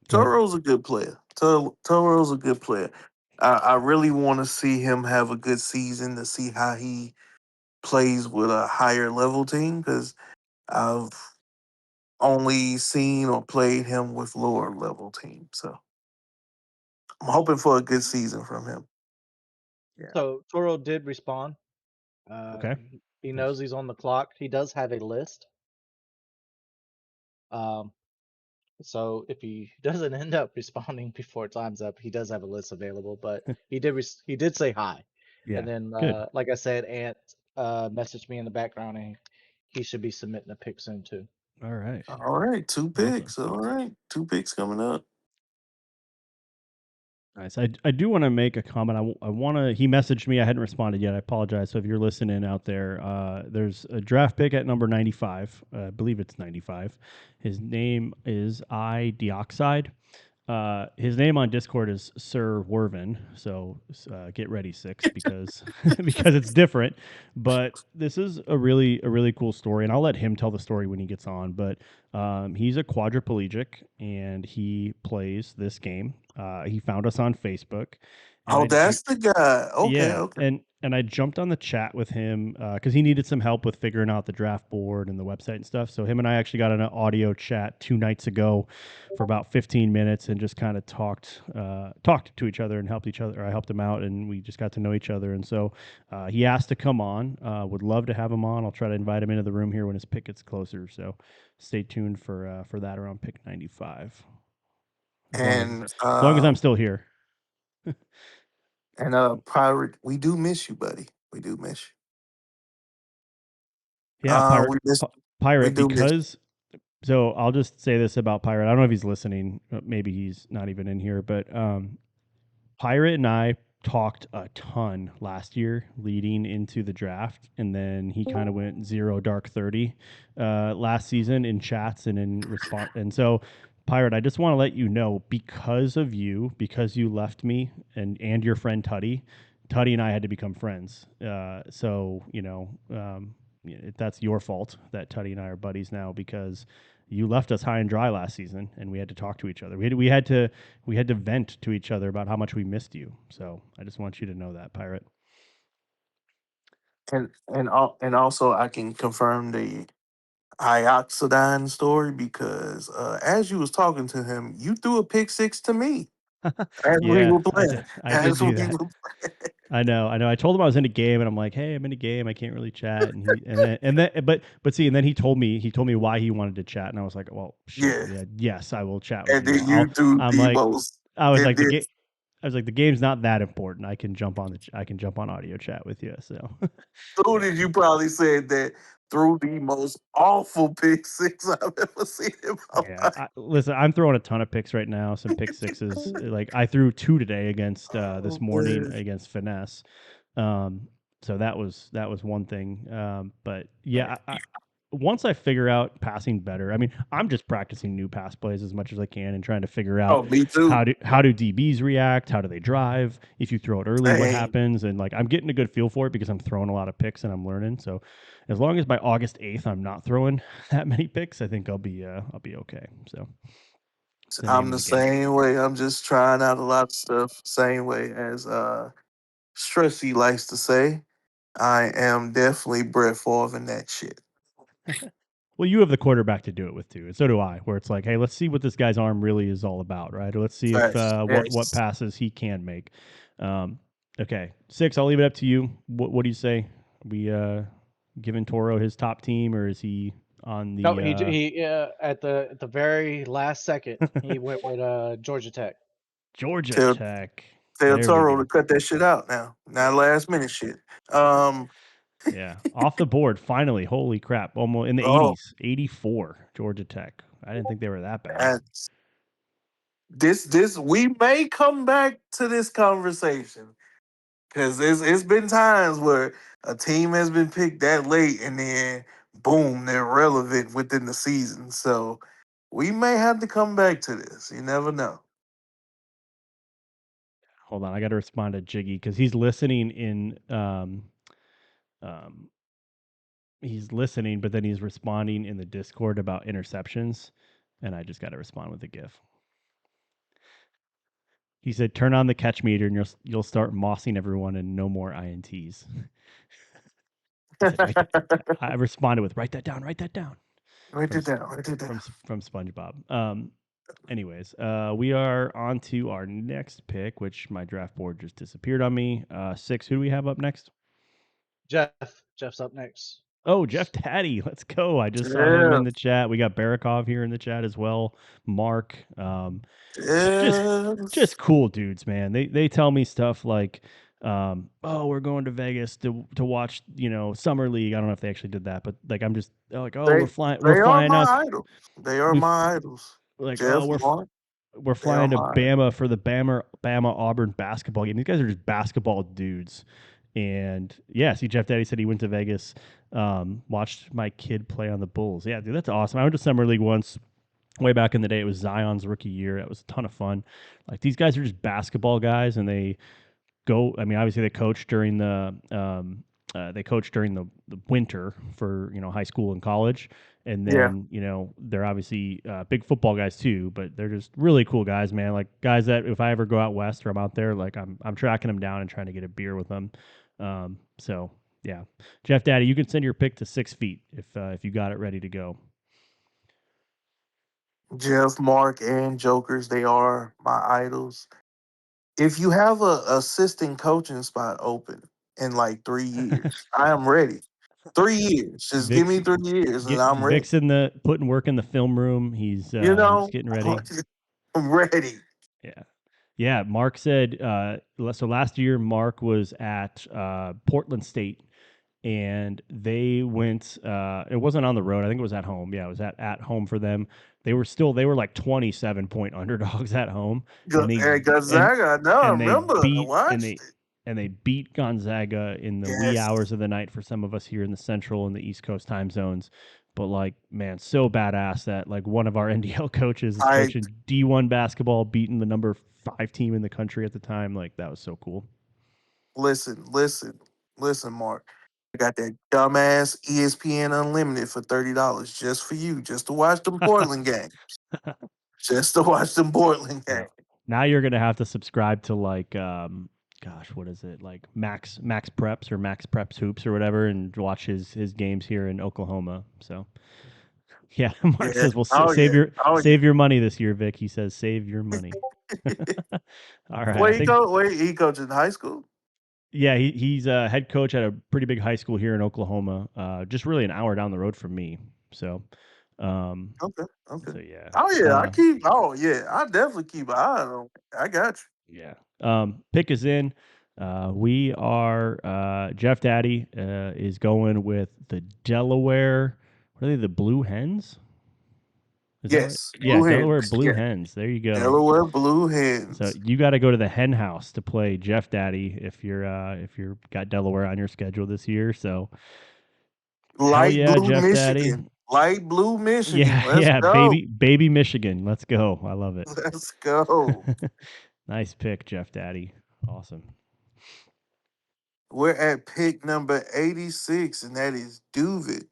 Go ahead. Toro's a good player. Toro's a good player. I really want to see him have a good season to see how he plays with a higher level team because I've only seen or played him with lower level teams. So I'm hoping for a good season from him. Yeah. So Toro did respond. Okay. He Nice. knows he's on the clock. He does have a list. Um, so if he doesn't end up responding before time's up, he does have a list available. But he did say hi, and Yeah. then Good. like I said, Ant messaged me in the background, and he should be submitting a pick soon too. All right. All right, two Awesome. picks. All right, 2 picks coming up. Nice. I do want to make a comment. I want to. He messaged me. I hadn't responded yet. I apologize. So if you're listening out there, there's a draft pick at number 95. I believe it's 95. His name is I Deoxide. His name on Discord is Sir Wervin, so get ready, Six, because because it's different. But this is a really cool story, and I'll let him tell the story when he gets on. But he's a quadriplegic, and he plays this game. He found us on Facebook, and Oh, I ju- that's the guy. Okay, yeah, okay. and I jumped on the chat with him because he needed some help with figuring out the draft board and the website and stuff. So him and I actually got an audio chat 2 nights ago for about 15 minutes and just kind of talked to each other and helped each other. Or I helped him out, and we just got to know each other. And so he asked to come on. Would love to have him on. I'll try to invite him into the room here when his pick gets closer. So stay tuned for that around pick 95. And As long as I'm still here. Pirate, we do miss you, buddy. We do miss you. Yeah, We miss we pirate do miss you. because so I'll just say this about Pirate. I don't know if he's listening. Maybe he's not even in here, but Pirate and I talked a ton last year leading into the draft, and then he kind of went zero dark 30 last season in chats and in response. And so, Pirate, I just want to let you know because of you, because you left me and your friend Tuddy, Tuddy and I had to become friends. That's your fault that Tuddy and I are buddies now because you left us high and dry last season, and we had to talk to each other. We had to vent to each other about how much we missed you. So I just want you to know that, Pirate. and also I can confirm the Ioxidine story because as you was talking to him, you threw a pick six to me as we Yeah, were playing. I did As do we that. were I know. I told him I was in a game, and I'm like, "Hey, I'm in a game. I can't really chat." But see, and then he told me why he wanted to chat, and I was like, "Well, sure, yeah, yeah, yes, I will chat with and you." then you threw I'm the like, most. I was And like the then game. I was like, the game's not that important. I can jump on I can jump on audio chat with you. So, soon yeah, as you probably said that, threw the most awful pick six I've ever seen in my yeah. life. Listen, I'm throwing a ton of picks right now. Some pick sixes. Like I threw two today against this Oh morning man. against Finesse. Um, so that was one thing. But yeah, once I figure out passing better, I mean, I'm just practicing new pass plays as much as I can and trying to figure out Oh, me too. how do DBs react, how do they drive, if you throw it early, what Same. happens, and like I'm getting a good feel for it because I'm throwing a lot of picks and I'm learning. So as long as by August 8th I'm not throwing that many picks, I think I'll be okay. So the name I'm of the the game. same way. I'm just trying out a lot of stuff. Same way as Stressy likes to say. I am definitely Brett Favre in that shit. Well, you have the quarterback to do it with too, and so do I. Where it's like, hey, let's see what this guy's arm really is all about, right? Or let's see if Facts. what Yes. passes he can make. Um, okay, Six. I'll leave it up to you. What do you say? We giving Toro his top team, or is he on No, the he at the very last second he went with Georgia Tech. Georgia Tell Tech? tell There we Toro to go. cut that shit out now. Not last minute shit. Um. Yeah, off the board finally. Holy crap! Almost in the Oh, 80s, 84 Georgia Tech. I didn't think they were that bad. that's this. We may come back to this conversation because it's been times where a team has been picked that late and then boom, they're relevant within the season. So we may have to come back to this. You never know. Hold on, I got to respond to Jiggy because he's listening in um, he's listening, but then he's responding in the Discord about interceptions, and I just got to respond with a GIF. He said, "Turn on the catch meter, and you'll start mossing everyone, and no more ints." He said, "Write that." I responded with, "Write that down. Write that down." Write From it down. Write it down. from SpongeBob. Anyways, we are on to our next pick, which my draft board just disappeared on me. Six. Who do we have up next? Jeff's up next. Oh, Jeff Daddy, let's go. I just saw him Yeah. in the chat. We got Barakov here in the chat as well. Mark. Yes. Just cool dudes, man. They tell me stuff like, oh, we're going to Vegas to watch, Summer League. I don't know if they actually did that, but like I'm just like, oh, They we're they are flying out. my idols. They are We my idols. like, oh, Jeff Mark, we're they are flying to my idols. Bama for the Bama Auburn basketball game. These guys are just basketball dudes. And yeah, see, Jeff Daddy said he went to Vegas, watched my kid play on the Bulls. Yeah, dude, that's awesome. I went to Summer League once, way back in the day. It was Zion's rookie year. It was a ton of fun. Like these guys are just basketball guys, and they go. I mean, obviously they coach during the winter for high school and college, and Yeah. then they're obviously big football guys too. But they're just really cool guys, man. Like guys that if I ever go out west or I'm out there, like I'm tracking them down and trying to get a beer with them. So yeah, Jeff Daddy, you can send your pick to 6 feet if you got it ready to go. Jeff Mark and Jokers, they are my idols. If you have a assistant coaching spot open in like 3 years, I am ready. 3 years. Just give Vic's me 3 years and get I'm ready. Vic's in the putting work in the film room. You He's know, getting ready. I'm ready. Yeah. Yeah, Mark said so last year Mark was at Portland State and they went it wasn't on the road. I think it was at home. Yeah, it was at home for them. They were like 27-point underdogs at home and they Hey, Gonzaga, no, I and they remember. I beat watched it. and they beat Gonzaga in the wee Yes. hours of the night for some of us here in the Central and the East Coast time zones. But like, man, so badass that like one of our NDL coaches is I coaching D1 basketball, beating the number 5 team in the country at the time. Like that was so cool. listen, Mark. I got that dumbass ESPN Unlimited for $30 just for you, just to watch them Portland games. Just to watch them Portland Yeah. games. Now you're gonna have to subscribe to like gosh, what is it, like Max Preps or Max Preps Hoops or whatever, and watch his games here in Oklahoma. So yeah, Mark Yeah. says, "Well, Oh save yeah. your Oh save your money this year, Vic." He says, "Save your money." All right, I think Where he coached in high school? yeah, he's a head coach at a pretty big high school here in Oklahoma, just really an hour down the road from me. So, um, Okay. Okay. so yeah, Oh yeah, I keep. Oh yeah, I definitely keep an eye on. I got yeah. Pick is in. We are Jeff Daddy is going with the Delaware. What are they? The Blue Hens? Is you. that right? Yes, Yeah, Blue Delaware Hens. Blue Yeah, Hens. There you go. Delaware Blue So Hens. you got to go to the Hen House to play Jeff Daddy if you're got Delaware on your schedule this year. So hell Light yeah, Blue Jeff Daddy. Michigan. Light Blue Michigan. Yeah, Let's yeah, go. baby Michigan. Let's go. I love it. Let's go. Nice pick, Jeff Daddy. Awesome. We're at pick number 86, and that is Duvid.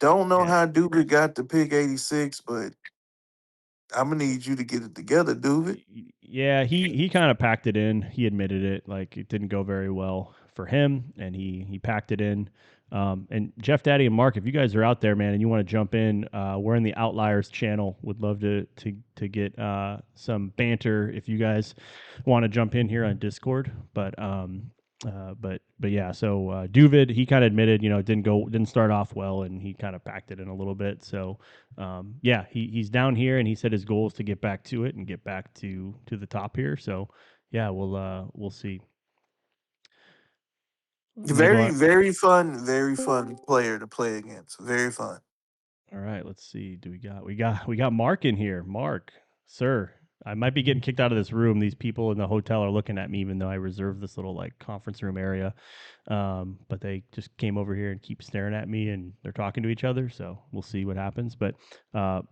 Don't know Yeah. how Duvid got to pick 86, but I'm gonna need you to get it together, Duvid. Yeah, he kind of packed it in. He admitted it. Like it didn't go very well for him, and he packed it in. And Jeff Daddy and Mark, if you guys are out there, man, and you want to jump in, we're in the Outliers channel. Would love to get some banter if you guys want to jump in here on Discord. But yeah, so Duvid, he kind of admitted, it didn't start off well, and he kind of packed it in a little bit. So yeah, he's down here, and he said his goal is to get back to it and get back to the top here. So yeah, we'll see. I'm gonna go Very, on. very fun player to play against. Very fun. All right, let's see. Do we got Mark in here? Mark, sir, I might be getting kicked out of this room. These people in the hotel are looking at me, even though I reserved this little like conference room area. But they just came over here and keep staring at me, and they're talking to each other. So we'll see what happens. But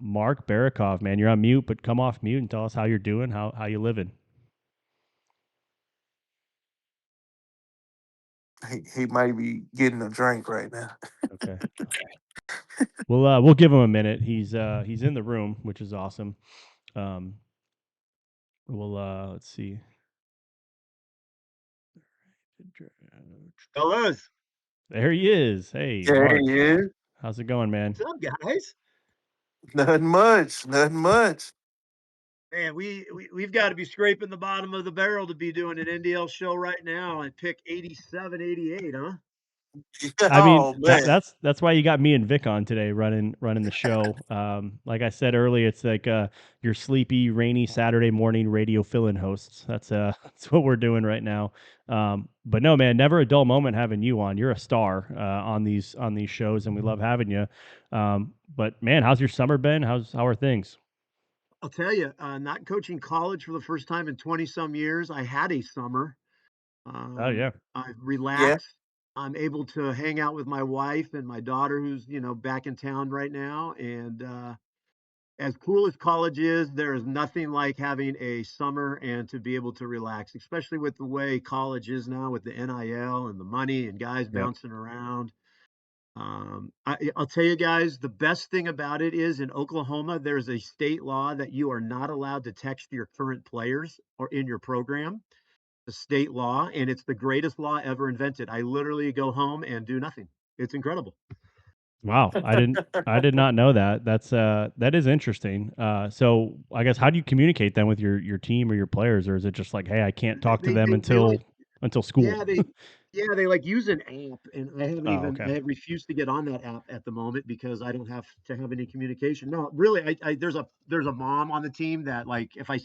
Mark Barakov, man, you're on mute, but come off mute and tell us how you're doing, how you living. He might be getting a drink right now. Okay. We'll give him a minute. He's in the room, which is awesome. Um, we'll let's see. Fellas, There he is. Hey, Yeah, Mark. he is. How's it going, man? what's up, guys? Nothing much. Nothing much. Man, we've got to be scraping the bottom of the barrel to be doing an NDL show right now and pick 87, 88, huh? I mean, Oh man. that's why you got me and Vic on today running the show. Like I said earlier, it's like your sleepy, rainy Saturday morning radio fill-in hosts. That's that's what we're doing right now. But no, man, never a dull moment having you on. You're a star on these shows, and we love having you. But man, how's your summer been? How are things? I'll tell you, not coaching college for the first time in 20 some years. I had a summer. Oh yeah, I've Yeah. relaxed. I'm able to hang out with my wife and my daughter, who's back in town right now. And as cool as college is, there is nothing like having a summer and to be able to relax, especially with the way college is now with the NIL and the money and guys yep. bouncing around. I'll tell you guys, the best thing about it is in Oklahoma, there's a state law that you are not allowed to text your current players or in your program. The state law, and it's the greatest law ever invented. I literally go home and do nothing. It's incredible. Wow, I did not know that. That is interesting. So I guess how do you communicate then with your team or your players, or is it just like, hey, I can't talk to them They like, until school? yeah, they like use an app, and Oh, okay. I have refused to get on that app at the moment because I don't have to have any communication. No, really, there's a mom on the team that like if I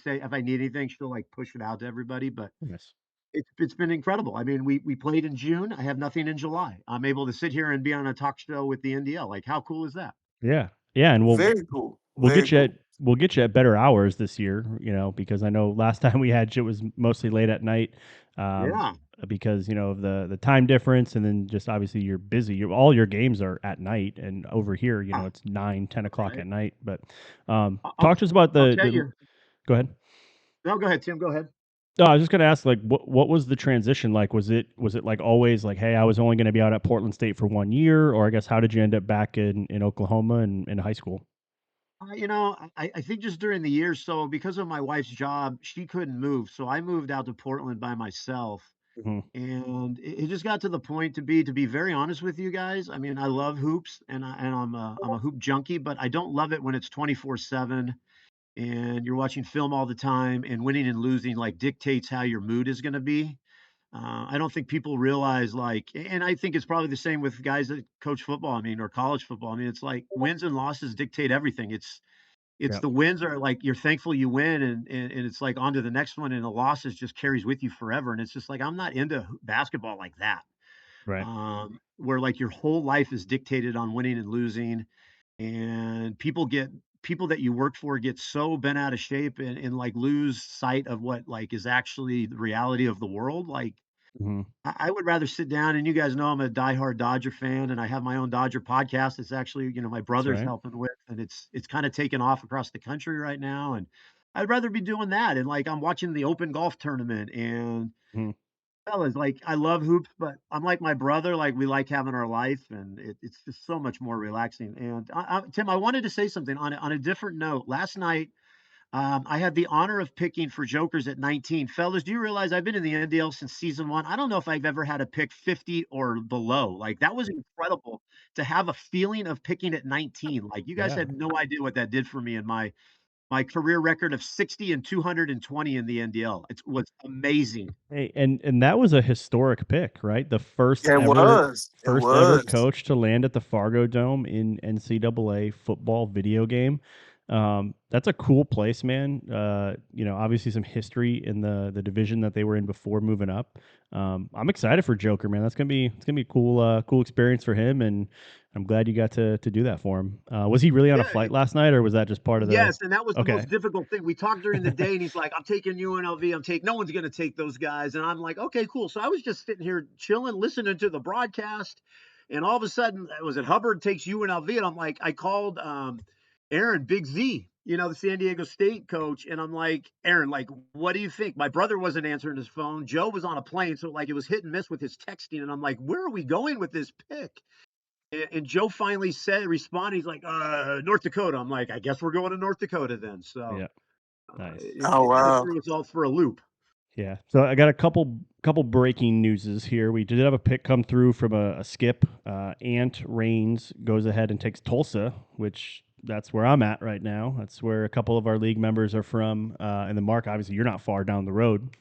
need anything, she'll like push it out to everybody. But Nice. it's been incredible. I mean, we played in June. I have nothing in July. I'm able to sit here and be on a talk show with the NDL. Like, how cool is that? Yeah, yeah, and Very cool. we'll Very get you cool. we'll get you at better hours this year. Because I know last time we had you it was mostly late at night. Um, Yeah. because of the time difference, and then just obviously you're busy. All your games are at night, and over here, Ah, it's 9, 10 o'clock right. at night. But I- I'll talk to us about I'll tell the. you. Go ahead. No, go ahead, Tim. Go ahead. No, I was just gonna ask, like, what was the transition like? Was it like always like, hey, I was only gonna be out at Portland State for 1 year, or I guess how did you end up back in Oklahoma and in high school? I think just during the years, so because of my wife's job, she couldn't move. So I moved out to Portland by myself. Mhm. And it just got to the point to be very honest with you guys. I mean, I love hoops and I'm a hoop junkie, but I don't love it when it's 24/7 and you're watching film all the time and winning and losing like dictates how your mood is going to be. I don't think people realize like, and I think it's probably the same with guys that coach football. I mean, or college football. I mean, it's like wins and losses dictate everything. It's Yep. the wins are like you're thankful you win, and it's like on to the next one, and the losses just carries with you forever. And it's just like I'm not into basketball like that, Right. where like your whole life is dictated on winning and losing, and people that you work for get so bent out of shape and like lose sight of what like is actually the reality of the world. Like Mhm. I would rather sit down, and you guys know I'm a diehard Dodger fan, and I have my own Dodger podcast. It's actually, my That's brother's right. helping with, and it's kind of taken off across the country right now. And I'd rather be doing that. And like I'm watching the Open Golf Tournament, and Mhm. fellas, like I love hoops, but I'm like my brother. Like we like having our life, and it's just so much more relaxing. And Tim, I wanted to say something on a different note. Last night, I had the honor of picking for Jokers at 19. Fellas, do you realize I've been in the NDL since season one? I don't know if I've ever had a pick 50 or below. Like that was incredible to have a feeling of picking at 19. Like you guys Yeah. had no idea what that did for me in my career record of 60 and 220 in the NDL. It was amazing. Hey, and that was a historic pick, right? The first Yeah, it ever was. It first ever was. coach to land at the Fargo Dome in NCAA football video game. That's a cool place, man. Obviously some history in the division that they were in before moving up. I'm excited for Joker, man. It's gonna be a cool experience for him, and I'm glad you got to do that for him. Was he really on a Yeah, flight last night, or was that just part of the? yes, and that was the Okay. most difficult thing. We talked during the day, and he's like, "I'm taking UNLV. No one's going to take those guys." And I'm like, "Okay, cool." So I was just sitting here chilling, listening to the broadcast, and all of a sudden, was it Hubbard takes UNLV, and I'm like, I called Aaron Big Z, the San Diego State coach, and I'm like, Aaron, like, what do you think? My brother wasn't answering his phone. Joe was on a plane, so like it was hit and miss with his texting, and I'm like, where are we going with this pick? And Joe finally responded. He's like, North Dakota. I'm like, I guess we're going to North Dakota then. So Yeah. Nice. Oh it kind of wow. threw us all for a loop. Yeah. So I got a couple breaking newses here. We did have a pick come through from a skip. Ant Rains goes ahead and takes Tulsa, which that's where I'm at right now. That's where a couple of our league members are from. And then Mark, obviously, you're not far down the road.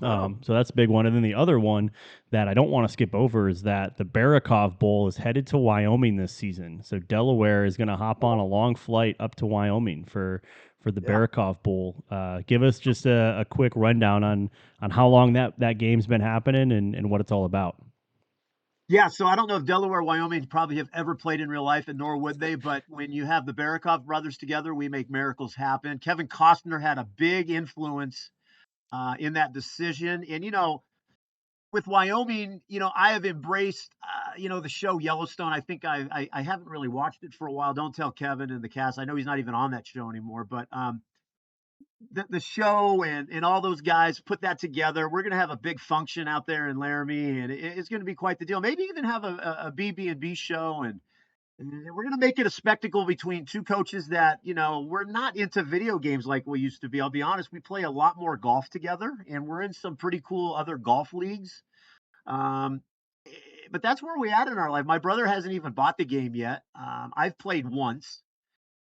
Oh, So that's a big one. And then the other one that I don't want to skip over is that the Barakov Bowl is headed to Wyoming this season. So Delaware is going to hop on a long flight up to Wyoming for the yeah. Barakov Bowl. Give us just a quick rundown on how long that game's been happening and what it's all about. Yeah, so I don't know if Delaware, Wyoming probably have ever played in real life, and nor would they. But when you have the Barakov brothers together, we make miracles happen. Kevin Costner had a big influence in that decision. And, with Wyoming, I have embraced, the show Yellowstone. I think I haven't really watched it for a while. Don't tell Kevin and the cast. I know he's not even on that show anymore, but the show and all those guys put that together. We're going to have a big function out there in Laramie, and it's going to be quite the deal. Maybe even have a BB&B show, and we're going to make it a spectacle between two coaches that, we're not into video games like we used to be. I'll be honest, we play a lot more golf together, and we're in some pretty cool other golf leagues. Um, eh, but that's where we at in our life. My brother hasn't even bought the game yet. I've played once,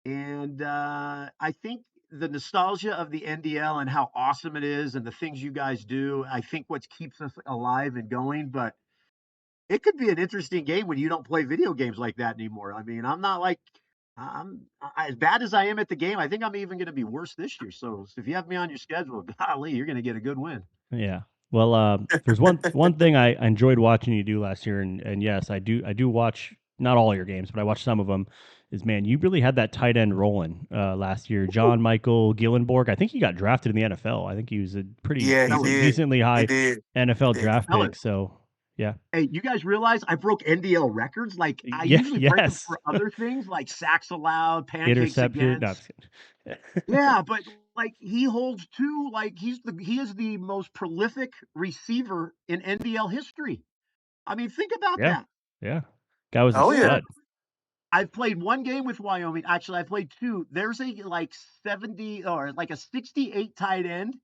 and I think the nostalgia of the NDL and how awesome it is, and the things you guys do, I think what keeps us alive and going. But it could be an interesting game when you don't play video games like that anymore. I mean, I'm not like as bad as I am at the game. I think I'm even going to be worse this year. So if you have me on your schedule, golly, you're going to get a good win. Yeah. Well, there's one thing I enjoyed watching you do last year, and yes, I do watch not all your games, but I watch some of them. Is man, you really had that tight end rolling last year. John Michael Gillenborg. I think he got drafted in the NFL. I think he was a pretty Yeah, he decent, did. decently He high did. He NFL did. draft pick. Fellas, So yeah, hey, you guys realize I broke NDL records? Like, I yeah, usually break them yes, for other things, like sacks allowed, pancakes interception. No, I'm against. just kidding. Yeah, but like he holds two, like he is the most prolific receiver in NDL history. I mean, think about Yeah, that. yeah, guy was a Oh And yeah. stud. I've played one game with Wyoming. Actually, I played two. There's a like 70 or like a 68 tight end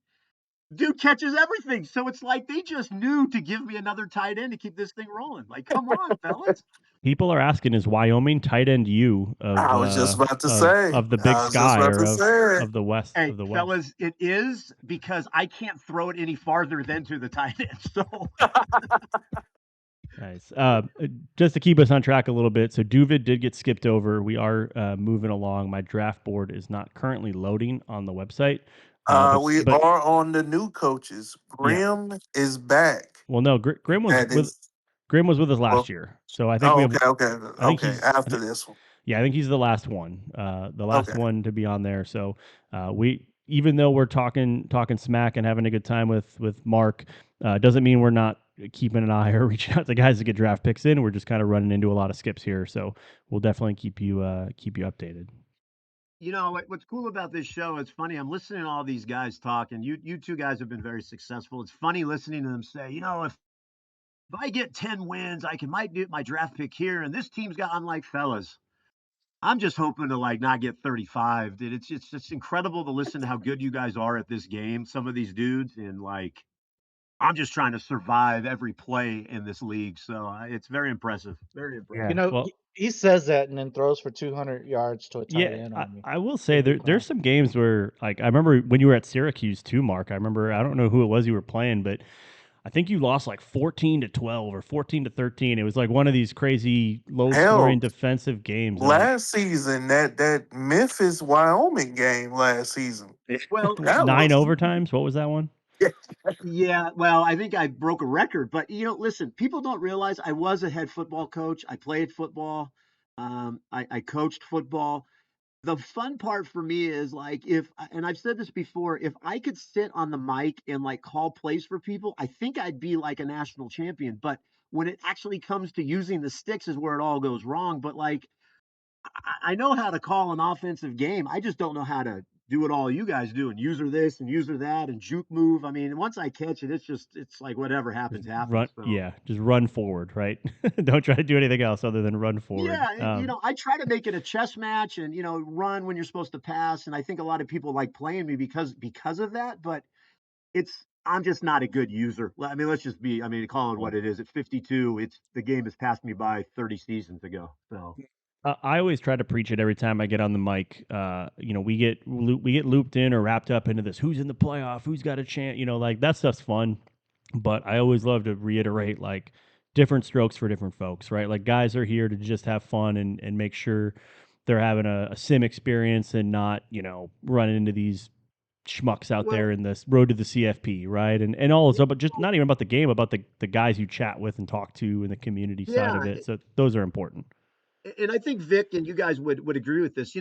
Dude catches everything. So it's like they just knew to give me another tight end to keep this thing rolling. Like, come on, fellas. People are asking, is Wyoming tight end you I was just about to say. of the Big I was just Sky about or to say. of the West Hey, of the West? fellas, it is because I can't throw it any farther than to the tight end. So Nice. Just to keep us on track a little bit, so Duvid did get skipped over. We are moving along. My draft board is not currently loading on the website, We but are on the new coaches. yeah. Grim is back. Well, no, Grim was That with is Grim was with us last well. year, so I think we Oh, have. okay, okay, I think okay. After this one, yeah, I think he's the last okay. one to be on there. So we, even though we're talking smack and having a good time with Mark, doesn't mean we're not keeping an eye or reaching out to guys to get draft picks in. We're just kind of running into a lot of skips here, so we'll definitely keep you updated. what's cool about this show? It's funny. I'm listening to all these guys talk, and you two guys have been very successful. It's funny listening to them say, if I get 10 wins, might do my draft pick here, and this team's got. I'm like, fellas, I'm just hoping to like not get 35. Dude, it's just incredible to listen to how good you guys are at this game. Some of these dudes, and like, I'm just trying to survive every play in this league. So it's very impressive. Very impressive. Yeah. Well, He says that and then throws for 200 yards to a tight yeah, end on me. I will say Give me there's crap. some games where, like, I remember when you were at Syracuse too, Mark. I remember, I don't know who it was you were playing, but I think you lost like 14-12 or 14-13. It was like one of these crazy low scoring Hell, defensive games, and last season that Memphis Wyoming game last season, Well, that nine was overtimes. What was that one? yeah, well, I think I broke a record, but listen, people don't realize I was a head football coach. I played football. I coached football. The fun part for me is like and I've said this before, if I could sit on the mic and like call plays for people, I think I'd be like a national champion. But when it actually comes to using the sticks is where it all goes wrong. But like I know how to call an offensive game. I just don't know how to do what all you guys do and user this and user that and juke move. I mean, once I catch it, it's like whatever Just happens, happens. run, So yeah, just run forward, right? Don't try to do anything else other than run forward. yeah, I try to make it a chess match and run when you're supposed to pass. And I think a lot of people like playing me because of that. But I'm just not a good user. I mean, let's just be. I mean, call it what it is. At 52, the game has passed me by 30 seasons ago. So I always try to preach it every time I get on the mic. We get looped in or wrapped up into this. Who's in the playoff? Who's got a chance? Like that stuff's fun. But I always love to reiterate like different strokes for different folks, right? Like guys are here to just have fun and make sure they're having a sim experience and not running into these schmucks out well, there in this road to the CFP, right? And all this, but just not even about the game, about the guys you chat with and talk to and the community side yeah, of it. So those are important. and I think Vic and you guys would agree with this.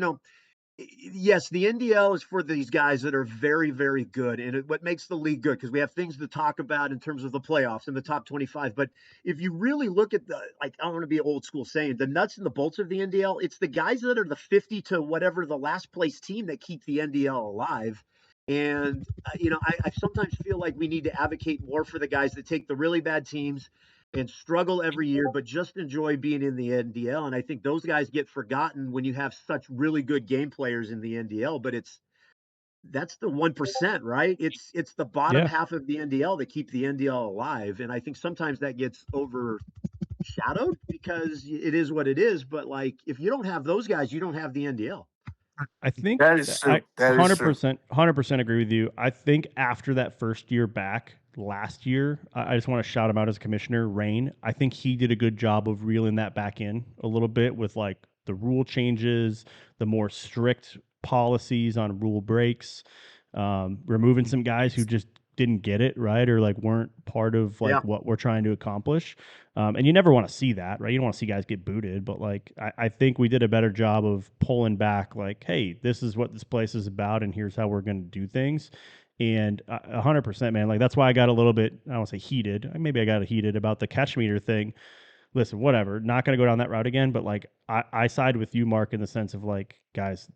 Yes, the NDL is for these guys that are very, very good, and what makes the league good because we have things to talk about in terms of the playoffs and the top 25. But if you really look at I don't want to be old school saying the nuts and the bolts of the NDL, it's the guys that are the 50 to whatever the last place team that keep the NDL alive. And I sometimes feel like we need to advocate more for the guys that take the really bad teams and struggle every year, but just enjoy being in the NDL. And I think those guys get forgotten when you have such really good game players in the NDL. But that's the 1%, right? It's the bottom Yeah. half of the NDL that keep the NDL alive. And I think sometimes that gets overshadowed because it is what it is. But like if you don't have those guys, you don't have the NDL. I think that is I true. That is true. 100% agree with you. I think after that first year back last year, I just want to shout him out as commissioner, Rain. I think he did a good job of reeling that back in a little bit with like the rule changes, the more strict policies on rule breaks, removing some guys who just didn't get it right or like weren't part of Yeah. like what we're trying to accomplish. And you never want to see that, right? You don't want to see guys get booted, but like I think we did a better job of pulling back, like, hey, this is what this place is about, and here's how we're going to do things. And 100%, man, like that's why I got a little bit, I don't want to say heated. Maybe I got heated about the catch meter thing. Listen, whatever, not going to go down that route again. But like, I side with you, Mark, in the sense of like, guys,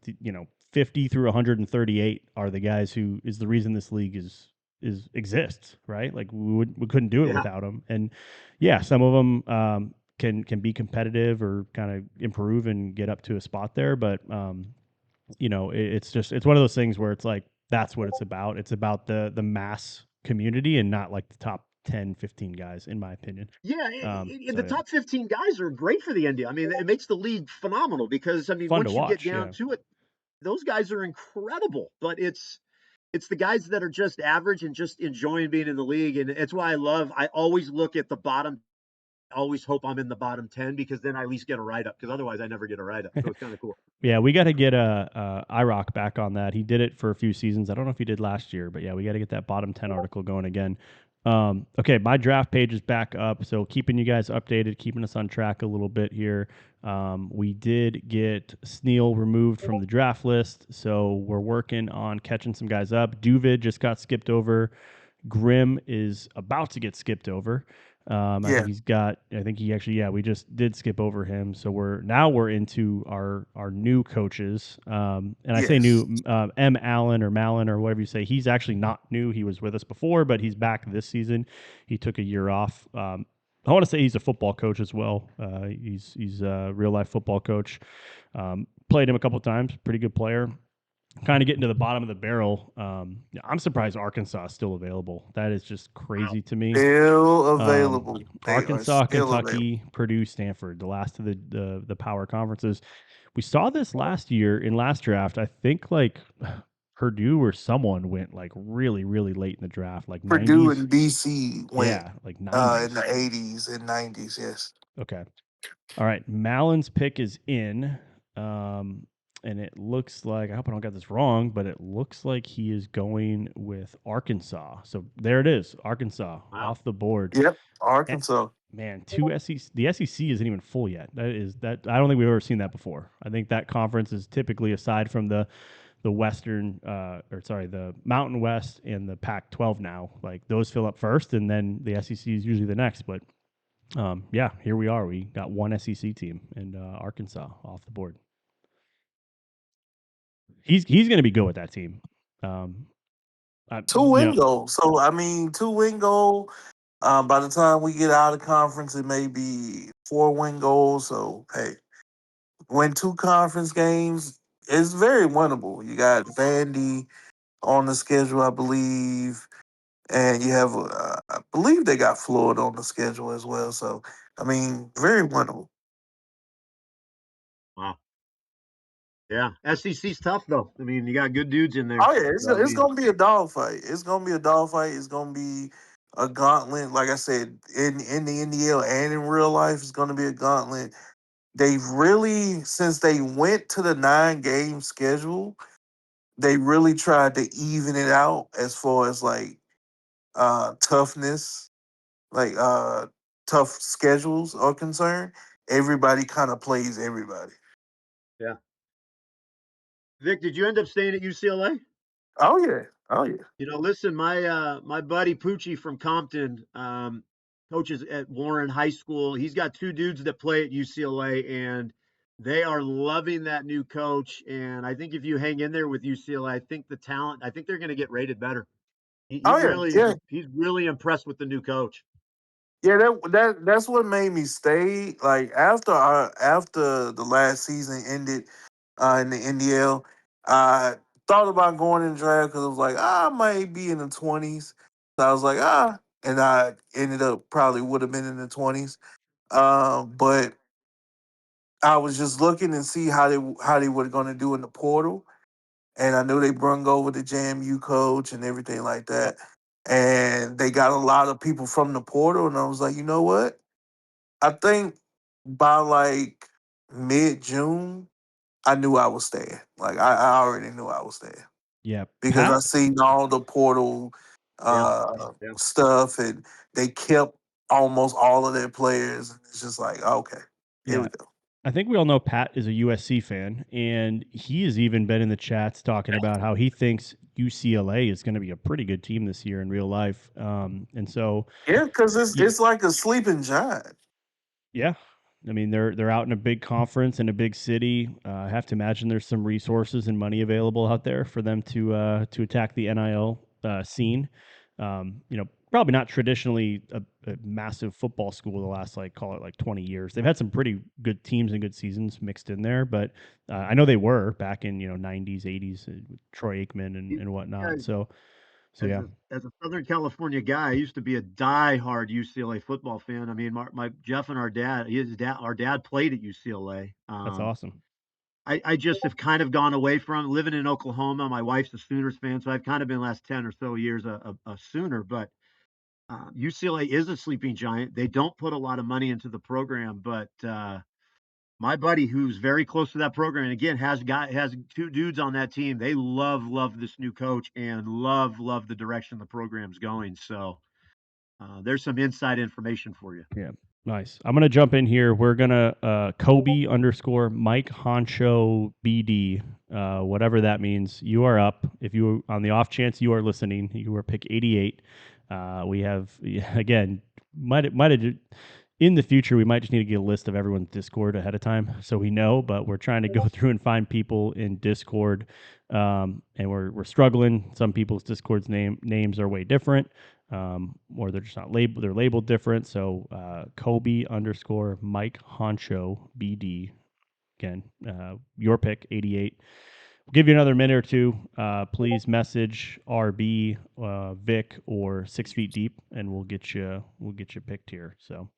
50 through 138 are the guys who is the reason this league is exists, right? Like we couldn't do it Yeah. without them. And yeah, some of them can be competitive or kind of improve and get up to a spot there. But it's one of those things where it's like That's what it's about. It's about the mass community and not like the top 10, 15 guys, in my opinion. Yeah, and So the yeah, top 15 guys are great for the NDL. I mean, it makes the league phenomenal because fun to once you get watch. down Yeah. to it, those guys are incredible. But it's the guys that are just average and just enjoying being in the league, and it's why I always look at the bottom. I always hope I'm in the bottom 10 because then I at least get a write up because otherwise I never get a write up. So it's kind of cool. Yeah, we got to get IROC back on that. He did it for a few seasons. I don't know if he did last year, but yeah, we got to get that bottom 10 article going again. Okay, my draft page is back up, so keeping you guys updated, keeping us on track a little bit here. We did get Sneal removed from the draft list, so we're working on catching some guys up. Duvid just got skipped over. Grimm is about to get skipped over. I Yeah, think he's got. I think he actually. Yeah, we just did skip over him. So we're into our new coaches. And I say yes. new. M. Allen or Mallon or whatever you say. He's actually not new. He was with us before, but he's back this season. He took a year off. I want to say he's a football coach as well. He's a real life football coach. Played him a couple times. Pretty good player. Kind of getting to the bottom of the barrel. I'm surprised Arkansas is still available. That is just Wow. crazy to me. Still available. They are Arkansas, still available. Kentucky, Purdue, Stanford, the last of the power conferences. We saw this last year in last draft. I think like Purdue or someone went like really, really late in the draft, like Purdue 90s. and BC went Yeah, like in 90s. the 80s and 90s. Yes. Okay. All right. Mallon's pick is in. Um, and it looks like, I hope I don't get this wrong, but it looks like he is going with Arkansas. So there it is, Arkansas Wow. off the board. Yep. Eh, Arkansas. Man, two SEC. The SEC isn't even full yet. That. I don't think we've ever seen that before. I think that conference is typically, aside from the Western, or sorry, the Mountain West and the Pac-12 now, like those fill up first, and then the SEC is usually the next. But yeah, here we are. We got one SEC team and Arkansas off the board. He's going to be good with that team. Um, Two you win know, goal. So I mean, two win goal. By the time we get out of conference, it may be 4 win goals. So hey, win 2 conference games is very winnable. You got Vandy on the schedule, I believe, and you have, I believe they got Florida on the schedule as well. So I mean, very winnable. Wow. Yeah. SEC's tough though. I mean, you got good dudes in there. Oh yeah, So, I it's mean, gonna be a dogfight. It's gonna be a dogfight. It's gonna be a gauntlet. Like I said, in the NDL and in real life, it's gonna be a gauntlet. They've really, since they went to the 9 game schedule, they really tried to even it out as far as like toughness, like tough schedules are concerned. Everybody kind of plays everybody. yeah. Vic, did you end up staying at UCLA? Oh yeah, oh yeah. Listen, my buddy Poochie from Compton coaches at Warren High School. He's got two dudes that play at UCLA, and they are loving that new coach. And I think if you hang in there with UCLA, I think the talent. I think they're going to get rated better. Oh yeah, yeah. He's really impressed with the new coach. Yeah, that's what made me stay. Like after the last season ended in the NDL, I thought about going in the draft because I was like, I might be in the 20s. So I was like, and I ended up probably would have been in the 20s. But I was just looking and see how they were going to do in the portal, and I knew they brung over the JMU coach and everything like that, and they got a lot of people from the portal, and I was like, you know what? I think by like mid-June, I knew I was staying. Like I already knew I was staying yeah, because I Pat. seen all the portal Yeah, yeah, stuff, and they kept almost all of their players. And it's just like, okay, here Yeah, we go. I think we all know Pat is a USC fan, and he has even been in the chats talking about how he thinks UCLA is going to be a pretty good team this year in real life. And so, Yeah, because y- it's like a sleeping giant. yeah, I mean they're out in a big conference in a big city. I have to imagine there's some resources and money available out there for them to attack the NIL scene. probably not traditionally a massive football school the last, like, call it like 20 years. They've had some pretty good teams and good seasons mixed in there, but I know they were back in, 90s, 80s with Troy Aikman and whatnot. Guys, So yeah, as a Southern California guy, I used to be a diehard UCLA football fan. I mean, my Jeff and our dad played at UCLA. that's awesome. I just have kind of gone away from living in Oklahoma. My wife's a Sooners fan, so I've kind of been the last 10 or so years a Sooner. But UCLA is a sleeping giant. They don't put a lot of money into the program, but my buddy, who's very close to that program, and again has two dudes on that team. They love this new coach and love the direction the program's going. So there's some inside information for you. Yeah. Nice. I'm gonna jump in here. We're gonna Kobe underscore Mike Honcho BD, whatever that means. You are up. If you, on the off chance you are listening, you are pick 88. We have again might have in the future we might just need to get a list of everyone's Discord ahead of time so we know. But we're trying to go through and find people in Discord, and we're struggling. Some people's Discord's names are way different, or they're just not labeled. They're labeled different. So Kobe underscore Mike Honcho BD. Again, your pick 88. We'll give you another minute or two. Please message RB, Vic, or 6 Feet Deep, and we'll get you picked here. So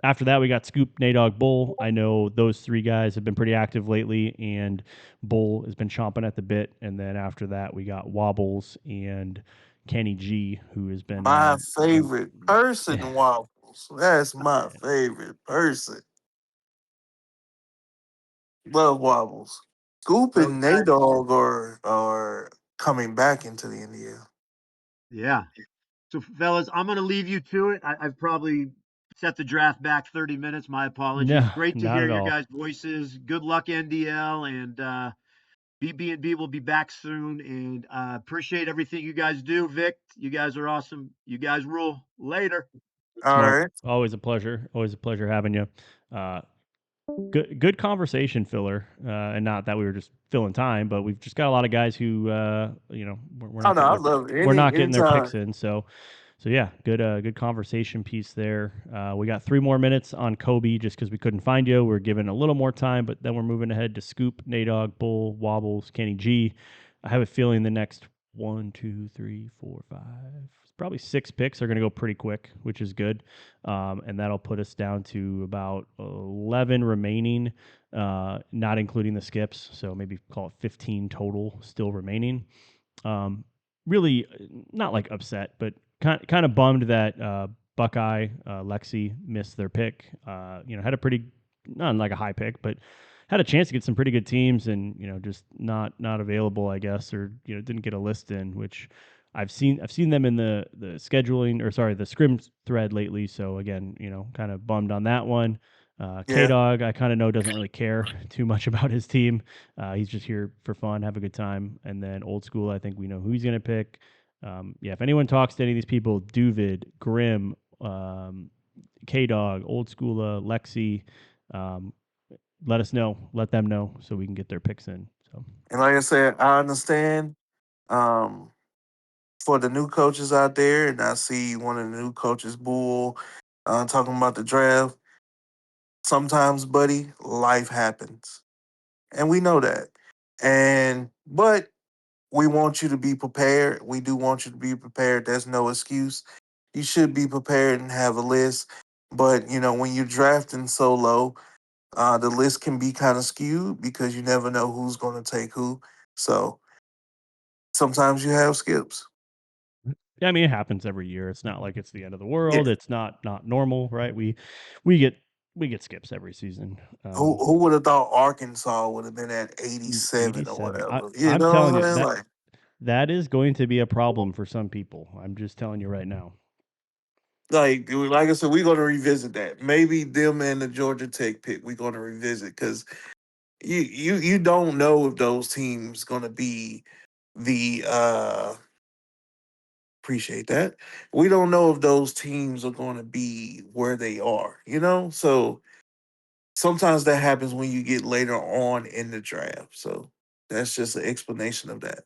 after that, we got Scoop, Nadog, Bull. I know those three guys have been pretty active lately, and Bull has been chomping at the bit. And then after that, we got Wobbles and Kenny G, who has been My favorite yeah, person, Waffles. That's my favorite person. Love Wobbles. Scoop Well, and Nate Dogg are coming back into the NDL. yeah. So, fellas, I'm going to leave you to it. I've probably set the draft back 30 minutes. My apologies. no, Great to not hear at your all. guys' voices. Good luck, NDL, and BB&B will be back soon. And appreciate everything you guys do. Vic, you guys are awesome. You guys rule. Later. All Smoke. right. Always a pleasure. Always a pleasure having you. Good conversation filler, and not that we were just filling time, but we've just got a lot of guys who we're Oh not no, getting I their love it. we're not getting their Anytime. picks in. So yeah, good conversation piece there. We got 3 more minutes on Kobe just because we couldn't find you. We're giving a little more time, but then we're moving ahead to Scoop, Nadog, Bull, Wobbles, Kenny G. I have a feeling the next 1, 2, 3, 4, 5, probably 6 picks are going to go pretty quick, which is good. And that'll put us down to about 11 remaining, not including the skips. So maybe call it 15 total still remaining. Um, Really not like upset, but kind of bummed that Buckeye, Lexi missed their pick. Had a pretty, not like a high pick, but had a chance to get some pretty good teams, and just not available, I guess, or didn't get a list in, which I've seen them in the scheduling, or sorry, the scrim thread lately. So again, kind of bummed on that one. K Yeah. Dog, I kind of know doesn't really care too much about his team. He's just here for fun, have a good time. And then Old School, I think we know who he's going to pick. Yeah, if anyone talks to any of these people, Duvid, Grim, K Dog, Old School, Lexi, um, let us know. Let them know so we can get their picks in. So And like I said, I understand um for the new coaches out there, and I see one of the new coaches, Bull, talking about the draft. Sometimes, buddy, life happens. And we know that. But we want you to be prepared. We do want you to be prepared. There's no excuse. You should be prepared and have a list. But when you're drafting so low, the list can be kind of skewed because you never know who's going to take who. So sometimes you have skips. yeah, I mean it happens every year. It's not like it's the end of the world. Yeah. It's not normal, right? We get we get skips every season. Who would have thought Arkansas would have been at 87 or 87. whatever? You I'm know telling what you I'm saying? that Like, that is going to be a problem for some people. I'm just telling you right now. like I said, we're going to revisit that. Maybe them and the Georgia Tech pick, we're going to revisit because you don't know if those teams going to be the appreciate that. We don't know if those teams are going to be where they are, So sometimes that happens when you get later on in the draft. So that's just an explanation of that.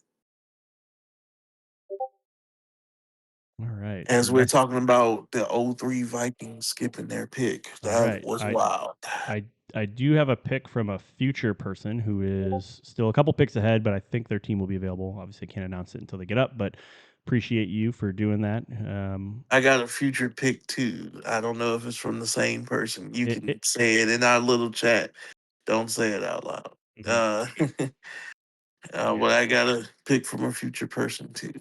All right. As we're Next. talking about the '03 Vikings skipping their pick. All That right. was wild. I I do have a pick from a future person who is still a couple picks ahead, but I think their team will be available. Obviously, can't announce it until they get up, but appreciate you for doing that. I got a future pick too. I don't know if it's from the same person. You It, can it say it in our little chat. Don't say it out loud. mhm. Uh, but I got a pick from a future person too.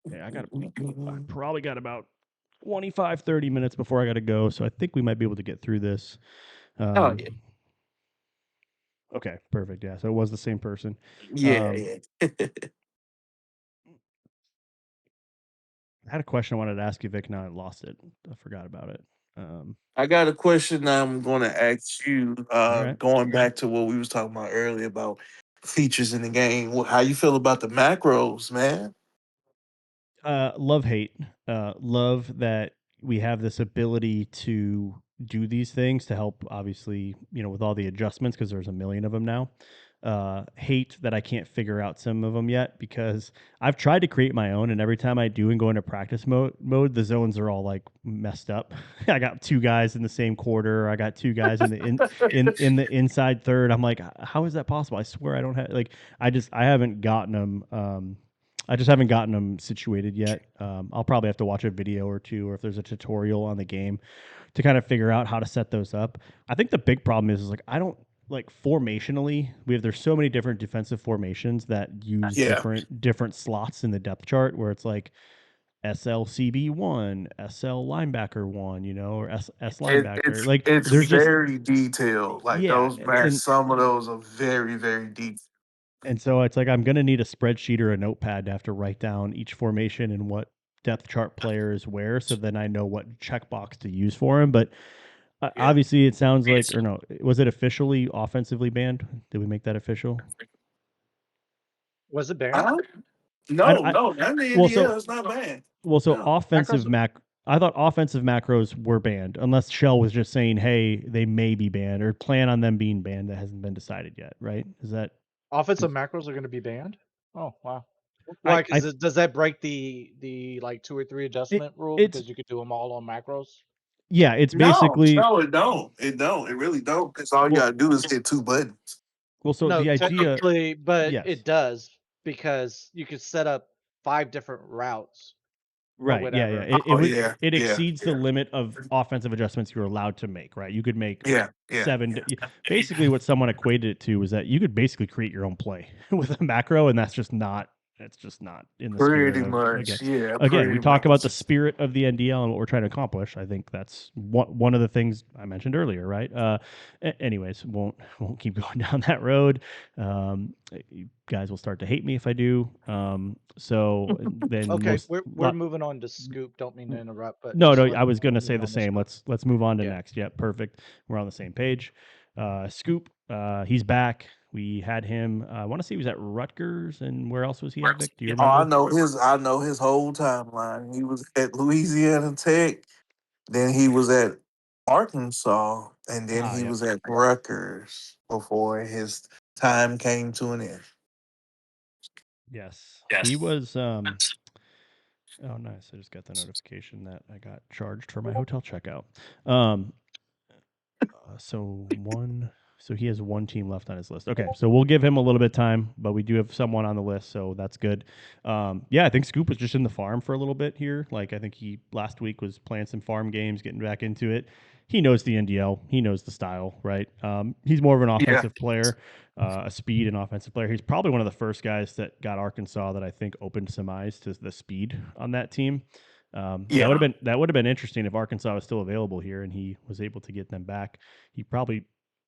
Okay, I probably got about 25, 30 minutes before I got to go, so I think we might be able to get through this. Oh yeah, Okay, perfect. Yeah, so it was the same person. yeah, Um, yeah. I had a question I wanted to ask you, Vic. Now I lost it. I forgot about it. I got a question I'm going to ask you. All right. Going back to what we was talking about earlier about features in the game. How you feel about the macros, man? Love hate. Love that we have this ability to do these things to help, obviously, with all the adjustments, because there's a million of them now. Hate that I can't figure out some of them yet, because I've tried to create my own, and every time I do and go into practice mode, the zones are all like messed up. I got two guys in the same quarter. I got two guys in the in the inside third. I'm like, how is that possible? I swear I don't have, like, I haven't gotten them. I just haven't gotten them situated yet. I'll probably have to watch a video or two, or if there's a tutorial on the game, to kind of figure out how to set those up. I think the big problem is like, I don't like formationally. There's so many different defensive formations that use Yeah, different slots in the depth chart, where it's like SLCB one, SL linebacker one, or S linebacker. Like, it's there's just, very detailed. Like yeah, those match, some of those are very very deep. and so it's like I'm going to need a spreadsheet or a notepad to have to write down each formation and what depth chart player is where, so then I know what checkbox to use for him. But Yeah. obviously, it sounds like, or no, was it officially offensively banned? Did we make that official? Was it banned? Huh? I, No, I no, not the well, NDL. so It's not bad. No. offensive Macros. mac. I thought offensive macros were banned, unless Shell was just saying, "Hey, they may be banned," or plan on them being banned. That hasn't been decided yet, right? Is that? Offensive macros are going to be banned. Oh wow. I Why? I Because does that break the like 2 or 3 it, adjustment rule? it's Because you could do them all on macros. yeah, it's No, basically, no, it don't. It don't. It really don't. Because all you well, gotta do is hit two buttons. so No, the idea, technically, but it yes. does because you could set up 5 different routes or Right. Yeah. Yeah. whatever. Oh yeah, It yeah, exceeds the limit of offensive adjustments you're allowed to make. Right. You could make yeah, yeah, seven. yeah. Basically, what someone equated it to was that you could basically create your own play with a macro, and that's just not. That's just not in the spirit Pretty of, much. Yeah, again, we pretty talk about the much. spirit of the NDL and what we're trying to accomplish. I think that's one of the things I mentioned earlier, right? Anyways, won't keep going down that road. You guys will start to hate me if I do. So then Okay, most we're lot. moving on to Scoop. Don't mean to interrupt, but No, just no, let I me was know going to when say you're the on to same. Scoop. Let's move on to Yeah. next. Yep, perfect. We're on the same page. Scoop, he's back. We had him. I want to say he was at Rutgers, and where else was he at, Vic? Do you Oh, I remember? know his. I know his whole timeline. He was at Louisiana Tech. Then he was at Arkansas, and then Ah, he yep. was at Rutgers before his time came to an end. Yes, he Yes. was. Oh, nice. I just got the notification that I got charged for my hotel checkout. Um, so one. So he has one team left on his list. Okay, so we'll give him a little bit of time, but we do have someone on the list, so that's good. Yeah, I think Scoop was just in the farm for a little bit here. Like, I think he last week was playing some farm games, getting back into it. He knows the NDL. He knows the style, right? He's more of an Yeah. offensive player, a speed and offensive player. He's probably one of the first guys that got Arkansas that I think opened some eyes to the speed on that team. Yeah. That would have been interesting if Arkansas was still available here and he was able to get them back. He probably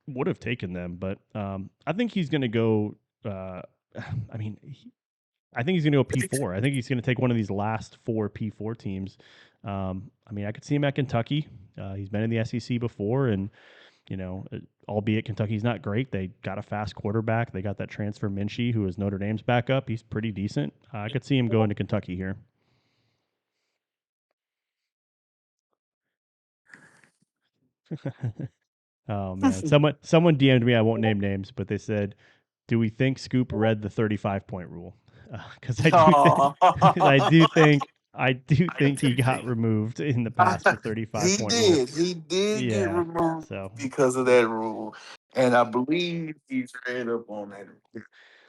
would have taken them, but I think he's going to go. I mean, I think he's going to go P4. I think he's going to take one of these last four P4 teams. I mean, I could see him at Kentucky. He's been in the SEC before, and albeit Kentucky's not great, they got a fast quarterback. They got that transfer Minchie, who is Notre Dame's backup. He's pretty decent. I could see him going to Kentucky here. Oh man, someone DM'd me. I won't name names, but they said do we think Scoop read the 35-point rule? Because No. I do think he got removed in the past for 35-point rule. He did get Yeah. removed So because of that rule. And I believe he's read up on that.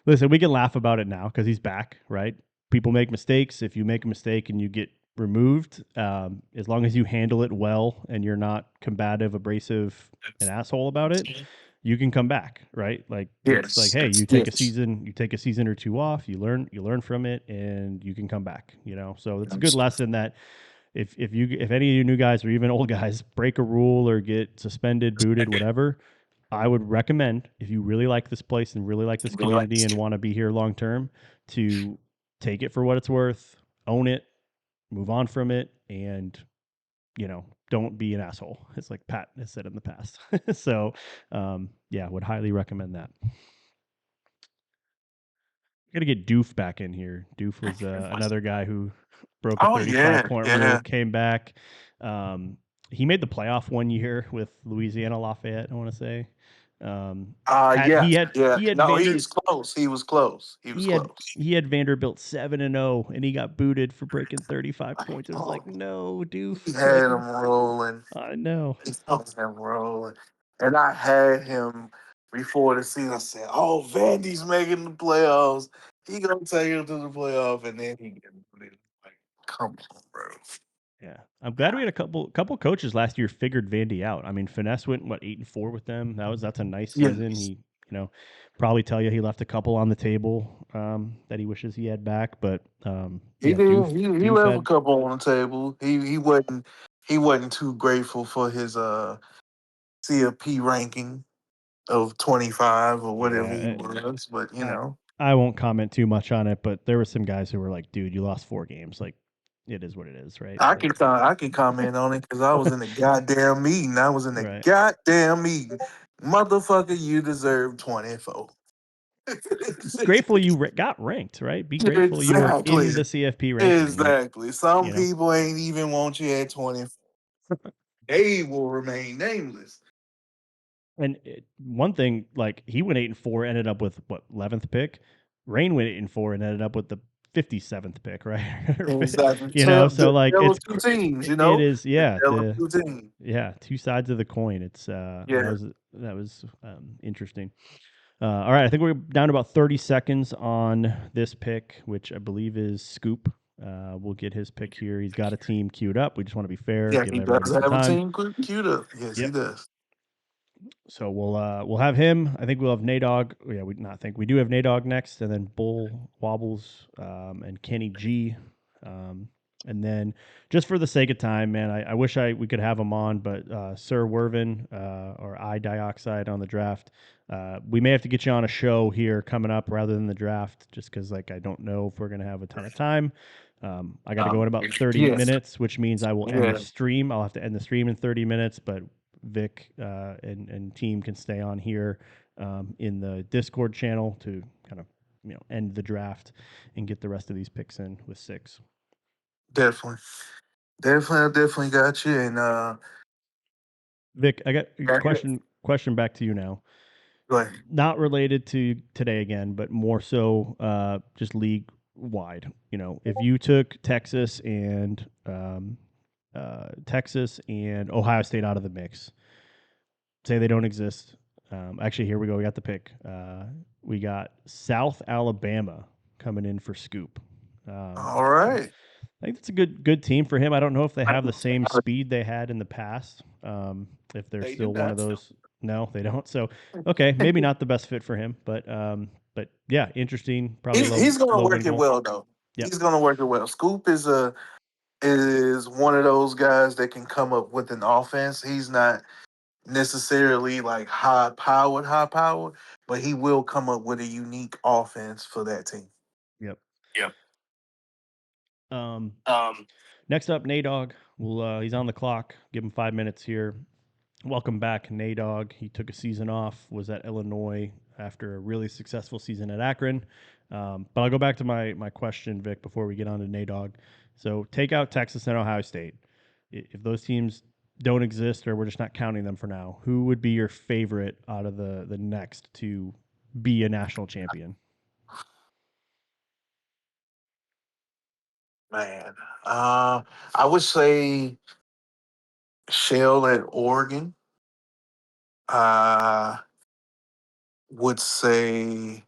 listen, we can laugh about it now because he's back, right? People make mistakes. If you make a mistake and you get removed, as long as you handle it well and you're not combative, abrasive, an asshole about it, you can come back, right? Like it's like, Yes. hey, you take Yes. a season or two off, you learn from it, and you can come back. So it's a good lesson that if any of you new guys or even old guys break a rule or get suspended, booted, whatever, I would recommend, if you really like this place and really like this community and want to be here long term, to take it for what it's worth, own it, move on from it, and don't be an asshole. It's like Pat has said in the past. So, yeah, would highly recommend that. Got to get Doof back in here. Doof was another guy who broke a Oh 35 yeah, point rule, yeah. came back. He made the playoff one year with Louisiana Lafayette, I want to say. Had Yeah, yeah. he had No, he was close. He was close. He was close. he had Vanderbilt 7-0, and he got booted for breaking 35 points. It was Oh, like, no, Doof. he Like, had him rolling. I know. He had him rolling. And I had him before the season. I said, "Oh, Vandy's making the playoffs. He gonna take him to the playoff," and then he get booted. Like, come on, bro. Yeah, I'm glad we had a couple coaches last year figured Vandy out. I mean, Finesse went 8-4 with them. That's a nice season. Yes. He probably tell you he left a couple on the table that he wishes he had back. But He yeah, did. He Doof left a had couple on the table. He wasn't too grateful for his CFP ranking of 25 or whatever he yeah. was, but I won't comment too much on it, but there were some guys who were like, "Dude, you lost 4 games. Like, it is what it is, right?" Like, I can comment on it because I was in the goddamn meeting. I was in the right. goddamn meeting. Motherfucker, you deserve 24. Be grateful you got ranked, right? Be grateful you were Exactly. in the CFP ranking. Like, Exactly. Some you know, people ain't even want you at 24. They will remain nameless. And one thing, like he went 8-4, ended up with what 11th pick. Rain went 8-4 and ended up with the 57th pick, right? Exactly. So like There were two teams, it is, yeah, There were two teams. two sides of the coin. It's Yeah. that was interesting. All right, I think we're down to about 30 seconds on this pick, which I believe is Scoop. We'll get his pick here. He's got a team queued up. We just want to be fair, Yeah, give he everybody does some have a time. team queued up. Yes, he Yep. does. So we'll have him. I think we'll have Nadog. Yeah, we do have Nadog next, and then Bull Wobbles and Kenny G. And then just for the sake of time, man, I wish we could have him on, but Sir Wervin or I Dioxide on the draft. We may have to get you on a show here coming up rather than the draft, just because like I don't know if we're gonna have a ton of time. I got to go in about 30 Yes. minutes, which means I will end the Yeah. stream. I'll have to end the stream in 30 minutes, but Vic and team can stay on here in the Discord channel to kind of end the draft and get the rest of these picks in with 6. Definitely. I definitely got you. And Vic, I got a question back to you now. go ahead. Not related to today again, but more so just league wide. If you took Texas and Ohio State out of the mix, say they don't exist. Actually, here we go. We got the pick. We got South Alabama coming in for Scoop. All So right. I think that's a good team for him. I don't know if they have the same speed they had in the past. If they're They do still one of not. those, no, they don't. So okay, maybe not the best fit for him, but yeah, interesting. Probably He's gonna low work win it goal. well though. Yep. He's gonna work it well. Scoop is one of those guys that can come up with an offense. He's not necessarily like high powered, but he will come up with a unique offense for that team. Yep. Yep. Next up, Nadog. He's on the clock. Give him 5 minutes here. Welcome back, Nadog. He took a season off, was at Illinois after a really successful season at Akron. But I'll go back to my question, Vic, before we get on to Nadog. So take out Texas and Ohio State. If those teams don't exist or we're just not counting them for now, who would be your favorite out of the next two be a national champion? Man, I would say Shell at Oregon. I would say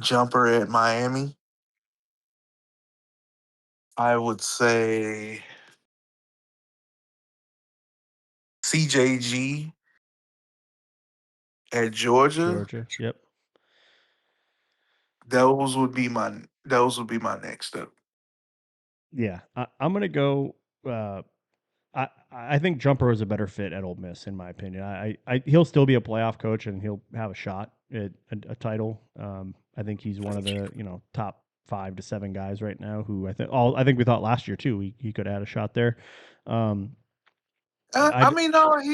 Jumper at Miami. I would say CJG at Georgia. Georgia. Yep. Those would be my next step. Yeah, I'm gonna go. I think Jumper is a better fit at Ole Miss, in my opinion. He'll still be a playoff coach and he'll have a shot at a title. I think he's one of the top 5 to 7 guys right now who I think we thought last year too he could have had a shot there. Um, I mean, no, he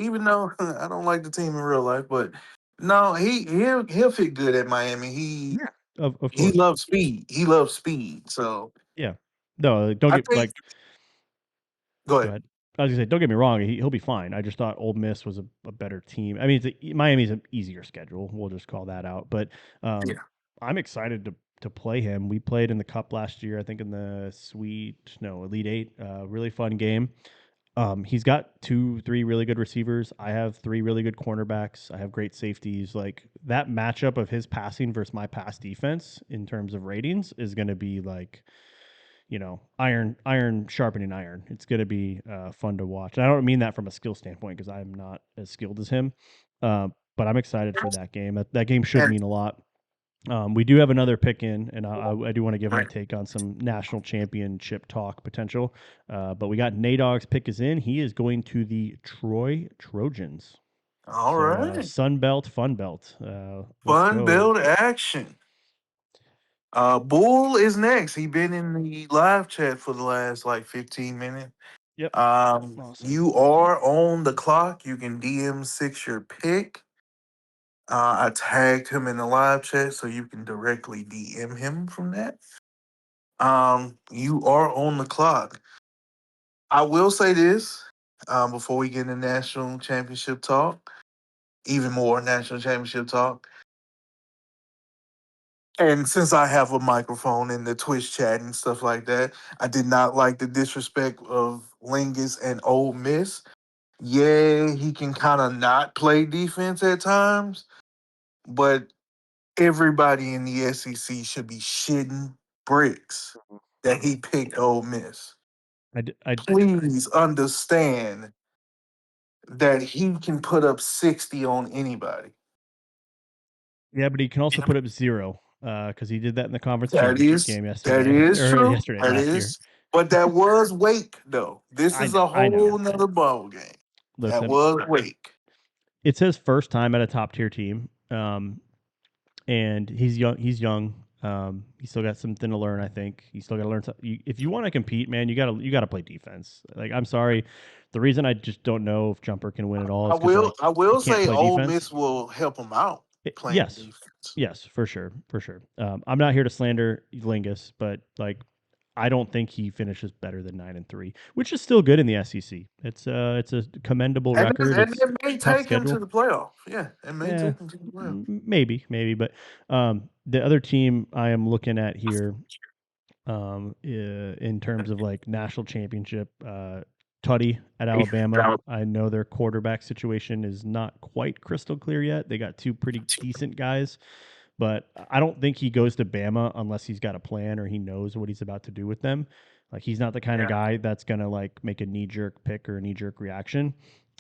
even though I don't like the team in real life, but no, he'll fit good at Miami. He yeah, of he course, loves speed. He loves speed. So yeah. No, don't I get think. like Go Go ahead. ahead. I was gonna say, don't get me wrong, he'll be fine. I just thought Ole Miss was a better team. I mean, Miami's an easier schedule. We'll just call that out. But Yeah. I'm excited to play him. We played in the Cup last year, I think in the Elite Eight. Really fun game. He's got 2, 3 really good receivers. I have 3 really good cornerbacks. I have great safeties. Like that matchup of his passing versus my pass defense in terms of ratings is going to be like iron sharpening iron. It's going to be fun to watch. And I don't mean that from a skill standpoint because I'm not as skilled as him, but I'm excited for that game. That game should And mean a lot. We do have another pick in, and I do want to give my take on some national championship talk potential. But we got Nadog's pick is in. He is going to the Troy Trojans. all So right, Sun Belt, Fun Belt. Let's fun go. build action. Bull is next. He been in the live chat for the last like 15 minutes. Yep. Awesome. You are on the clock. You can DM six your pick. I tagged him in the live chat so you can directly DM him from that. You are on the clock. I will say this before we get into national championship talk, even more national championship talk. And since I have a microphone in the Twitch chat and stuff like that, I did not like the disrespect of Lingus and Ole Miss. Yeah, he can kind of not play defense at times, but everybody in the SEC should be shitting bricks that he picked Ole Miss. I Please understand that he can put up 60 on anybody. Yeah, but he can also put up 0 because he did that in the conference That championship is game that yesterday is or true. yesterday That last year. is, but that was Wake though. This I is know, a I know. whole nother ball game. That Listen, was Wake. it's his first time at a top tier team, and he's young. He's still got something to learn. I think he's still got to learn. If you want to compete, man, you gotta play defense. Like I'm sorry, the reason I just don't know if Jumper can win at all I is because will like I he will can't say play Ole defense. Miss will help him out playing Yes, defense. yes, for sure, for sure. I'm not here to slander Lingus, but like I don't think he finishes better than 9-3, which is still good in the SEC. It's a commendable And record. and It's it may tough take him to schedule. the playoff. Yeah, it may Yeah, take him to the playoff. maybe, but the other team I am looking at here, in terms of like national championship, Tutty at Alabama. I know their quarterback situation is not quite crystal clear yet. They got 2 pretty decent guys, but I don't think he goes to Bama unless he's got a plan or he knows what he's about to do with them. Like he's not the kind of guy that's gonna like make a knee jerk pick or a knee jerk reaction.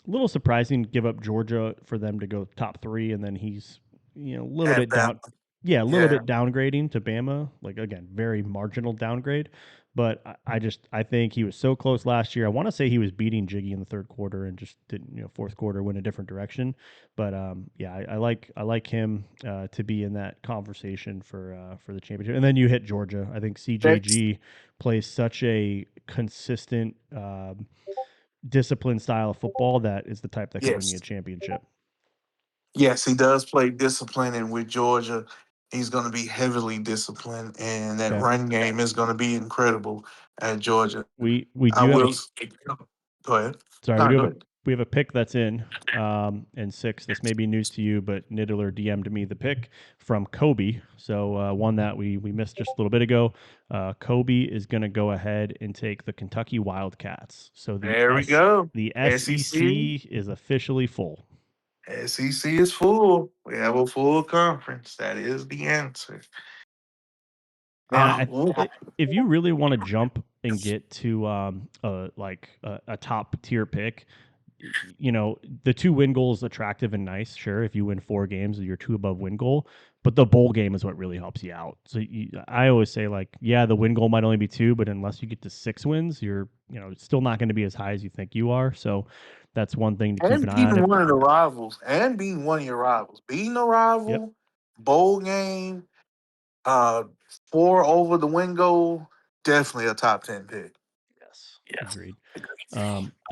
A little surprising, give up Georgia for them to go top 3, and then he's a little At bit that, down. Yeah, a little yeah. bit downgrading to Bama. Like again, very marginal downgrade. But I think he was so close last year. I want to say he was beating Jiggy in the 3rd quarter and just didn't, fourth quarter went a different direction. But yeah, I like him to be in that conversation for the championship. And then you hit Georgia. I think Next, CJG plays such a consistent, disciplined style of football that is the type that could win you a yes. championship. Yes, he does play discipline, and with Georgia, he's going to be heavily disciplined, and that Okay, run game is going to be incredible at Georgia. we I do have a will. Go ahead. sorry we No, do go have a ahead. we have a pick that's in, and 6. This may be news to you, but Niddler DM'd me the pick from Kobe. So one that we missed just a little bit ago. Kobe is going to go ahead and take the Kentucky Wildcats. So There we go. the SEC SEC. is officially full. SEC is full. We have a full conference. That is the answer. Man, Ooh. if you really want to jump and get to like a top tier pick, you know, the 2 win goal is attractive and nice. Sure, if you win 4 games, you're 2 above win goal, but the bowl game is what really helps you out. So I always say, like, yeah, the win goal might only be 2, but unless you get to 6 wins, you're, you know, still not going to be as high as you think you are. So that's one thing to keep And an eye on. beating one of the rivals. And beating one of your rivals. Beating a Yep. rival, bowl game, 4 over the win goal, definitely a top 10 pick. Yes. Agreed.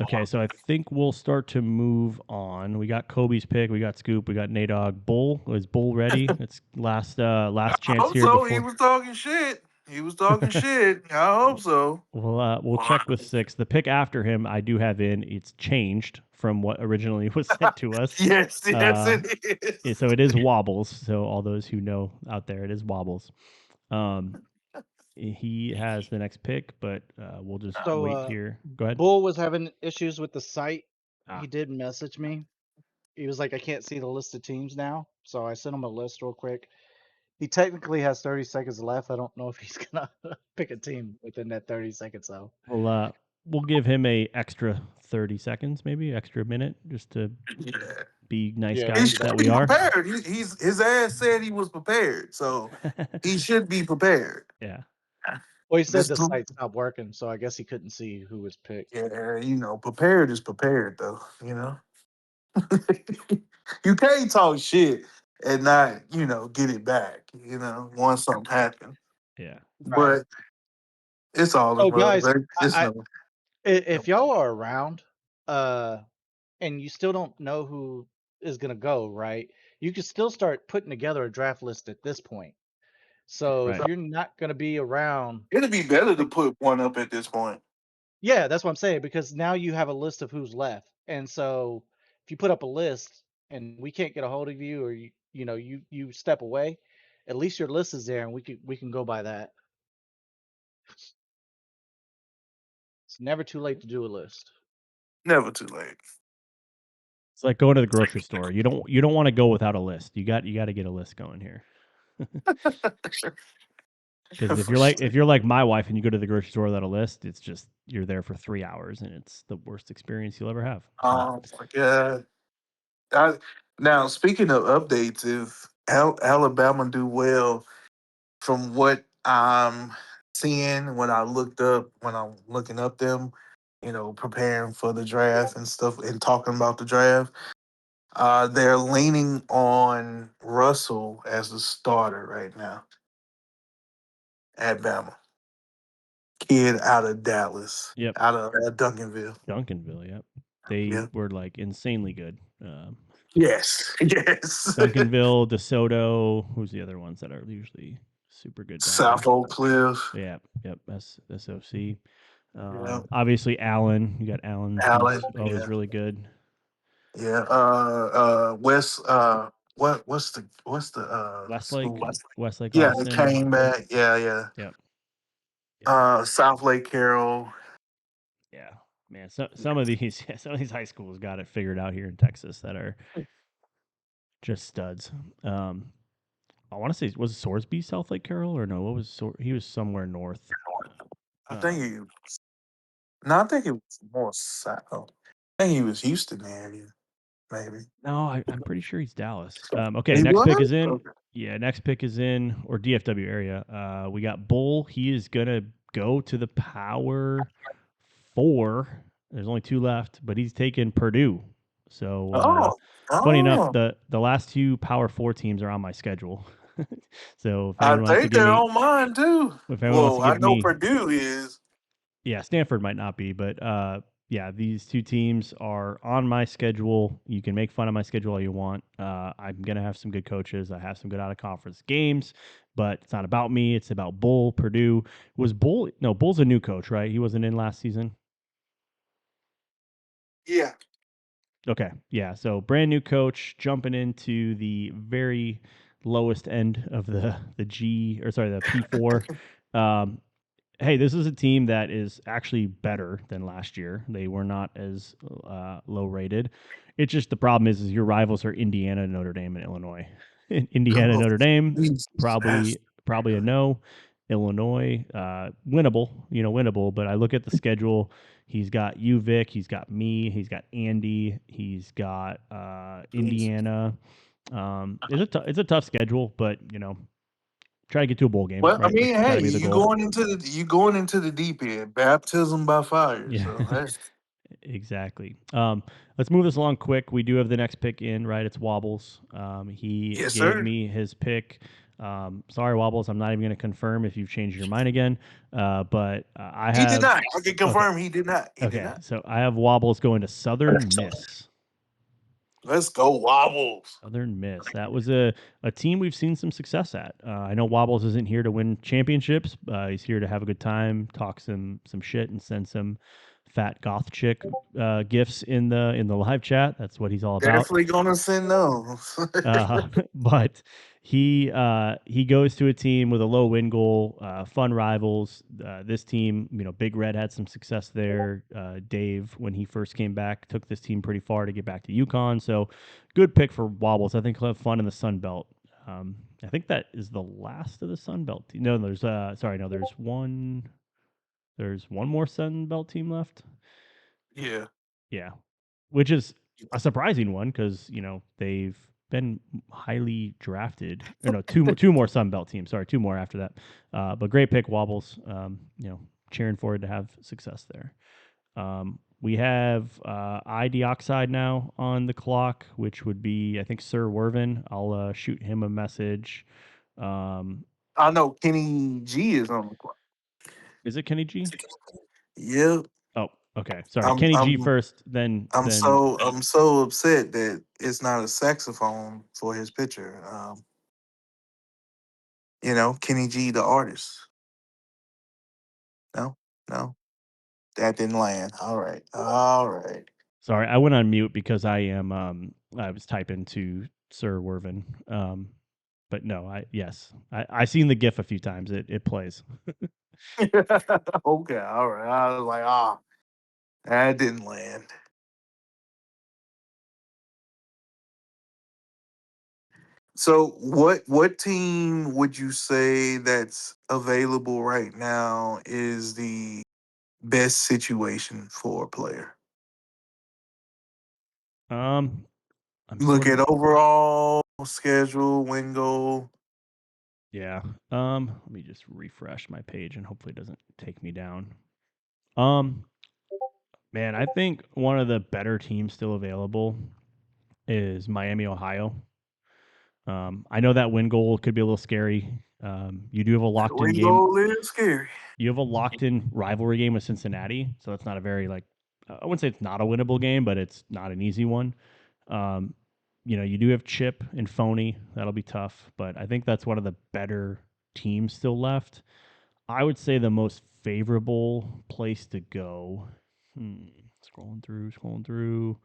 Okay, so I think we'll start to move on. We got Kobe's pick, we got Scoop, we got Nadog. Bull, is Bull ready? It's last I chance hope here so. He before. was talking shit. He was talking shit. I hope so. We'll check with 6. The pick after him, I do have in. It's changed from what originally was sent to us. Yes, it is. So it is Wobbles. So all those who know out there, it is Wobbles. He has the next pick, but we'll just So wait here. Go ahead. Bull was having issues with the site. Ah. He did message me. He was like, I can't see the list of teams now. So I sent him a list real quick. He technically has 30 seconds left. I don't know if he's gonna pick a team within that 30 seconds though. We'll give him a extra 30 seconds, maybe extra minute, just to be nice Yeah, He guys should that be we are. prepared. His ass said he was prepared, so he should be prepared. Yeah. Well, he said This the site stopped working, so I guess he couldn't see who was picked. Yeah, prepared is prepared though. You can't talk shit and not, get it back. Once something happens. Yeah. But it's all Oh, in love. guys, It's no. if y'all are around, and you still don't know who is gonna go, right? You can still start putting together a draft list at this point. So Right. if you're not gonna be around, It'd be better to put one up at this point. yeah, that's what I'm saying, because now you have a list of who's left. And so if you put up a list and we can't get a hold of you, or you step away, at least your list is there and we can go by that. It's never too late to do a list. Never too late. It's like going to the grocery store. You don't want to go without a list. You got to get a list going here. Because if you're like my wife and you go to the grocery store without a list, it's just you're there for 3 hours and it's the worst experience you'll ever have. So. Oh my god. Now speaking of updates, if Alabama do well, from what I'm seeing when I'm looking up them, preparing for the draft and stuff and talking about the draft, they're leaning on Russell as the starter right now at Bama. Kid out of Dallas. Yep. Out of Duncanville. Duncanville, yep. They Yep. were like insanely good. Yes. Yes. Duncanville, DeSoto, who's the other ones that are usually super good down South there? Oak Cliff. Yeah, yep, SOC. Yep. Obviously Allen. You got Allen. Allen, He's always yeah. really good. Yeah. West what's the Westlake, school? Westlake Yeah, they Austin. came back. Yeah. Yep. South Lake Carroll. Yeah, man. Some of these high schools got it figured out here in Texas that are just studs. I want to say, was Sorsby South Lake Carroll or no? What was he was somewhere north. I think I think it was more south. I think he was Houston area, maybe. No, I'm pretty sure he's Dallas. Okay, He next pick was? is in. Okay. Yeah, next pick is in, or DFW area. We got Bull. He is gonna go to the Power 4. There's only 2 left, but he's taking Purdue. So funny enough, Oh. the last 2 Power 4 teams are on my schedule. So if I anyone wants to think give they're me, on mine too. if anyone wants Well, to I give know me, Purdue is. yeah, Stanford might not be, but yeah, these 2 teams are on my schedule. You can make fun of my schedule all you want. I'm gonna have some good coaches. I have some good out of conference games, but it's not about me. It's about Bull. Purdue was Bull. No, Bull's a new coach, right? He wasn't in last season. Yeah. Okay. Yeah. So brand new coach jumping into the very lowest end of the G or sorry the P4. Um, hey, this is a team that is actually better than last year. They were not as low rated. It's just the problem is your rivals are Indiana, Notre Dame, and Illinois. Indiana, Oh, Notre Dame, Jesus. probably a no. Illinois, winnable, winnable. But I look at the schedule. He's got you, Vic. He's got me. He's got Andy. He's got Indiana. It's a tough schedule, but try to get to a bowl game, Well, I right? mean, That's got hey, to be the goal. you going into the deep end, baptism by fire. Yeah, So hey, exactly. Let's move this along quick. We do have the next pick in, right? It's Wobbles. He yes, gave sir. me his pick. Sorry, Wobbles. I'm not even going to confirm if you've changed your mind again. But I He did have. not. I can Okay. confirm he did not. He did Okay. not. So I have Wobbles going to Southern Miss. Let's go Wobbles. Southern Miss. That was a team we've seen some success at. I know Wobbles isn't here to win championships. He's here to have a good time, talk some shit, and send some fat goth chick gifts in the live chat. That's what he's all about. Definitely gonna send those. But he goes to a team with a low win goal, fun rivals. This team, Big Red had some success there. Dave, when he first came back, took this team pretty far to get back to UConn. So good pick for Wobbles. I think he'll have fun in the Sun Belt. I think that is the last of the Sun Belt. No, there's one more Sun Belt team left. Yeah. Yeah, which is a surprising one because they've been highly drafted. Or no, two more Sun Belt teams. Sorry, two more after that. But great pick, Wobbles. Cheering for it to have success there. We have I Dioxide now on the clock, which would be I think Sir Wervin. I'll shoot him a message. I know Kenny G is on the clock. Is it Kenny G? Yep. Oh, okay. Sorry, I'm Kenny G I'm first. Then I'm so upset that it's not a saxophone for his picture. Kenny G the artist. No, no. That didn't land. All right. All right. sorry, I went on mute because I was typing to Sir Wervin. But no, I seen the GIF a few times. It plays. Okay, all right. I was like, that didn't land. So what team would you say that's available right now is the best situation for a player? I'm Look sort at of overall schedule, win goal. yeah. Let me just refresh my page and hopefully it doesn't take me down. Um, man, I think one of the better teams still available is Miami, Ohio. I know that win goal could be a little scary. You do have a That locked in win game. goal is scary. You have a locked in rivalry game with Cincinnati, so that's not a very I wouldn't say it's not a winnable game, but it's not an easy one. Um, you do have Chip and Phony. That'll be tough, but I think that's one of the better teams still left. I would say the most favorable place to go. Scrolling through.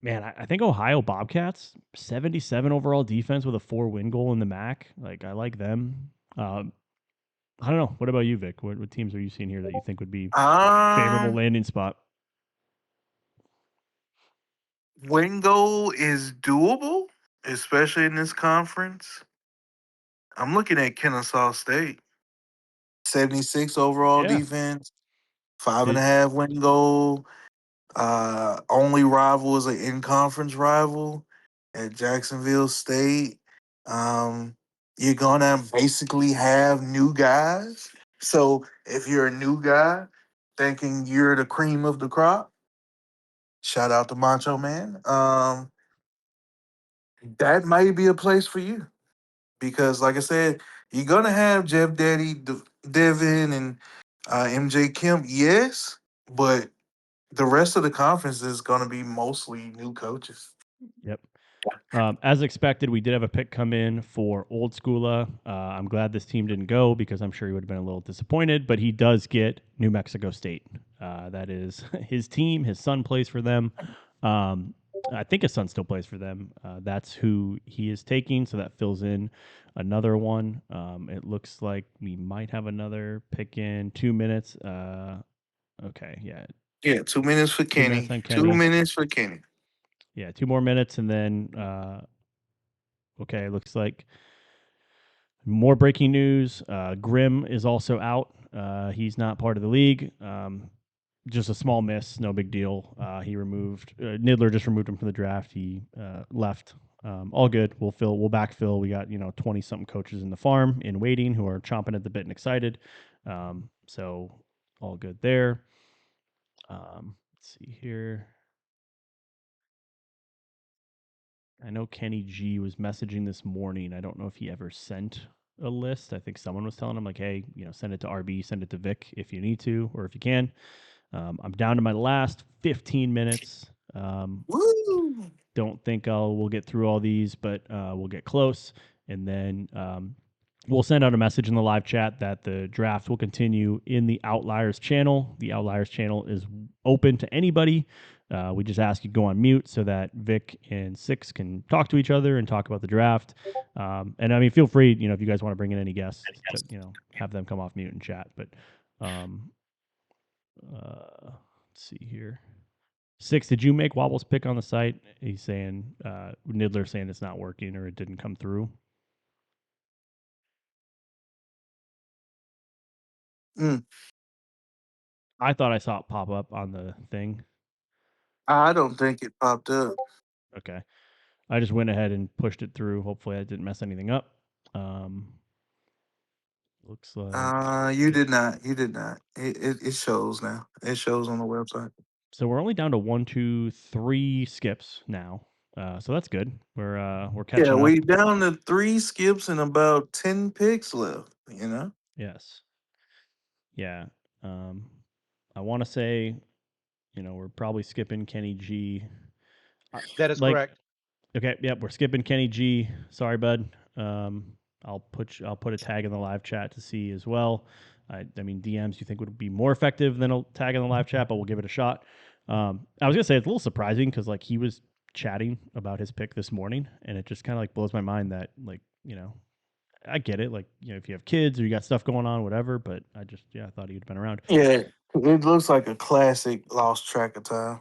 Man, I think Ohio Bobcats, 77 overall defense with a 4 win goal in the MAC. Like, I like them. I don't know. What about you, Vic? What teams are you seeing here that you think would be favorable Um, landing spot? win goal is doable, especially in this conference. I'm looking at Kennesaw State. 76 overall Yeah. defense, five and a Did, half win goal. Only rival is an in conference rival at Jacksonville State. Um, you're gonna basically have new guys. So if you're a new guy thinking you're the cream of the crop, shout out to Macho Man. That might be a place for you because, like I said, you're gonna have Jeff Daddy, Devin, and MJ Kemp. Yes, but the rest of the conference is going to be mostly new coaches. yep. As expected, we did have a pick come in for Old Schoola. I'm glad this team didn't go because I'm sure he would have been a little disappointed, but he does get New Mexico State. That is his team. His son plays for them. I think his son still plays for them. That's who he is taking. So that fills in another one. It looks like we might have another pick in 2 minutes. Okay, yeah, Yeah, 2 minutes for 2 minutes Kenny. on Two Kenny. minutes for Kenny. Yeah, 2 more minutes, and then okay, looks like more breaking news. Grimm is also out. He's not part of the league. Just a small miss, no big deal. He removed Nidler just removed him from the draft. He left. All good. We'll backfill. We got 20 something coaches in the farm in waiting who are chomping at the bit and excited. So all good there. Let's see here. I know Kenny G was messaging this morning. I don't know if he ever sent a list. I think someone was telling him like, hey, send it to RB, send it to Vic if you need to or if you can. I'm down to my last 15 minutes. Woo! Don't think we'll get through all these, but we'll get close. And then we'll send out a message in the live chat that the draft will continue in the Outliers channel. The Outliers channel is open to anybody. We just ask you to go on mute so that Vic and Six can talk to each other and talk about the draft. And I mean, feel free, if you guys want to bring in any guests, to have them come off mute and chat. But let's see here. Six, did you make Wobble's pick on the site? He's saying Nidler saying it's not working or it didn't come through. Mm, I thought I saw it pop up on the thing. I don't think it popped up. Okay. I just went ahead and pushed it through. Hopefully I didn't mess anything up. Looks like You did not. You did not. It shows now. It shows on the website. so we're only down to 1, 2, 3 skips now. So that's good. We're Yeah, catching up. we down to 3 skips and about 10 picks left. Yes. Yeah. I want to say, we're probably skipping Kenny G. That is Like, correct. okay, yep, we're skipping Kenny G. Sorry, bud. I'll put a tag in the live chat to see as well. I mean, DMs you think would be more effective than a tag in the live chat, but we'll give it a shot. I was gonna say it's a little surprising because like he was chatting about his pick this morning, and it just kind of like blows my mind that like I get it, like if you have kids or you got stuff going on, whatever. But I thought he'd been around. Yeah, it looks like a classic lost track of time.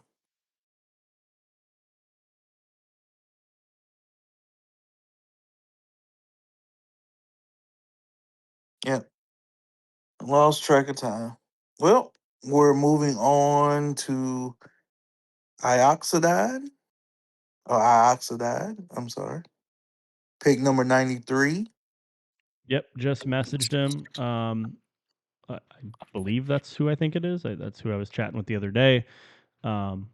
Yeah, lost track of time. Well, we're moving on to Ioxidide. Or Ioxidide, I'm sorry. Pick number 93. Yep, just messaged him. I believe that's who I think it is. That's who I was chatting with the other day. Um,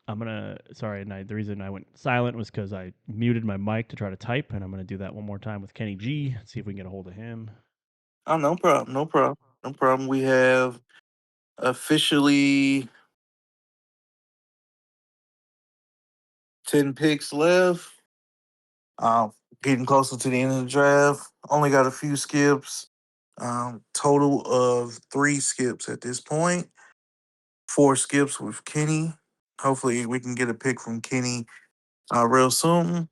I'm gonna sorry, and the reason I went silent was because I muted my mic to try to type, and I'm gonna do that one more time with Kenny G. See if we can get a hold of him. Oh, no problem. No problem. No problem. We have officially 10 picks left. Getting closer to the end of the draft. Only got a few skips. Total of 3 skips at this point. 4 skips with Kenny. Hopefully, we can get a pick from Kenny real soon.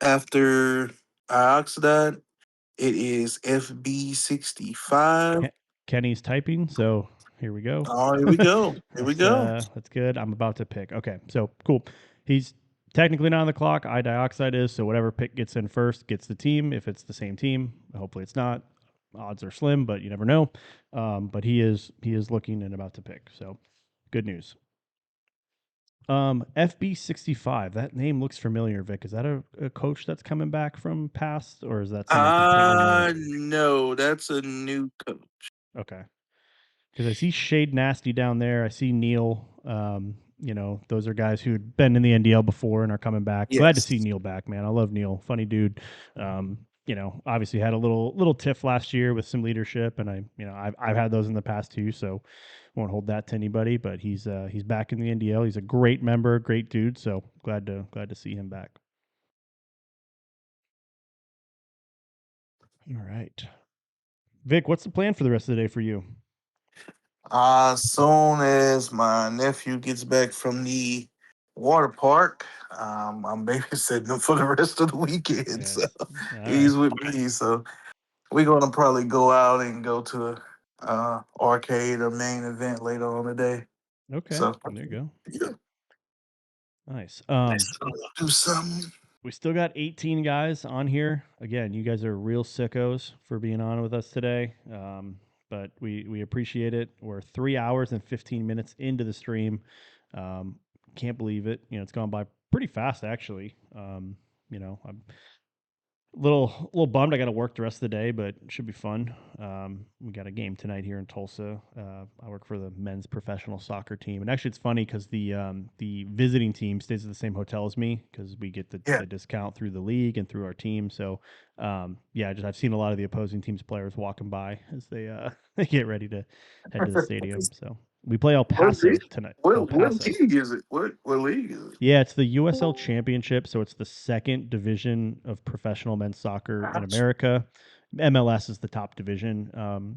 After Ioxidide, it is FB65. Kenny's typing, so here we go. Oh, here we go. Here we go. That's good. I'm about to pick. Okay, so cool. He's technically not on the clock. Dioxide is, so whatever pick gets in first gets the team. If it's the same team, hopefully it's not. Odds are slim, but you never know. But he is looking and about to pick. So good news. FB65. That name looks familiar, Vic. Is that a coach that's coming back from past, or is that someone completely new? No, that's a new coach. Okay. Because I see Shade Nasty down there. I see Neil. Those are guys who'd been in the NDL before and are coming back. Glad to see Yes. Neil back, man. I love Neil. Funny dude. Obviously had a little tiff last year with some leadership, and I've had those in the past too. So won't hold that to anybody. But he's back in the NDL. He's a great member, great dude. So glad to see him back. All right, Vic. What's the plan for the rest of the day for you? Soon as my nephew gets back from the water park, I'm babysitting him for the rest of the weekend. So Yes. All right. he's with me. So we're gonna probably go out and go to a arcade or main event later on today. Okay. So There you go. yeah, Nice. do something. We still got 18 guys on here. Again, you guys are real sickos for being on with us today. But we appreciate it. We're 3 hours and 15 minutes into the stream. Can't believe it. It's gone by pretty fast actually. I'm little bummed. I got to work the rest of the day, but it should be fun. We got a game tonight here in Tulsa. I work for the men's professional soccer team, and actually, it's funny because the visiting team stays at the same hotel as me because we get Yeah. the discount through the league and through our team. So, yeah, just I've seen a lot of the opposing team's players walking by as they they get ready to head to the stadium. So we play El What Paso league? tonight. El What Paso. league is it? What league is it? Yeah, it's the USL Championship, so it's the second division of professional men's soccer in Gosh, America. MLS is the top division.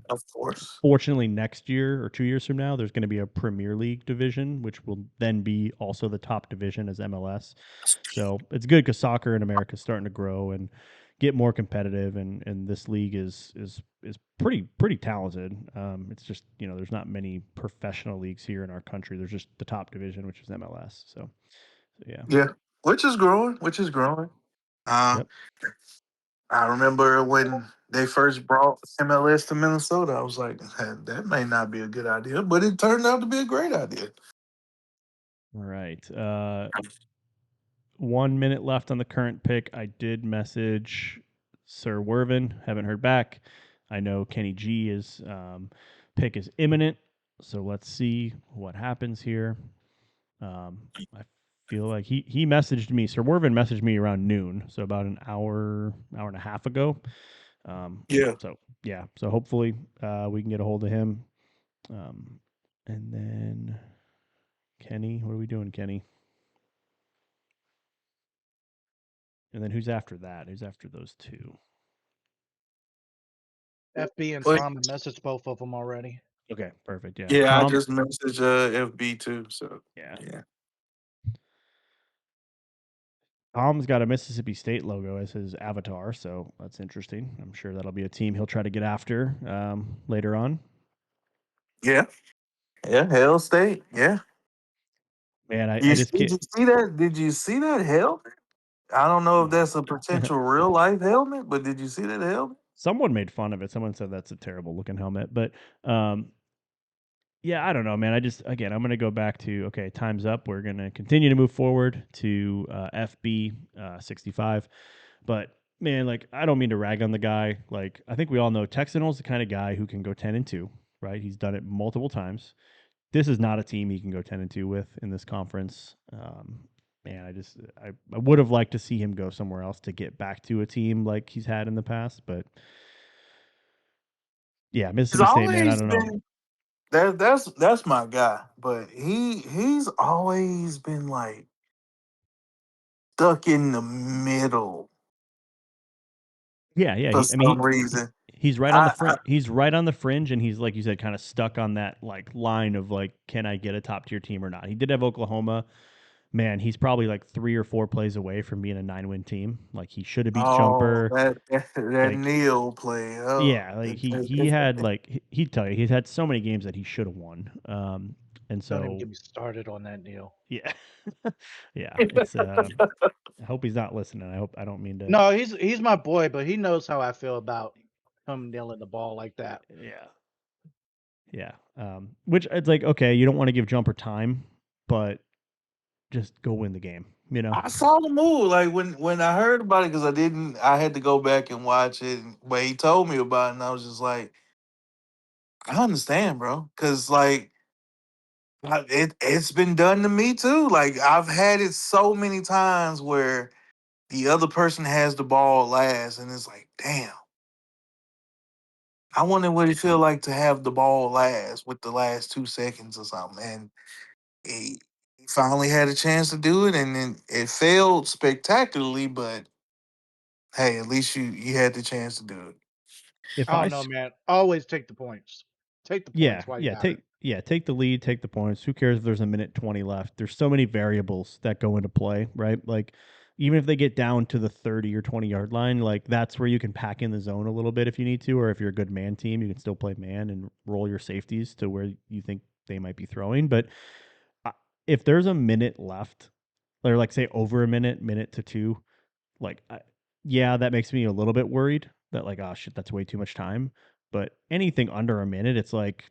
of course. Fortunately, next year or 2 years from now, there's going to be a Premier League division, which will then be also the top division as MLS. So it's good because soccer in America is starting to grow and get more competitive, and this league is pretty talented. It's just there's not many professional leagues here in our country. There's just the top division, which is MLS. So yeah. Yeah, which is growing. Which is growing. Uh, Yep. I remember when they first brought MLS to Minnesota, I was like, that may not be a good idea, but it turned out to be a great idea. All right. 1 minute left on the current pick. I did message Sir Wervin. Haven't heard back. I know Kenny G is pick is imminent. So let's see what happens here. I feel like he messaged me. Sir Wervin messaged me around noon, so about an hour and a half ago. Yeah. So yeah. So hopefully we can get a hold of him. And then Kenny, what are we doing, Kenny? And then who's after that? Who's after those two? FB and But Tom have messaged both of them already. Okay, perfect. Yeah. yeah, I Tom. just messaged FB too. So Yeah. yeah. Tom's got a Mississippi State logo as his avatar, so that's interesting. I'm sure that'll be a team he'll try to get after later on. Yeah. Yeah. Hell State. Yeah. Man, I You, just did can't. you see that? Did you see that helmet? I don't know if that's a potential real life helmet, but did you see that helmet? Someone made fun of it. Someone said that's a terrible looking helmet, but yeah, I don't know, man. Again, I'm going to go back to okay, time's up. We're going to continue to move forward to FB 65. But man, like I don't mean to rag on the guy. Like I think we all know Texano's the kind of guy who can go 10-2, right? He's done it multiple times. This is not a team he can go 10-2 with in this conference. Man, I would have liked to see him go somewhere else to get back to a team like he's had in the past, but yeah, He's Mississippi State, man, I always don't know. been that's my guy, but he's always been like stuck in the middle Yeah, yeah. for I mean, some reason. he's right on the I fringe. He's right on the fringe, and he's like you said, kind of stuck on that like line of like, can I get a top tier team or not? He did have Oklahoma. Man, he's probably like 3 or 4 plays away from being a 9-win team. Like he should have beat oh Jumper. that Like Neil play. Oh, yeah, like he had like he'd tell you he's had so many games that he should have won. And Don't even so get me started on that, Neil. yeah, yeah. It's I hope he's not listening. I don't mean to. No, he's my boy, but he knows how I feel about him nailing the ball like that. Yeah, yeah. Which it's like okay, you don't want to give Jumper time, but just go win the game. You know. I saw the move like when I heard about it because I had to go back and watch it, but he told me about it and I was just like, I understand, bro, because like it's been done to me too. Like I've had it so many times where the other person has the ball last, and it's like, damn. I wonder what it feel like to have the ball last with the last 2 seconds or something. And he finally had a chance to do it, and then it failed spectacularly. But hey, at least you had the chance to do it. If I I don't know, man. Always take the points. Take the Yeah, points while you yeah. got Take it. Yeah, take the lead, take the points. Who cares if there's a minute 20 left? There's so many variables that go into play, right? Like even if they get down to the 30 or 20-yard line, like that's where you can pack in the zone a little bit if you need to, or if you're a good man team, you can still play man and roll your safeties to where you think they might be throwing. But uh, if there's a minute left, or like say over a minute to two, like yeah, that makes me a little bit worried that like, oh shit, that's way too much time. But anything under a minute, it's like,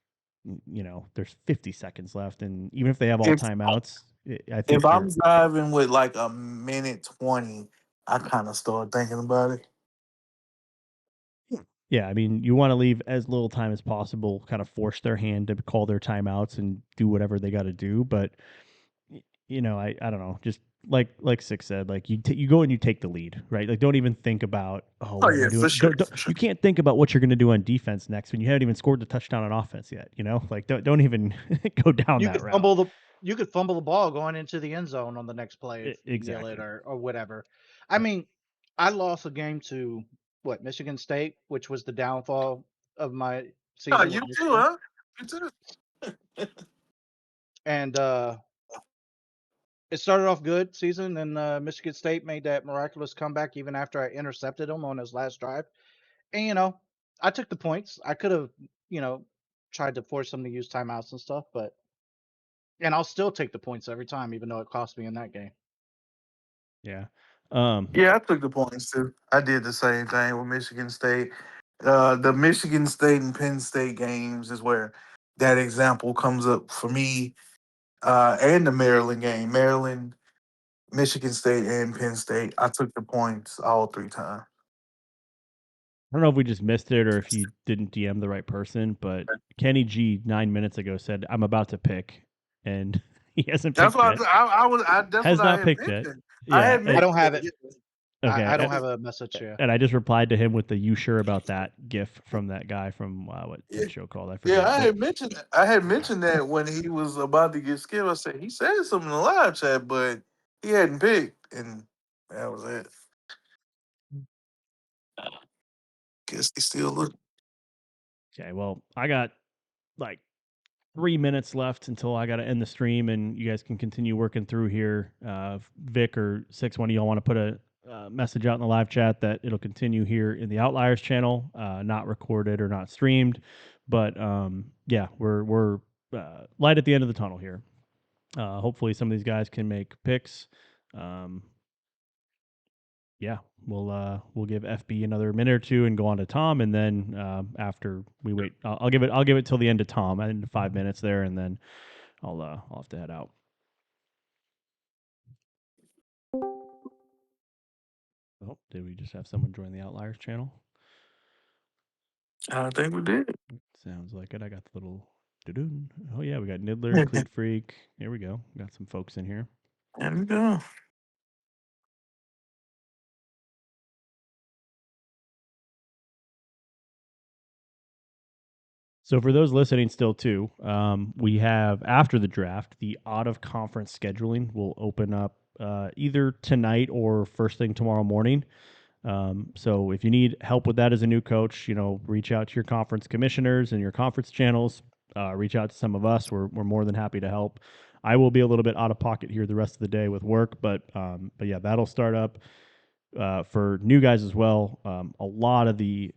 there's 50 seconds left, and even if they have all If timeouts, I if think I'm you're driving with like a minute 20, I kind of start thinking about it. yeah. I mean, you want to leave as little time as possible, kind of force their hand to call their timeouts and do whatever they got to do. But I don't know, just like Six said, like you go and you take the lead, right? Like don't even think about, oh, Oh what am I yeah, for doing? sure, Don't for sure. you can't think about what you're going to do on defense next when you haven't even scored the touchdown on offense yet. Like don't even go down You that could route. fumble the ball going into the end zone on the next play if you kneel it Exactly. or whatever. I mean, I lost a game to what, Michigan State, which was the downfall of my Oh, season you with too, Michigan. huh? You too. And it started off good season, and Michigan State made that miraculous comeback even after I intercepted him on his last drive. And I took the points. I could have, you know, tried to force them to use timeouts and stuff, and I'll still take the points every time, even though it cost me in that game. Yeah. Yeah, I took the points too. I did the same thing with Michigan State. The Michigan State and Penn State games is where that example comes up for me. And the Maryland game, Maryland, Michigan State, and Penn State. I took the points all three times. I don't know if we just missed it or if you didn't DM the right person, but Kenny G 9 minutes ago said, "I'm about to pick," and he hasn't That's picked what yet. that's what Has I not had picked yet. mentioned. I Yeah. had I mentioned don't have it. it. Okay. I don't have a message here. And I just replied to him with the "You sure about that?" GIF from that guy from what's Yeah, that show called? I yeah. forget. But I had mentioned that when he was about to get skilled. I said he said something in the live chat, but he hadn't picked, and that was it. Guess he still looking. okay, well, I got like 3 minutes left until I got to end the stream, and you guys can continue working through here. Vic or Six, one of y'all want to put a message out in the live chat that it'll continue here in the Outliers channel, not recorded or not streamed, but yeah, we're light at the end of the tunnel here. Hopefully, some of these guys can make picks. Um, yeah, we'll give FB another minute or two and go on to Tom, and then after we wait, I'll give it till the end of Tom, end of 5 minutes there, and then I'll have to head out. Oh, did we just have someone join the Outliers channel? I think we did. Sounds like it. I got the little. doo-doo. Oh yeah, we got Niddler, Cleat Freak. Here we go. Got some folks in here. There we go. So for those listening still too, we have after the draft, the out of conference scheduling will open up either tonight or first thing tomorrow morning. So if you need help with that as a new coach, reach out to your conference commissioners and your conference channels. Reach out to some of us. We're more than happy to help. I will be a little bit out of pocket here the rest of the day with work, but yeah, that'll start up. For new guys as well, a lot of the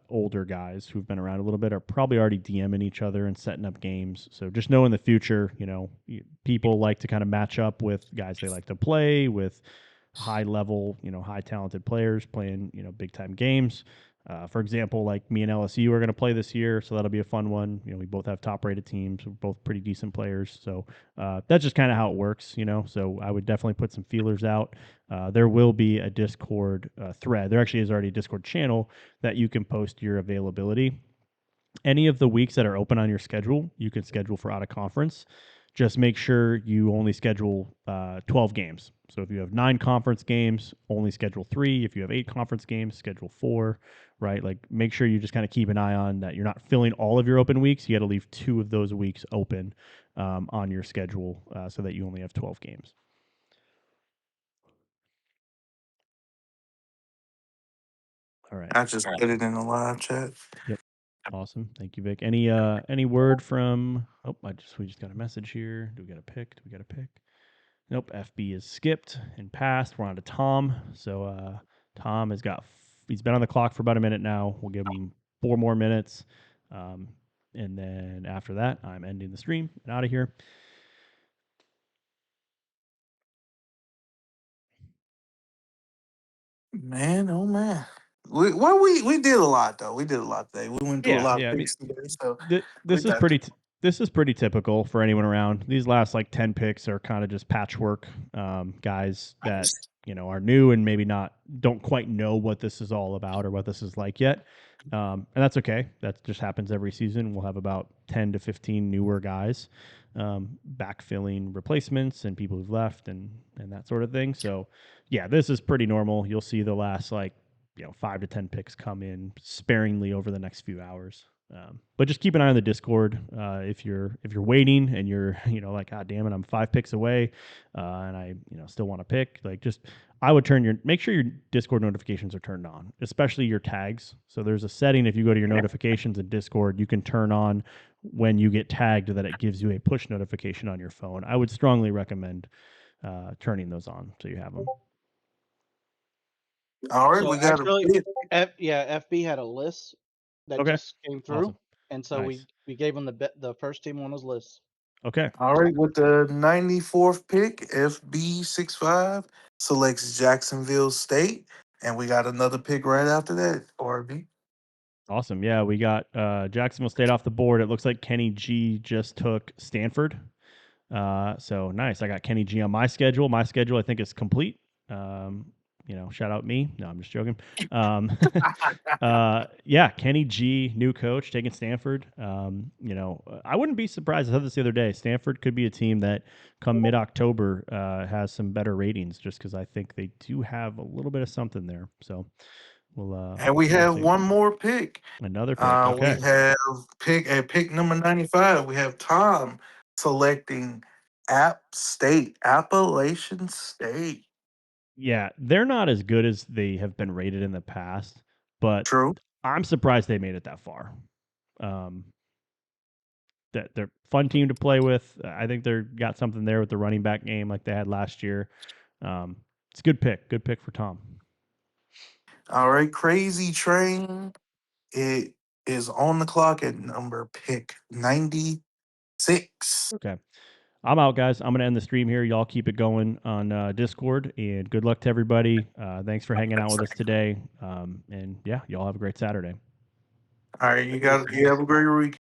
older guys who've been around a little bit are probably already DMing each other and setting up games. So just know in the future, people like to kind of match up with guys they like to play with, high level, high talented players playing, big time games. For example, like me and LSU are going to play this year, so that'll be a fun one. We both have top rated teams, we're both pretty decent players, so that's just kind of how it works. So I would definitely put some feelers out. There will be a Discord thread. There actually is already a Discord channel that you can post your availability. Any of the weeks that are open on your schedule, you can schedule for out of conference. Just make sure you only schedule 12 games. So if you have 9 conference games, only schedule 3. If you have 8 conference games, schedule 4, right? Like make sure you just kind of keep an eye on that. You're not filling all of your open weeks. You got to leave 2 of those weeks open on your schedule so that you only have 12 games. All right. I just put it in the live chat. Yep. Awesome. Thank you, Vic. Any word from? Oh, we just got a message here. Do we got a pick? Do we got a pick? Nope. FB is skipped and passed. We're on to Tom. So Tom he's been on the clock for about a minute now. We'll give him 4 more minutes, and then after that, I'm ending the stream and out of here. Man, oh man. We did a lot though. We did a lot today. We went through a lot of I mean, picks today, so we this is got this is pretty typical for anyone around. These last like 10 picks are kind of just patchwork, guys that are new and maybe don't quite know what this is all about or what this is like yet. And that's okay. That just happens every season. We'll have about 10 to 15 newer guys, backfilling replacements and people who've left and that sort of thing. So yeah, this is pretty normal. You'll see the last 5 to 10 picks come in sparingly over the next few hours. But just keep an eye on the Discord if you're waiting and you're like, God damn it, I'm 5 picks away, and I still want to pick. I would make sure your Discord notifications are turned on, especially your tags. So there's a setting if you go to your notifications in Discord, you can turn on when you get tagged that it gives you a push notification on your phone. I would strongly recommend turning those on so you have them. all right. So We got actually, a pick. FB had a list that Okay, just came through, awesome, and so nice. we gave him the first team on his list. Okay, All right, with the 94th pick, FB65 selects Jacksonville State, and we got another pick right after that. RB. awesome. Yeah, we got Jacksonville State off the board. It looks like Kenny G just took Stanford. So nice. I got Kenny G on my schedule. My schedule, I think, is complete. Shout out me. No, I'm just joking. Yeah, Kenny G, new coach, taking Stanford. I wouldn't be surprised. I said this the other day. Stanford could be a team that, come mid-October, has some better ratings, just because I think they do have a little bit of something there. So And we we'll have see. one more pick. Another pick. We Okay. have pick number 95. We have Tom selecting Appalachian State. Yeah, they're not as good as they have been rated in the past, but True. I'm surprised they made it that far. Um, that they're a fun team to play with. I think they're got something there with the running back game like they had last year. It's a good pick. Good pick for Tom. All right, Crazy Train. It is on the clock at number pick 96. Okay. I'm out, guys. I'm going to end the stream here. Y'all keep it going on Discord, and good luck to everybody. Thanks for hanging out with us today. And yeah, y'all have a great Saturday. All right, you have a great week.